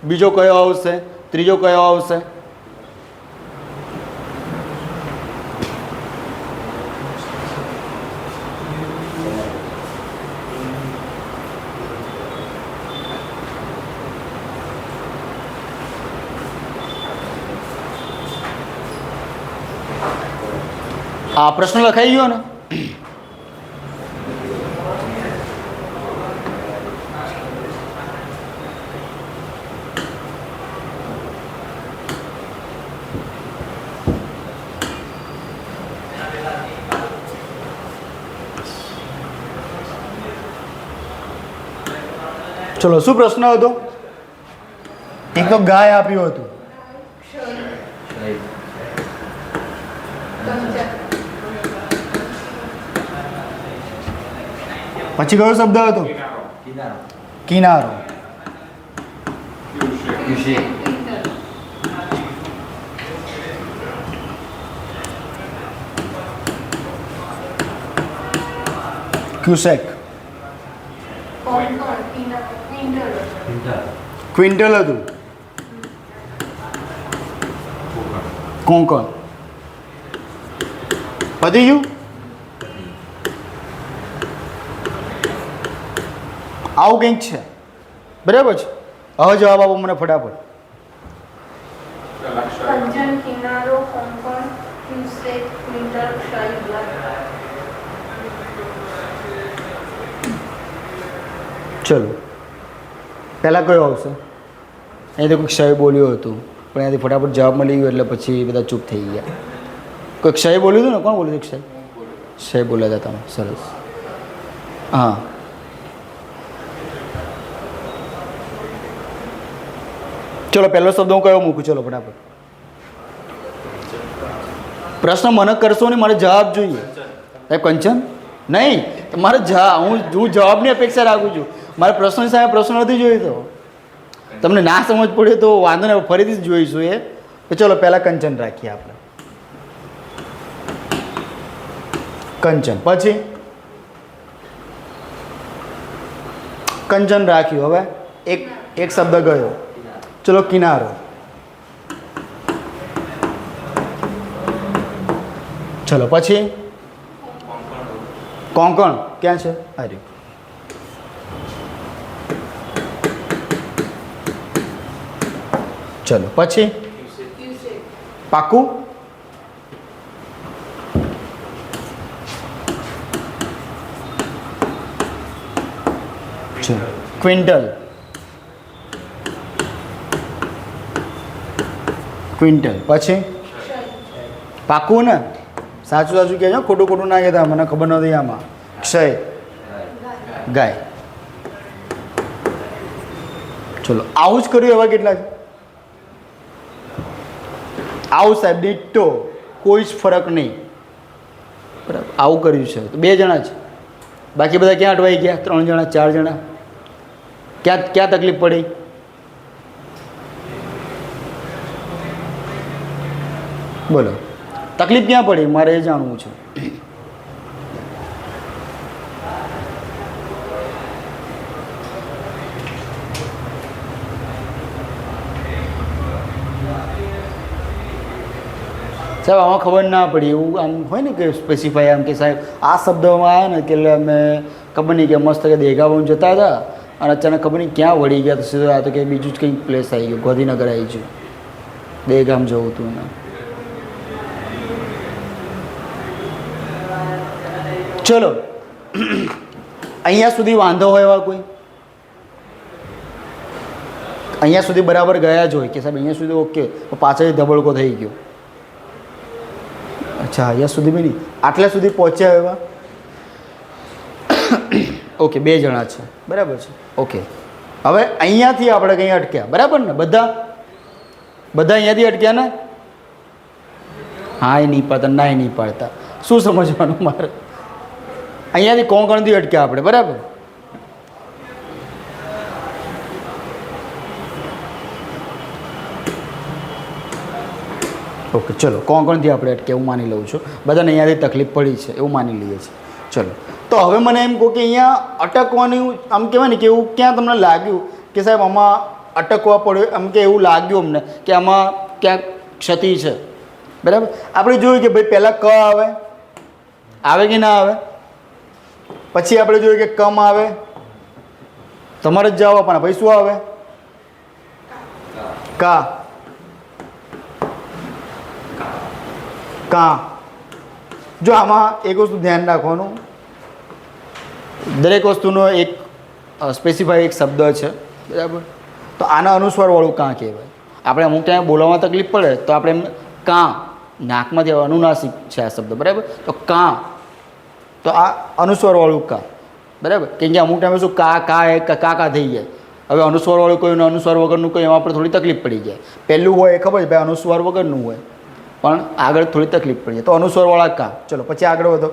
બીજો કયો આવશે, ત્રીજો કયો આવશે. આ પ્રશ્ન લખાઈ ગયો ને? ચલો, શું પ્રશ્ન હતો? એક તો ગાય આપ્યું હતું, પછી કયો શબ્દ હતો? કિનારો. ક્યુસેક. ક્વિન્ટલ હતું. કોંકણ. પતી ગયું? આવું કંઈક છે, બરાબર છે. હવે જવાબ આપો મને ફટાફટ. કંચન, કિનારો, કોંકણ, ક્યુસેક, ક્વિન્ટલ, ક્ષય, ગ્લાસ. ચલો, પહેલાં કયો આવશે? અહીંથી કોઈ ક્ષય બોલ્યું હતું, પણ અહીંયાથી ફટાફટ જવાબ મળી ગયો એટલે પછી બધા ચૂપ થઈ ગયા. કોઈ ક્ષય બોલ્યું હતું ને? કોણ બોલ્યું હતું ક્ષય? ક્ષય બોલ્યા હતા તમે, સરસ. હા, ચલો પહેલો શબ્દ હું કયો મૂકું? ચલો ફટાફટ. પ્રશ્ન મને કરશો ને, મારે જવાબ જોઈએ. સાહેબ કંચન નહીં, મારે હું જવાબની અપેક્ષા રાખું છું. મારે પ્રશ્નની સામે પ્રશ્ન નથી જોઈતો. તમને ના સમજ પડે તો વાંધો નહીં, ફરીથી જ જોઈશું એ. તો ચલો પહેલાં કંચન રાખીએ આપણે. કંચન પછી કંચન રાખ્યું. હવે એક શબ્દ ગયો. ચલો કિનારો. ચલો પછી કોંકણ. ક્યાં છે? અરે ચલો પછી પાકું. ચલો ક્વિન્ટલ. ક્વિન્ટલ પછી પાકું ને? સાચું સાચું કહેજો, ખોટું ખોટું ના કહેતા, મને ખબર નથી આમાં. ક્ષય. ગાય. ચલો આવું જ કર્યું. એવા કેટલા છે? આવું સાહેબ ડિટ્ટો, કોઈ જ ફરક નહીં. બરાબર, આવું કર્યું છે. તો 2 જણા છે, બાકી બધા ક્યાં અટવાઈ ગયા? 3 જણા, 4 જણા. ક્યાં તકલીફ પડી? બોલો, તકલીફ ક્યાં પડી? મારે એ જાણવું છે. સાહેબ આમાં ખબર ના પડી. એવું આમ હોય ને કે સ્પેસિફાય આમ કે સાહેબ આ શબ્દમાં આવ્યા ને કે એટલે અમે ખબર નહીં કે મસ્ત કે દેગાવાનું જતા હતા અને અચાનક ખબર નહીં ક્યાં વળી ગયા. તો સીધું આ તો કે બીજું જ કંઈક પ્લેસ આવી ગયું, ગાંધીનગર આવી ગયું. દેગામ જવું હતું ને. ચલો અહીંયા સુધી વાંધો હોય એવા કોઈ? અહીંયા સુધી બરાબર ગયા જ હોય કે સાહેબ અહીંયા સુધી ઓકે, પાછળ ધબડકો થઈ ગયો. અચ્છા, અહીંયા સુધી બી નહીં, આટલા સુધી પહોંચ્યા એવા? ઓકે, 2 જણા છે, બરાબર છે. ઓકે, હવે અહીંયાથી આપણે કંઈ અટક્યા, બરાબર ને? બધા અહીંયાથી અટક્યા ને? હા એ નહીં પાડતા, ના એ નહીં પાડતા. શું સમજવાનું મારે? અહીંયાથી કોંકણથી અટક્યા આપણે, બરાબર? ઓકે, ચલો કોંકણથી આપણે અટકે એવું માની લઉં છું. બધાને અહીંયાથી તકલીફ પડી છે એવું માની લઈએ છીએ. ચલો, તો હવે મને એમ કહો કે અહીંયા અટકવાનું આમ કહેવાય ને કે એવું ક્યાં તમને લાગ્યું કે સાહેબ આમાં અટકવા પડ્યો, આમ કે એવું લાગ્યું અમને કે આમાં ક્યાંક ક્ષતિ છે, બરાબર? આપણે જોયું કે ભાઈ પહેલાં ક આવે કે ના આવે? પછી આપણે જોયું કે કમ આવે. તમારે જ જવાબ આપવાના. ભાઈ શું આવે? કા. કા. જો આમાં એક વસ્તુ ધ્યાન રાખવાનું, દરેક વસ્તુનો એક સ્પેસિફાઈ એક શબ્દ છે, બરાબર? તો આના અનુસ્વારવાળું કાં કહેવાય. આપણે અમુક ટાઈમ બોલવામાં તકલીફ પડે તો આપણે એમ કાં, નાકમાંથી અનુનાસિક છે આ શબ્દ, બરાબર? તો કાં, તો આ અનુસ્વારવાળું કા, બરાબર? કેમ કે અમુક ટાઈમે શું કા થઈ જાય. હવે અનુસ્વારવાળું કોઈ અનુસ્વાર વગરનું કોઈ એમાં આપણે થોડી તકલીફ પડી જાય. પહેલું હોય એ ખબર છે ભાઈ અનુસ્વાર વગરનું હોય, પણ આગળ થોડી તકલીફ પડી જાય. તો અનુસ્વારવાળા કા. ચલો પછી આગળ વધો.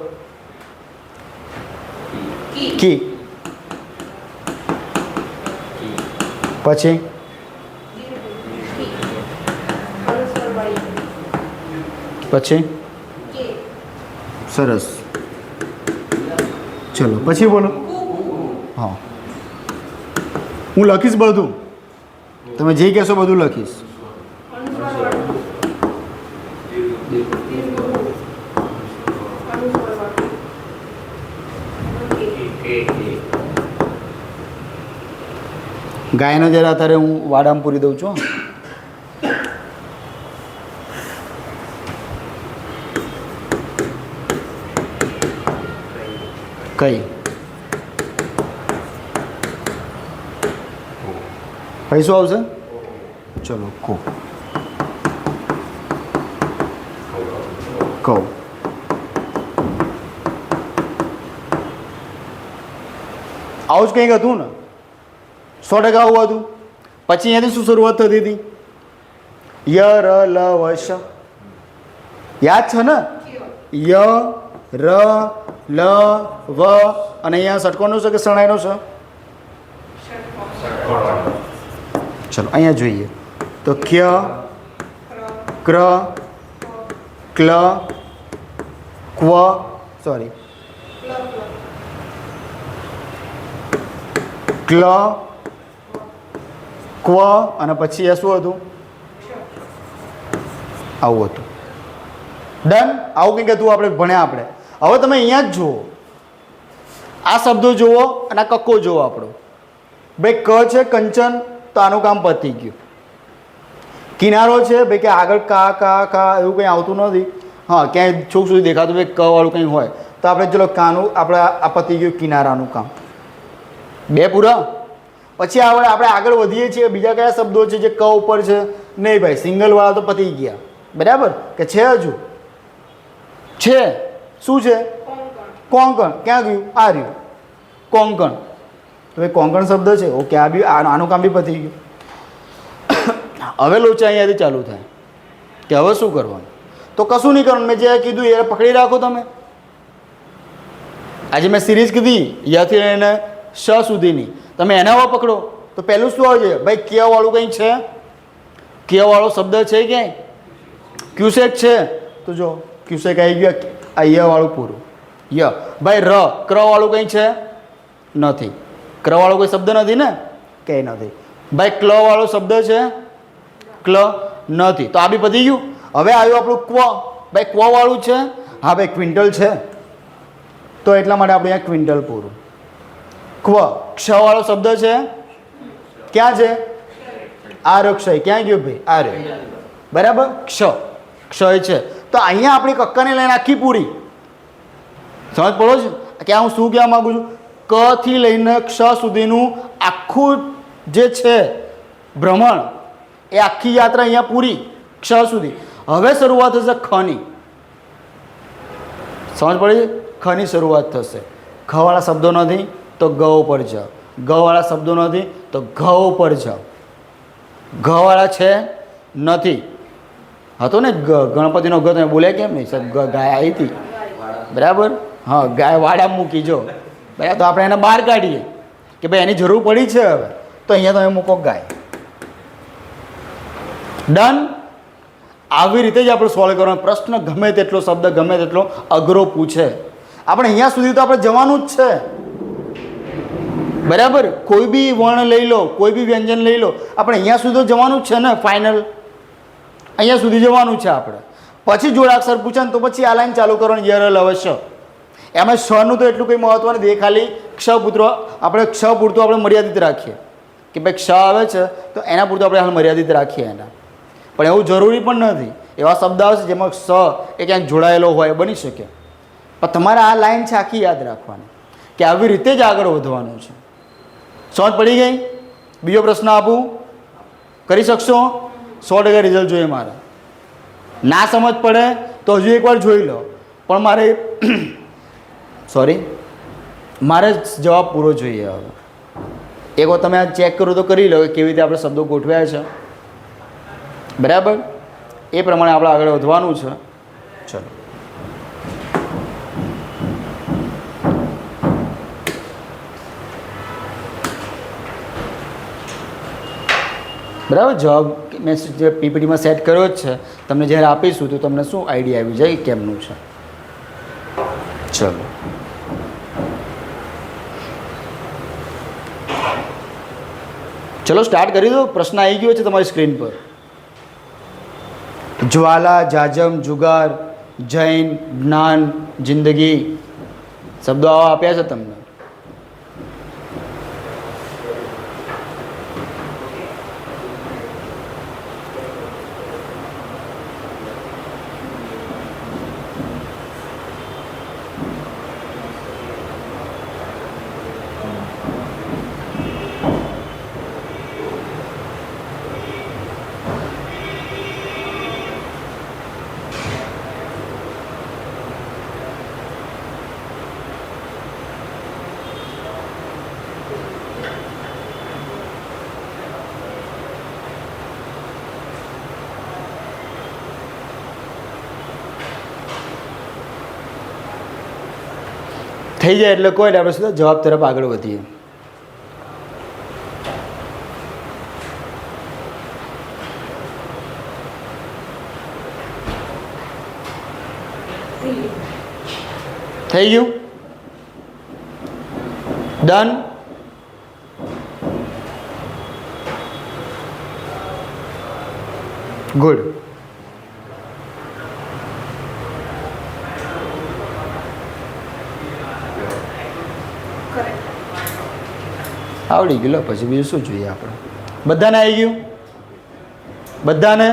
કી. પછી પછી સરસ. ચલો પછી બોલો. હા, હું લખીશ બધું, તમે જે કહેશો બધું લખીશ. ગાયનો જરા અત્યારે હું વાડામાં પૂરી દઉં છું. કઈ પૈસો આવશે? ચલો કો કહું. આવું જ કંઈક હતું ને, 100% આવું હતું. પછી અહીંયાથી શું શરૂઆત થતી હતી? ય ર લ વ શ. યાદ છે ને? ય ર લ વ અને અહીંયા ષટકોણનો છે કે શરણાઈનો છે? ચલો અહીંયા જોઈએ તો ક્ય, ક્ર, ક્લ, ક્વ, સોરી ક્લ, ક્વ અને પછી એ શું હતું? આવું હતું. ડન. આવું કંઈક હતું આપણે ભણ્યા આપણે. હવે તમે અહીંયા જ જુઓ, આ શબ્દો જુઓ અને આ કક્કો જુઓ આપણો. ભાઈ ક છે કંચન, તો આનું કામ પતી ગયું. કિનારો છે ભાઈ કે આગળ કા કા કા એવું કંઈ આવતું નથી. હા, ક્યાંય છોક સુધી દેખાતું ભાઈ ક વાળું કંઈ હોય તો આપણે ચલો કાનું આપણે આ પતી ગયું કિનારાનું કામ. 2 પૂરા. પછી આપણે આગળ વધીએ છીએ. બીજા કયા શબ્દો છે જે ક ઉપર છે? નહીં ભાઈ, સિંગલવાળા તો પતી ગયા. બરાબર કે છે? હજુ છે. શું છે? કોંકણ. ક્યાં ગયું? આ રહ્યું કોંકણ. તો ભાઈ કોંકણ શબ્દ છે. ઓકે, આ બી આનું કામ બી પતી ગયું. હવે લોચા અહીંયાથી ચાલુ થાય કે હવે શું કરવાનું? તો કશું નહીં કરવાનું. મેં જે કીધું એ પકડી રાખો તમે. આજે મેં સિરીઝ કીધી યાથી લઈને શ સુધીની, તમે એના પર પકડો તો પહેલું શું આવે છે? ભાઈ ક્યા વાળું કંઈ છે? ક્યા વાળો શબ્દ છે ક્યાંય? ક્યુસેક છે તો જો ક્યુસેક આવી ગયો. આ ય વાળું પૂરું. ય. ભાઈ ર, ક્ર વાળું કંઈ છે? નથી. ક્ર વાળો કોઈ શબ્દ નથી ને? કંઈ નથી. ભાઈ ક્લ વાળો શબ્દ છે? ક્લ નથી. તો આ બી પતી ગયું. હવે આવ્યું આપણું ક્વ. ભાઈ ક્વ વાળું છે? હા ભાઈ ક્વિન્ટલ છે, તો એટલા માટે આપણે અહીંયા ક્વિન્ટલ પૂરું. ક્વ. ક્ષ વાળો શબ્દ છે? ક્યાં છે? આરક્ષય. ક્યાં ગયો ભાઈ? આર્ય. બરાબર. ક્ષ, ક્ષય છે. તો અહીંયા આપણી કક્કાને લઈને આખી પૂરી. સમજ પડો છે કે હું શું કહેવા માગું છું? ક થી લઈને ક્ષ સુધીનું આખું જે છે ભ્રમણ, એ આખી યાત્રા અહીંયા પૂરી ક્ષ સુધી. હવે શરૂઆત થશે ખની. સમજ પડી છે? ખની શરૂઆત થશે. ખ વાળા શબ્દો નથી તો ગ ઉપર જાઓ. ગ વાળા શબ્દો નથી તો ઘ ઉપર જાઓ. ઘ વાળા છે? નથી. હતો ને ગણપતિનો ગ. તમે બોલ્યા કેમ નહીં? સાહેબ ગાય આવી હતી. બરાબર. હા, ગાય વાડા મૂકી જો. બરાબર. તો આપણે એને બહાર કાઢીએ કે ભાઈ એની જરૂર પડી છે હવે, તો અહીંયા તમે મૂકો ગાય. ડન. આવી રીતે જ આપણે સોલ્વ કરવાનો. પ્રશ્ન ગમે તેટલો શબ્દ ગમે તેટલો અઘરો પૂછે, આપણે અહીંયા સુધી તો આપણે જવાનું જ છે. બરાબર. કોઈ બી વર્ણ લઈ લો, કોઈ બી વ્યંજન લઈ લો, આપણે અહીંયા સુધી તો જવાનું જ છે ને. ફાઇનલ અહીંયા સુધી જવાનું છે આપણે. પછી જોડાક્ષર પૂછે ને તો પછી આ લાઈન ચાલુ કરવાની. યર લ વ શ. એમાં શનું તો એટલું કંઈ મહત્વ નથી. એ ખાલી ક્ષ પુત્ર આપણે ક્ષ પૂરતું આપણે મર્યાદિત રાખીએ કે ભાઈ ક્ષ આવે છે તો એના પૂરતું આપણે હાલ મર્યાદિત રાખીએ એના. પણ એવું જરૂરી પણ નથી. એવા શબ્દ આવશે જેમાં સ એ ક્યાંક જોડાયેલો હોય, બની શકે. પણ તમારે આ લાઈન છે આખી યાદ રાખવાની કે આવી રીતે જ આગળ વધવાનું છે. સમજ પડી ગઈ? બીજો પ્રશ્ન આપું? કરી શકશો? 100% રિઝલ્ટ જોઈએ મારે. ના સમજ પડે તો હજુ એકવાર જોઈ લો. પણ મારે મારે જવાબ પૂરો જોઈએ. હવે એકવાર તમે આ ચેક કરો તો કરી લો કે કેવી રીતે આપણે શબ્દો ગોઠવ્યા છે. બરાબર. એ પ્રમાણે આપણે આગળ વધવાનું છે. ચલો. બરાબર. જવાબ મેં જે પીપીટીમાં સેટ કર્યો જ છે, તમને જ્યારે આપીશું તો તમને શું આઈડિયા આવી જાય કેમનું છે. ચલો, ચલો સ્ટાર્ટ કરી દો. પ્રશ્ન આવી ગયો છે તમારી સ્ક્રીન પર. જ્વાલા, જાજમ, જુગાર, જૈન, જ્ઞાન, જિંદગી શબ્દો આવા આપ્યા છે તમને. થઈ જાય એટલે કોઈ આપણે સીધા જવાબ તરફ આગળ વધીએ. થઈ ગયું? ડન? ગુડ. આવડી ગયું. પછી બીજું શું જોઈએ આપણે? બધાને આવી ગયું? બધાને?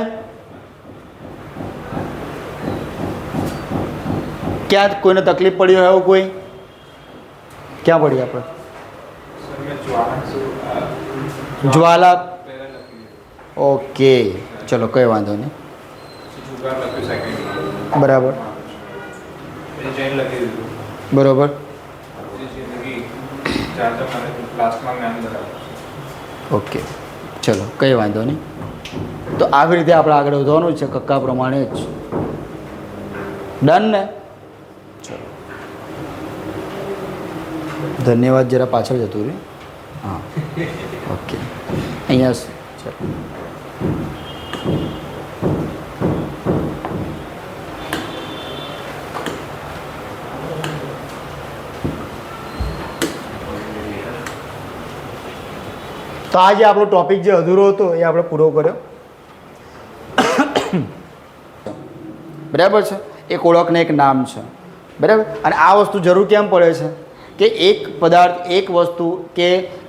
ક્યાં કોઈને તકલીફ પડી હોય એવું કોઈ? ક્યાં પડી આપણે? જ્વાલા. ઓકે, ચલો કંઈ વાંધો નહીં. બરાબર બરાબર. ઓકે, ચલો કંઈ વાંધો નહીં. તો આવી રીતે આપણે આગળ વધવાનું છે કક્કા પ્રમાણે જ. ડન ને? ચલો, ધન્યવાદ. જરા પાછળ જતું રહ્યું. હા, ઓકે. અહીંયા ચલો. તો આજે આપણો ટોપિક જે અધૂરો હતો એ આપણે પૂરો કર્યો. બરાબર છે. એક ઓળખને એક નામ છે. બરાબર. અને આ વસ્તુ જરૂર કેમ પડે છે કે એક પદાર્થ, એક વસ્તુ કે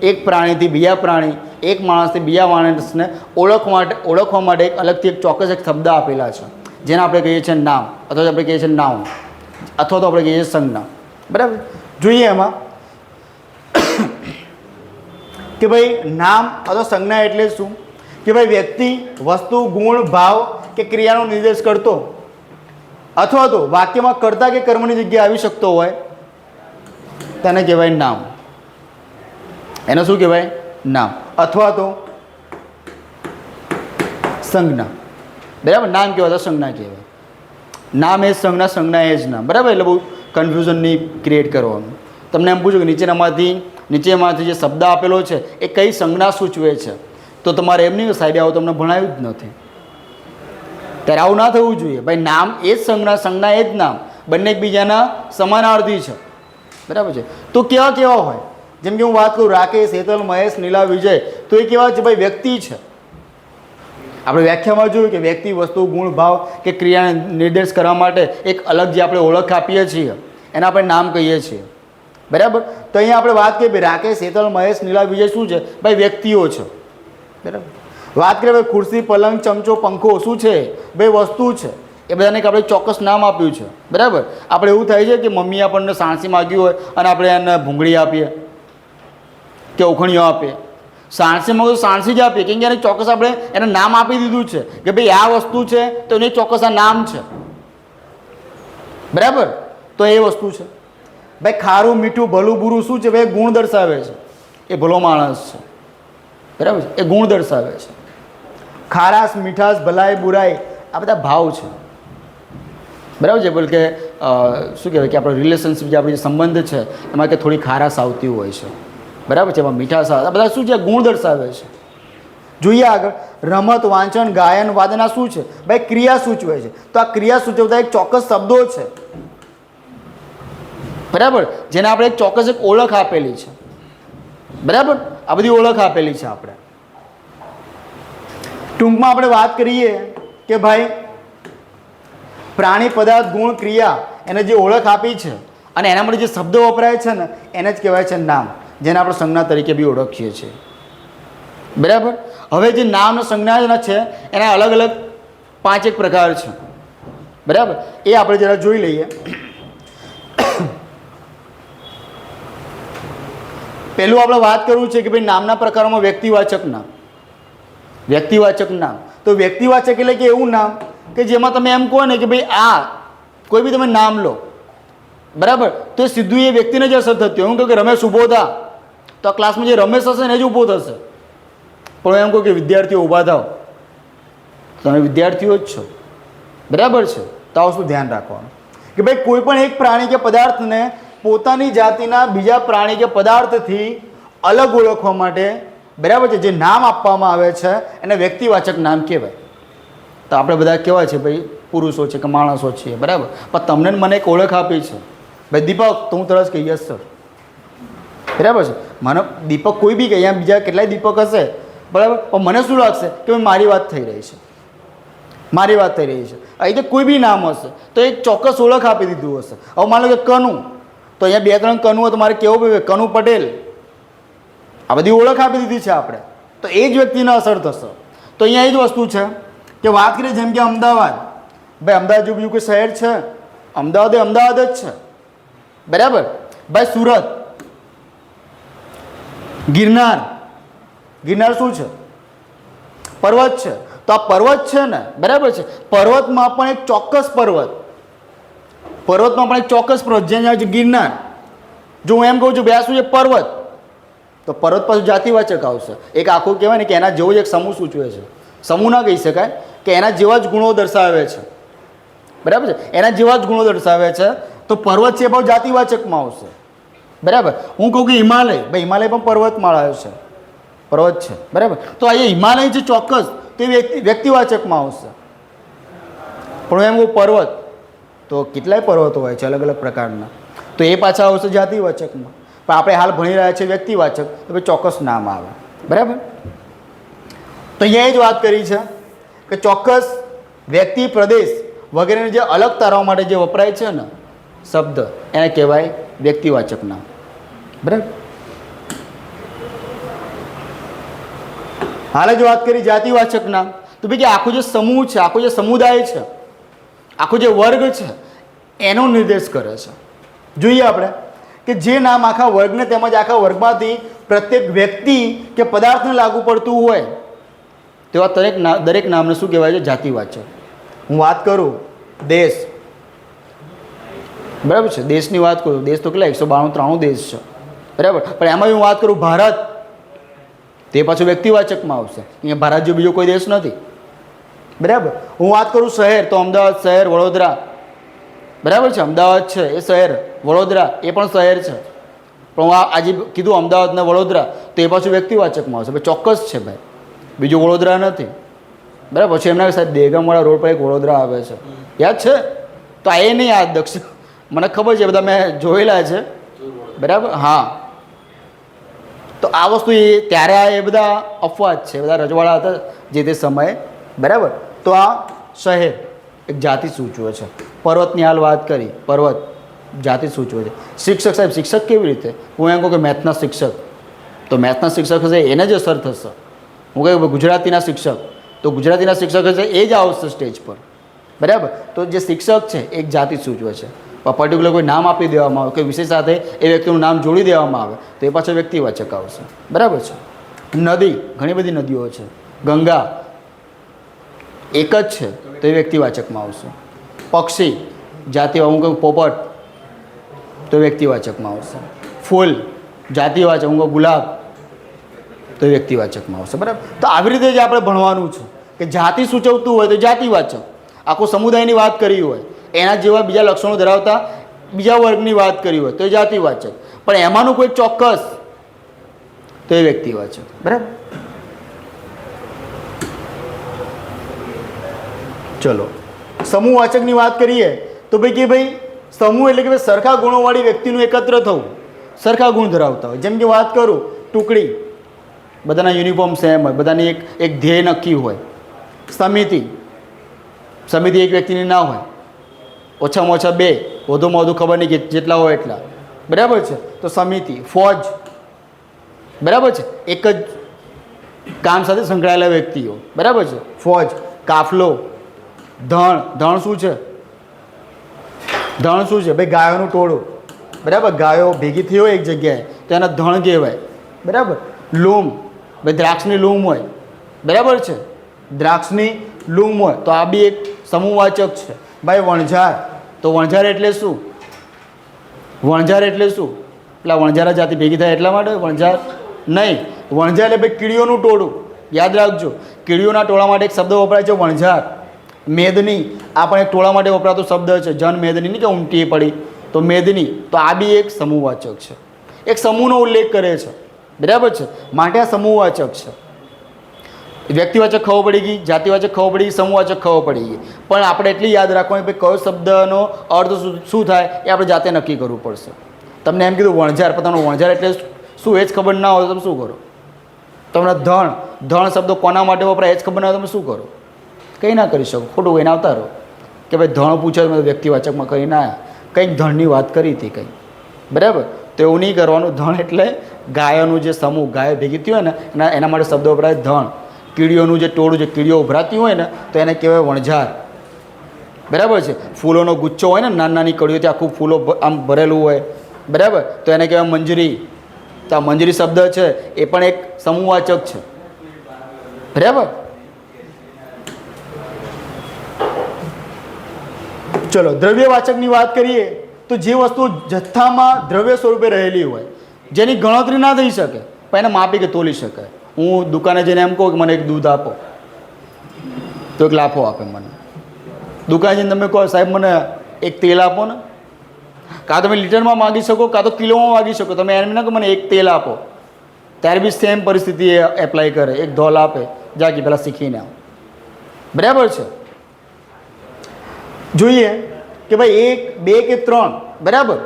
એક પ્રાણીથી બીજા પ્રાણી, એક માણસથી બીજા માણસને ઓળખવા માટે એક અલગથી એક ચોક્કસ એક શબ્દ આપેલા છે, જેને આપણે કહીએ છીએ નામ, અથવા તો આપણે કહીએ છીએ નાઉન, અથવા તો આપણે કહીએ છીએ સંજ્ઞા. બરાબર. જોઈએ એમાં કે ભાઈ નામ અથવા સંજ્ઞા એટલે શું? કે ભાઈ વ્યક્તિ, વસ્તુ, ગુણ, ભાવ કે ક્રિયાનો નિર્દેશ કરતો અથવા તો વાક્યમાં કર્તા કે કર્મની જગ્યાએ આવી શકતો હોય તેને કહેવાય નામ. એને શું કહેવાય? નામ અથવા તો સંજ્ઞા. બરાબર. નામ કહેવાય તો સંજ્ઞા કહેવાય. નામ એ જ સંજ્ઞા, સંજ્ઞા એ જ નામ. બરાબર. એટલે બહુ કન્ફ્યુઝન નહીં ક્રિએટ કરવાનું. તમને એમ પૂછ્યું કે નીચેમાંથી જે શબ્દ આપેલો છે એ કઈ સંજ્ઞા સૂચવે છે, તો તમારે એમ નહીં કે સાહેબે આવું તમને ભણાવ્યું જ નથી. ત્યારે આવું ના થવું જોઈએ. ભાઈ નામ એ જ સંજ્ઞા, સંજ્ઞા એ જ નામ, બંને એકબીજાના સમાનાર્થી છે. બરાબર છે. તો કેવા કેવા હોય? જેમ કે હું વાત કરું રાકેશ, હેતલ, મહેશ, નીલા, વિજય, તો એ કેવા છે? ભાઈ વ્યક્તિ છે. આપણે વ્યાખ્યામાં જોયું કે વ્યક્તિ, વસ્તુ, ગુણ, ભાવ કે ક્રિયાને નિર્દેશ કરવા માટે એક અલગ જે આપણે ઓળખ આપીએ છીએ એને આપણે નામ કહીએ છીએ. બરાબર. તો અહીંયા આપણે વાત કરીએ ભાઈ રાકેશ, હેતલ, મહેશ, નીલા, વિજય શું છે? ભાઈ વ્યક્તિઓ છે. બરાબર. વાત કરીએ ભાઈ ખુરશી, પલંગ, ચમચો, પંખો શું છે? ભાઈ વસ્તુ છે. એ બધાને આપણે ચોક્કસ નામ આપ્યું છે. બરાબર. આપણે એવું થાય છે કે મમ્મી આપણને સાણસી માગ્યું હોય અને આપણે એને ભૂંગળી આપીએ કે ઉખણીઓ આપીએ. સાણસીમાં તો સાણસી જ આપીએ, કેમ કે એને ચોક્કસ આપણે એને નામ આપી દીધું છે કે ભાઈ આ વસ્તુ છે તો એની ચોક્કસ આ નામ છે. બરાબર. તો એ વસ્તુ છે. ભાઈ ખારું, મીઠું, ભલું, બુરું શું છે? ભાઈ ગુણ દર્શાવે છે. એ ભલો માણસ છે. બરાબર છે. એ ગુણ દર્શાવે છે. ખારાશ, મીઠાશ, ભલાઈ, બુરાઈ આ બધા ભાવ છે. બરાબર છે. બોલ કે શું કહેવાય કે આપણો રિલેશનશિપ જે આપણી જે સંબંધ છે એમાં કે થોડી ખારાશ આવતી હોય છે. બરાબર છે. એમાં મીઠાશ આ બધા શું છે? ગુણ દર્શાવે છે. જોઈએ આગળ. રમત, વાંચન, ગાયન, વાદન આ શું છે ભાઈ? ક્રિયા સૂચવે છે. તો આ ક્રિયા સૂચવતા એક ચોક્કસ શબ્દો છે, બરાબર, જેને આપણે એક ચોક્કસ એક ઓળખ આપેલી છે, બરાબર. આ બધી ઓળખ આપેલી છે આપણે. ટૂંકમાં આપણે વાત કરીએ કે ભાઈ પ્રાણી, પદાર્થ, ગુણ, ક્રિયા એને જે ઓળખ આપી છે અને એના માટે જે શબ્દો વપરાય છે ને એને જ કહેવાય છે નામ, જેને આપણે સંજ્ઞા તરીકે બી ઓળખીએ છીએ, બરાબર. હવે જે નામ અને સંજ્ઞા છે એના અલગ અલગ 5 પ્રકાર છે, બરાબર. એ આપણે જરા જોઈ લઈએ. પહેલું આપણે વાત કરવું છે કે ભાઈ નામના પ્રકારોમાં વ્યક્તિવાચક નામ. વ્યક્તિવાચક નામ તો વ્યક્તિવાચક એટલે કે એવું નામ કે જેમાં તમે એમ કહો ને કે ભાઈ આ કોઈ બી તમે નામ લો, બરાબર, તો એ સીધું એ વ્યક્તિને જ અસર થતી હોય. હું કહું કે રમેશ ઊભો થા, તો આ ક્લાસમાં જે રમેશ હશે ને એ જ ઊભો થશે. પણ એમ કહું કે વિદ્યાર્થીઓ ઊભા થાવ, તમે વિદ્યાર્થીઓ જ છો, બરાબર છે. તો આ વસ્તુ ધ્યાન રાખવાનું કે ભાઈ કોઈ પણ એક પ્રાણી કે પદાર્થને પોતાની જાતિના બીજા પ્રાણી કે પદાર્થથી અલગ ઓળખવા માટે, બરાબર છે, જે નામ આપવામાં આવે છે એને વ્યક્તિવાચક નામ કહેવાય. તો આપણે બધા કેવા છે ભાઈ? પુરુષો છે કે માણસો છીએ, બરાબર. પણ તમને મને એક ઓળખ આપી છે ભાઈ દીપક, તો હું તરત કહી યસ સર, બરાબર છે. મને દીપક કોઈ બી કહે, અહીંયા બીજા કેટલાય દીપક હશે, બરાબર, પણ મને શું લાગશે કે ભાઈ મારી વાત થઈ રહી છે, મારી વાત થઈ રહી છે. અહીં તો કોઈ બી નામ હશે તો એક ચોક્કસ ઓળખ આપી દીધું હશે. હવે માની લો કે કનુ, તો અહીંયા 2-3 કનુ હોય તો મારે કેવું ભાઈ કનુ પટેલ, આ બધી ઓળખ આપી દીધી છે આપણે, તો એ જ વ્યક્તિને અસર થશે. તો અહીંયા એ જ વસ્તુ છે કે વાત કરીએ જેમ કે અમદાવાદ, ભાઈ અમદાવાદ જો બીજું કોઈ શહેર છે? અમદાવાદ એ અમદાવાદ જ છે, બરાબર. ભાઈ સુરત, ગિરનાર, ગિરનાર શું છે? પર્વત છે. તો આ પર્વત છે ને, બરાબર છે. પર્વતમાં પણ એક ચોક્કસ પર્વત, પર્વતમાં પણ એક ચોક્કસ પર્વત જ્યાં છે ગિરનાર. જો હું એમ કહું છું ભાઈ આ શું છે? પર્વત, તો પર્વત પાછું જાતિવાચક આવશે. એક આખું કહેવાય ને કે એના જેવો જ એક સમૂહ સૂચવે છે. સમૂહ ના કહી શકાય કે એના જેવા જ ગુણો દર્શાવે છે, બરાબર છે, એના જેવા જ ગુણો દર્શાવે છે. તો પર્વત છે એ પણ જાતિવાચકમાં આવશે, બરાબર. હું કહું કે હિમાલય, ભાઈ હિમાલય પણ પર્વતમાળા છે, પર્વત છે, બરાબર. તો અહીંયા હિમાલય છે ચોક્કસ, તો એ વ્યક્તિવાચકમાં આવશે. પણ એમ કહું પર્વત, તો કેટલાય પર્વતો હોય છે અલગ અલગ પ્રકારના, તો એ પાછા આવશે જાતિવાચકમાં. પણ આપણે હાલ ભણી રહ્યા છીએ વ્યક્તિવાચક, તો ભાઈ ચોક્કસ નામ આવે, બરાબર. તો અહીંયા એ જ વાત કરી છે કે ચોક્કસ વ્યક્તિ, પ્રદેશ વગેરેને જે અલગ તારવા માટે જે વપરાય છે ને શબ્દ, એને કહેવાય વ્યક્તિવાચક નામ, બરાબર. હાલ જ વાત કરી જાતિવાચક નામ, તો ભાઈ કે આખો જે સમૂહ છે, આખો જે સમુદાય છે, આખો જે વર્ગ છે એનો નિર્દેશ કરે છે. જોઈએ આપણે કે જે નામ આખા વર્ગને તેમજ આખા વર્ગમાંથી પ્રત્યેક વ્યક્તિ કે પદાર્થને લાગુ પડતું હોય તેવા દરેક નામને શું કહેવાય છે? જાતિવાચક. હું વાત કરું દેશ, બરાબર છે, દેશની વાત કરું, દેશ તો કેટલા 192-93 દેશ છે, બરાબર. પણ એમાં હું વાત કરું ભારત, તે પાછું વ્યક્તિવાચકમાં આવશે. અહીંયા ભારત જો બીજો કોઈ દેશ નથી, બરાબર. હું વાત કરું શહેર, તો અમદાવાદ શહેર, વડોદરા, બરાબર છે, અમદાવાદ છે એ શહેર, વડોદરા એ પણ શહેર છે. પણ હું આજે કીધું અમદાવાદ ને વડોદરા, તો એ પાછું વ્યક્તિવાચકમાં આવશે, ભાઈ ચોક્કસ છે ભાઈ, બીજું વડોદરા નથી, બરાબર. પછી એમના સાહેબ દેગામવાળા રોડ પર એક વડોદરા આવે છે, યાદ છે? તો આ એ નહીં યાદ, દક્ષિણ મને ખબર છે, બધા મેં જોયેલા છે, બરાબર. હા, તો આ વસ્તુ એ ત્યારે એ બધા અફવાદ છે, બધા રજવાડા હતા જે તે સમયે, બરાબર. તો આ શહેર એક જાતિ સૂચવે છે. પર્વતની હાલ વાત કરી, પર્વત જાતિ સૂચવે છે. શિક્ષક સાહેબ, શિક્ષક કેવી રીતે? હું એમ કહું કે મેથના શિક્ષક, તો મેથના શિક્ષક હશે એને જ અસર થશે. હું કહું ગુજરાતીના શિક્ષક, તો ગુજરાતીના શિક્ષક હશે એ જ આવશે સ્ટેજ પર, બરાબર. તો જે શિક્ષક છે એક જાતિ સૂચવે છે. પર્ટિક્યુલર કોઈ નામ આપી દેવામાં આવે, કોઈ વિષય સાથે એ વ્યક્તિનું નામ જોડી દેવામાં આવે તો એ પાછળ વ્યક્તિવાચક આવશે, બરાબર છે. નદી, ઘણી બધી નદીઓ છે. ગંગા એક જ છે તો એ વ્યક્તિવાચકમાં આવશે. પક્ષી જાતિવાચક, હું કહું પોપટ, તો વ્યક્તિવાચકમાં આવશે. ફૂલ જાતિવાચક, હું કહું ગુલાબ, તો વ્યક્તિવાચકમાં આવશે, બરાબર. તો આવી રીતે જ આપણે ભણવાનું છે કે જાતિ સૂચવતું હોય તો જાતિવાચક, આખો સમુદાયની વાત કરી હોય, એના જેવા બીજા લક્ષણો ધરાવતા બીજા વર્ગની વાત કરી હોય તો એ જાતિવાચક, પણ એમાંનું કોઈ ચોક્કસ તો એ વ્યક્તિવાચક, બરાબર. ચલો સમૂહવાચકની વાત કરીએ તો ભાઈ કે ભાઈ સમૂહ એટલે કે ભાઈ સરખા ગુણોવાળી વ્યક્તિનું એકત્ર થવું, સરખા ગુણ ધરાવતા હોય. જેમ કે વાત કરું ટુકડી, બધાના યુનિફોર્મ સેમ હોય, બધાની એક ધ્યેય નક્કી હોય. સમિતિ, સમિતિ એક વ્યક્તિની ના હોય, ઓછામાં ઓછા 2, વધુમાં વધુ ખબર નહીં કે જેટલા હોય એટલા, બરાબર છે. તો સમિતિ. ફોજ, બરાબર છે, એક જ કામ સાથે સંકળાયેલા વ્યક્તિઓ, બરાબર છે, ફોજ. કાફલો. ધણ, ધણ શું છે? ધણ શું છે ભાઈ? ગાયોનું ટોળું, બરાબર. ગાયો ભેગી થઈ હોય એક જગ્યાએ તો એને ધણ કહેવાય, બરાબર. લૂમ, ભાઈ દ્રાક્ષની લૂમ હોય, બરાબર છે, દ્રાક્ષની લૂમ હોય તો આ બી એક સમૂહવાચક છે. ભાઈ વણઝાર, તો વણઝાર એટલે શું? વણઝાર એટલે શું? પેલા વણઝારા જાતિ ભેગી થાય એટલા માટે વણઝાર નહીં. વણઝાર એટલે ભાઈ કીડીઓનું ટોળું, યાદ રાખજો. કીડીઓના ટોળા માટે એક શબ્દ વપરાય છે વણઝાર. મેદની, આ પણ એક ટોળા માટે વપરાતો શબ્દ છે. જન મેદની નહીં કે ઉમટી પડી, તો મેદની. તો આ બી એક સમૂહવાચક છે, એક સમૂહનો ઉલ્લેખ કરે છે, બરાબર છે, માટે આ સમૂહવાચક છે. વ્યક્તિવાચક ખબર પડી ગઈ, જાતિવાચક ખબર પડી ગઈ, સમૂહવાચક ખબર પડી ગઈ. પણ આપણે એટલી યાદ રાખવાની ભાઈ કયો શબ્દનો અર્થ શું થાય એ આપણે જાતે નક્કી કરવું પડશે. તમને એમ કીધું વણઝાર, પણ તમને વણઝાર એટલે શું એ જ ખબર ના હોય તો તમે શું કરો? તમને ધણ, ધણ શબ્દ કોના માટે વપરાય એ જ ખબર ના હોય તમે શું કરો? કંઈ ના કરી શકો, ખોટું કહીને આવતા રહો કે ભાઈ ધણ પૂછે મેં વ્યક્તિવાચકમાં કરી ના, કંઈક ધણની વાત કરી હતી કંઈ, બરાબર. તો એવું નહીં કરવાનું. ધણ એટલે ગાયોનું જે સમૂહ, ગાયો ભેગી થઈ હોય ને એના માટે શબ્દ વપરાય ધણ. કીડીઓનું જે ટોળું, જે કીડીઓ ઉભરાતી હોય ને તો એને કહેવાય વણઝાર, બરાબર છે. ફૂલોનો ગુચ્છો હોય ને, નાની નાની કડીઓથી આખું ફૂલો આમ ભરેલું હોય, બરાબર, તો એને કહેવાય મંજરી. તો આ મંજરી શબ્દ છે એ પણ એક સમૂહવાચક છે, બરાબર. ચલો દ્રવ્યવાચકની વાત કરીએ તો જે વસ્તુ જથ્થામાં દ્રવ્ય સ્વરૂપે રહેલી હોય, જેની ગણતરી ના થઈ શકે પણ એને માપી કે તોલી શકાય. હું દુકાને જઈને એમ કહું કે મને એક દૂધ આપો, તો એક લાફો આપે મને. દુકાને જઈને તમે કહો સાહેબ મને એક તેલ આપો ને, કાં તમે લીટરમાં માગી શકો, કાં તો કિલોમાં માગી શકો. તમે એમ ના કે મને એક તેલ આપો, ત્યારે બી સેમ પરિસ્થિતિ એ એપ્લાય કરે. એક ધોલ આપે, જાગી પહેલાં શીખીને આવો, બરાબર છે. જોઈએ કે ભાઈ 1, 2 કે 3, બરાબર,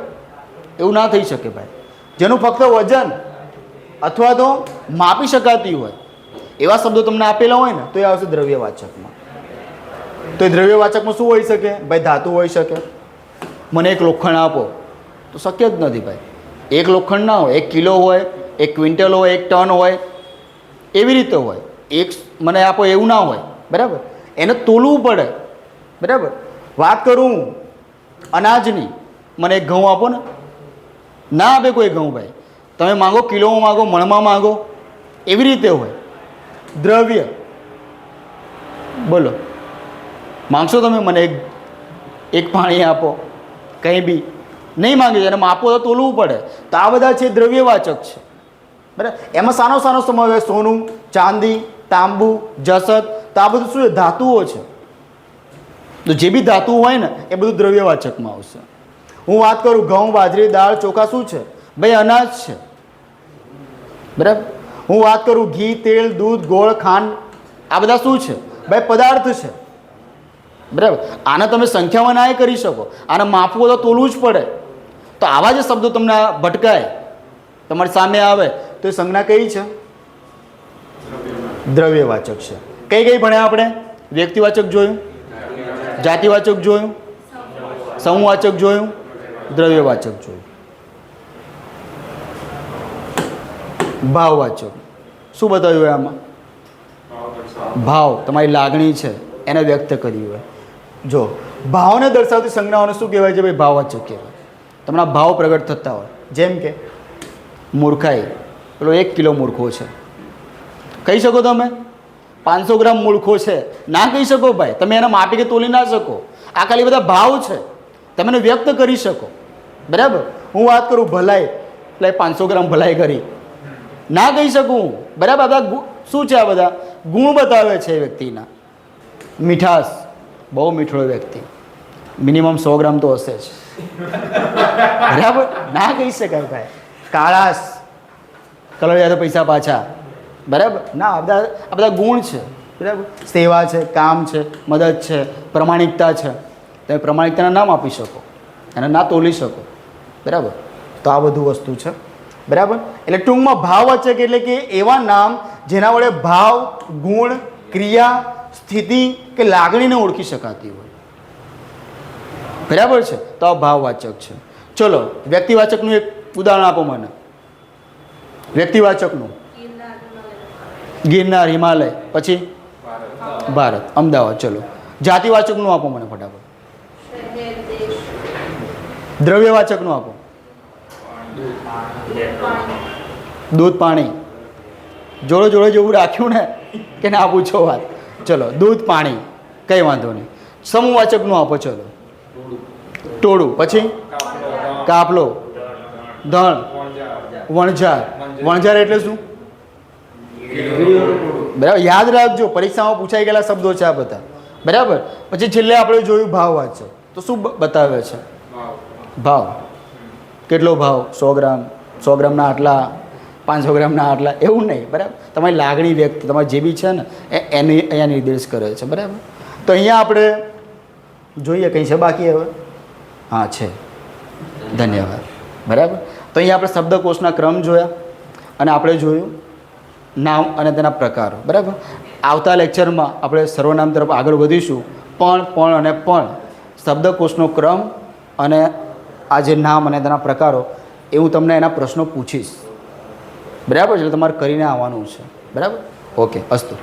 એવું ના થઈ શકે ભાઈ. જેનું ફક્ત વજન અથવા તો માપી શકાતી હોય એવા શબ્દો તમને આપેલા હોય ને તો એ આવશે દ્રવ્યવાચકમાં. તો એ દ્રવ્યવાચકમાં શું હોઈ શકે ભાઈ? ધાતુ હોઈ શકે. મને એક લોખંડ આપો, તો શક્ય જ નથી ભાઈ. એક લોખંડ ના હોય, 1 કિલો હોય, 1 ક્વિન્ટલ હોય, 1 ટન હોય, એવી રીતે હોય. એક મને આપો એવું ના હોય, બરાબર. એને તોલવું પડે, બરાબર. વાત કરું અનાજની, મને એક ઘઉં આપો ને, ના આપે કોઈ ઘઉં ભાઈ. તમે માગો કિલોમાં માગો, મણમાં માગો, એવી રીતે હોય. દ્રવ્ય, બોલો માગશો તમે મને એક પાણી આપો, કંઈ બી નહીં માગી, એને માપો તો તોલવું પડે. તો આ બધા છે દ્રવ્યવાચક છે, બરાબર. એમાં સાનો સાનો સમાવેશ? સોનું, ચાંદી, તાંબુ, જસત. તો આ બધું શું છે? ધાતુઓ છે. તો જે બી ધાતુ હોય ને એ બધું દ્રવ્યવાચકમાં આવશે. હું વાત કરું ઘઉં, બાજરી, દાળ, ચોખા શું છે ભાઈ? અનાજ છે, બરાબર. હું વાત કરું ઘી, તેલ, દૂધ, ગોળ, ખાંડ, આ બધા શું છે ભાઈ? પદાર્થ છે, બરાબર. આને તમે સંખ્યામાં ના કરી શકો, આને માપવું તો તોલવું જ પડે. તો આવા જે શબ્દો તમને ભટકાય, તમારી સામે આવે તો એ સંજ્ઞા કઈ છે? દ્રવ્યવાચક છે. કઈ કઈ ભણ્યા આપણે? વ્યક્તિવાચક જોયું, જાતિવાચક જોયું, સમૂહવાચક જોયું, દ્રવ્યવાચક જોયું. ભાવવાચક શું બતાવ્યું આમાં? ભાવ, તમારી લાગણી છે એને વ્યક્ત કરી હોય. જો ભાવને દર્શાવતી સંજ્ઞાઓને શું કહેવાય છે ભાઈ? ભાવવાચક કહેવાય. તમારા ભાવ પ્રગટ થતા હોય. જેમ કે મૂર્ખાઈ, પેલો 1 કિલો મૂર્ખો છે, કહી શકો તમે? 500 ગ્રામ મૂર્ખો છે, ના કહી શકો ભાઈ. તમે એને માપી કે તોલી ના શકો. આ ખાલી બધા ભાવ છે, તમે એને વ્યક્ત કરી શકો, બરાબર. હું વાત કરું ભલાઈ, એટલે 500 ગ્રામ ભલાઈ કરી, ના કહી શકું, બરાબર. આ બધા શું છે? આ બધા ગુણ બતાવે છે વ્યક્તિના. મીઠાશ, બહુ મીઠો વ્યક્તિ, મિનિમમ 100 ગ્રામ તો હશે જ, બરાબર. ના કહી શકાય ભાઈ. કાળાશ, કલર યા તો પૈસા પાછા, બરાબર. ના, આ બધા ગુણ છે, બરાબર. સેવા છે, કામ છે, મદદ છે, પ્રમાણિકતા છે. તમે પ્રમાણિકતાના નામ આપી શકો, એને ના તોલી શકો. બરાબર. તો આ બધું વસ્તુ છે. બરાબર. એટલે ટૂંકમાં ભાવવાચક એટલે કે એવા નામ જેના વડે ભાવ, ગુણ, ક્રિયા, સ્થિતિ કે લાગણીને ઓળખી શકાતી હોય. બરાબર છે. તો આ ભાવવાચક છે. ચલો વ્યક્તિવાચકનું એક ઉદાહરણ આપો મને. વ્યક્તિવાચકનું ગિરનાર, હિમાલય, પછી ભારત, અમદાવાદ. ચલો જાતિવાચકનું આપો મને ફટાફટ. શહેર, દેશ, દ્રવ્યવાચકનું આપો. પાણી, દૂધ, પાણી. જોડે જોડે જેવું રાખ્યું ને કે ના પૂછો વાત. ચલો દૂધ, પાણી, કંઈ વાંધો નહીં. સમૂહવાચકનું આપો. ચલો ટોળું, પછી કાફલો, ધણ, વણઝાર. વણઝાર એટલે શું? બરાબર. યાદ રાખજો, પરીક્ષામાં પૂછાઈ ગયેલા શબ્દો છે આ બધા. બરાબર. પછી છેલ્લે આપણે જોયું ભાવવાચક. તો શું બતાવે છે? ભાવ. કેટલો ભાવ? 100 ગ્રામ, 100 ગ્રામના આટલા, 500 ગ્રામના આટલા, એવું નહીં. બરાબર. તમારી લાગણી વ્યક્ત, તમારી જે બી છે ને એને અહીંયા નિર્દેશ કરે છે. બરાબર. તો અહીંયા આપણે જોઈએ કંઈ છે બાકી હવે? હા છે. ધન્યવાદ. બરાબર. તો અહીંયા આપણે શબ્દકોશના ક્રમ જોયા અને આપણે જોયું નામ અને તેના પ્રકારો. બરાબર. આવતા લેક્ચરમાં આપણે સર્વનામ તરફ આગળ વધીશું. પણ અને પણ શબ્દકોશનો ક્રમ અને આ જે નામ અને તેના પ્રકારો એ હું તમને એના પ્રશ્નો પૂછીશ. બરાબર. એટલે તમારે કરીને આવવાનું છે. બરાબર. ઓકે. અસ્તુ.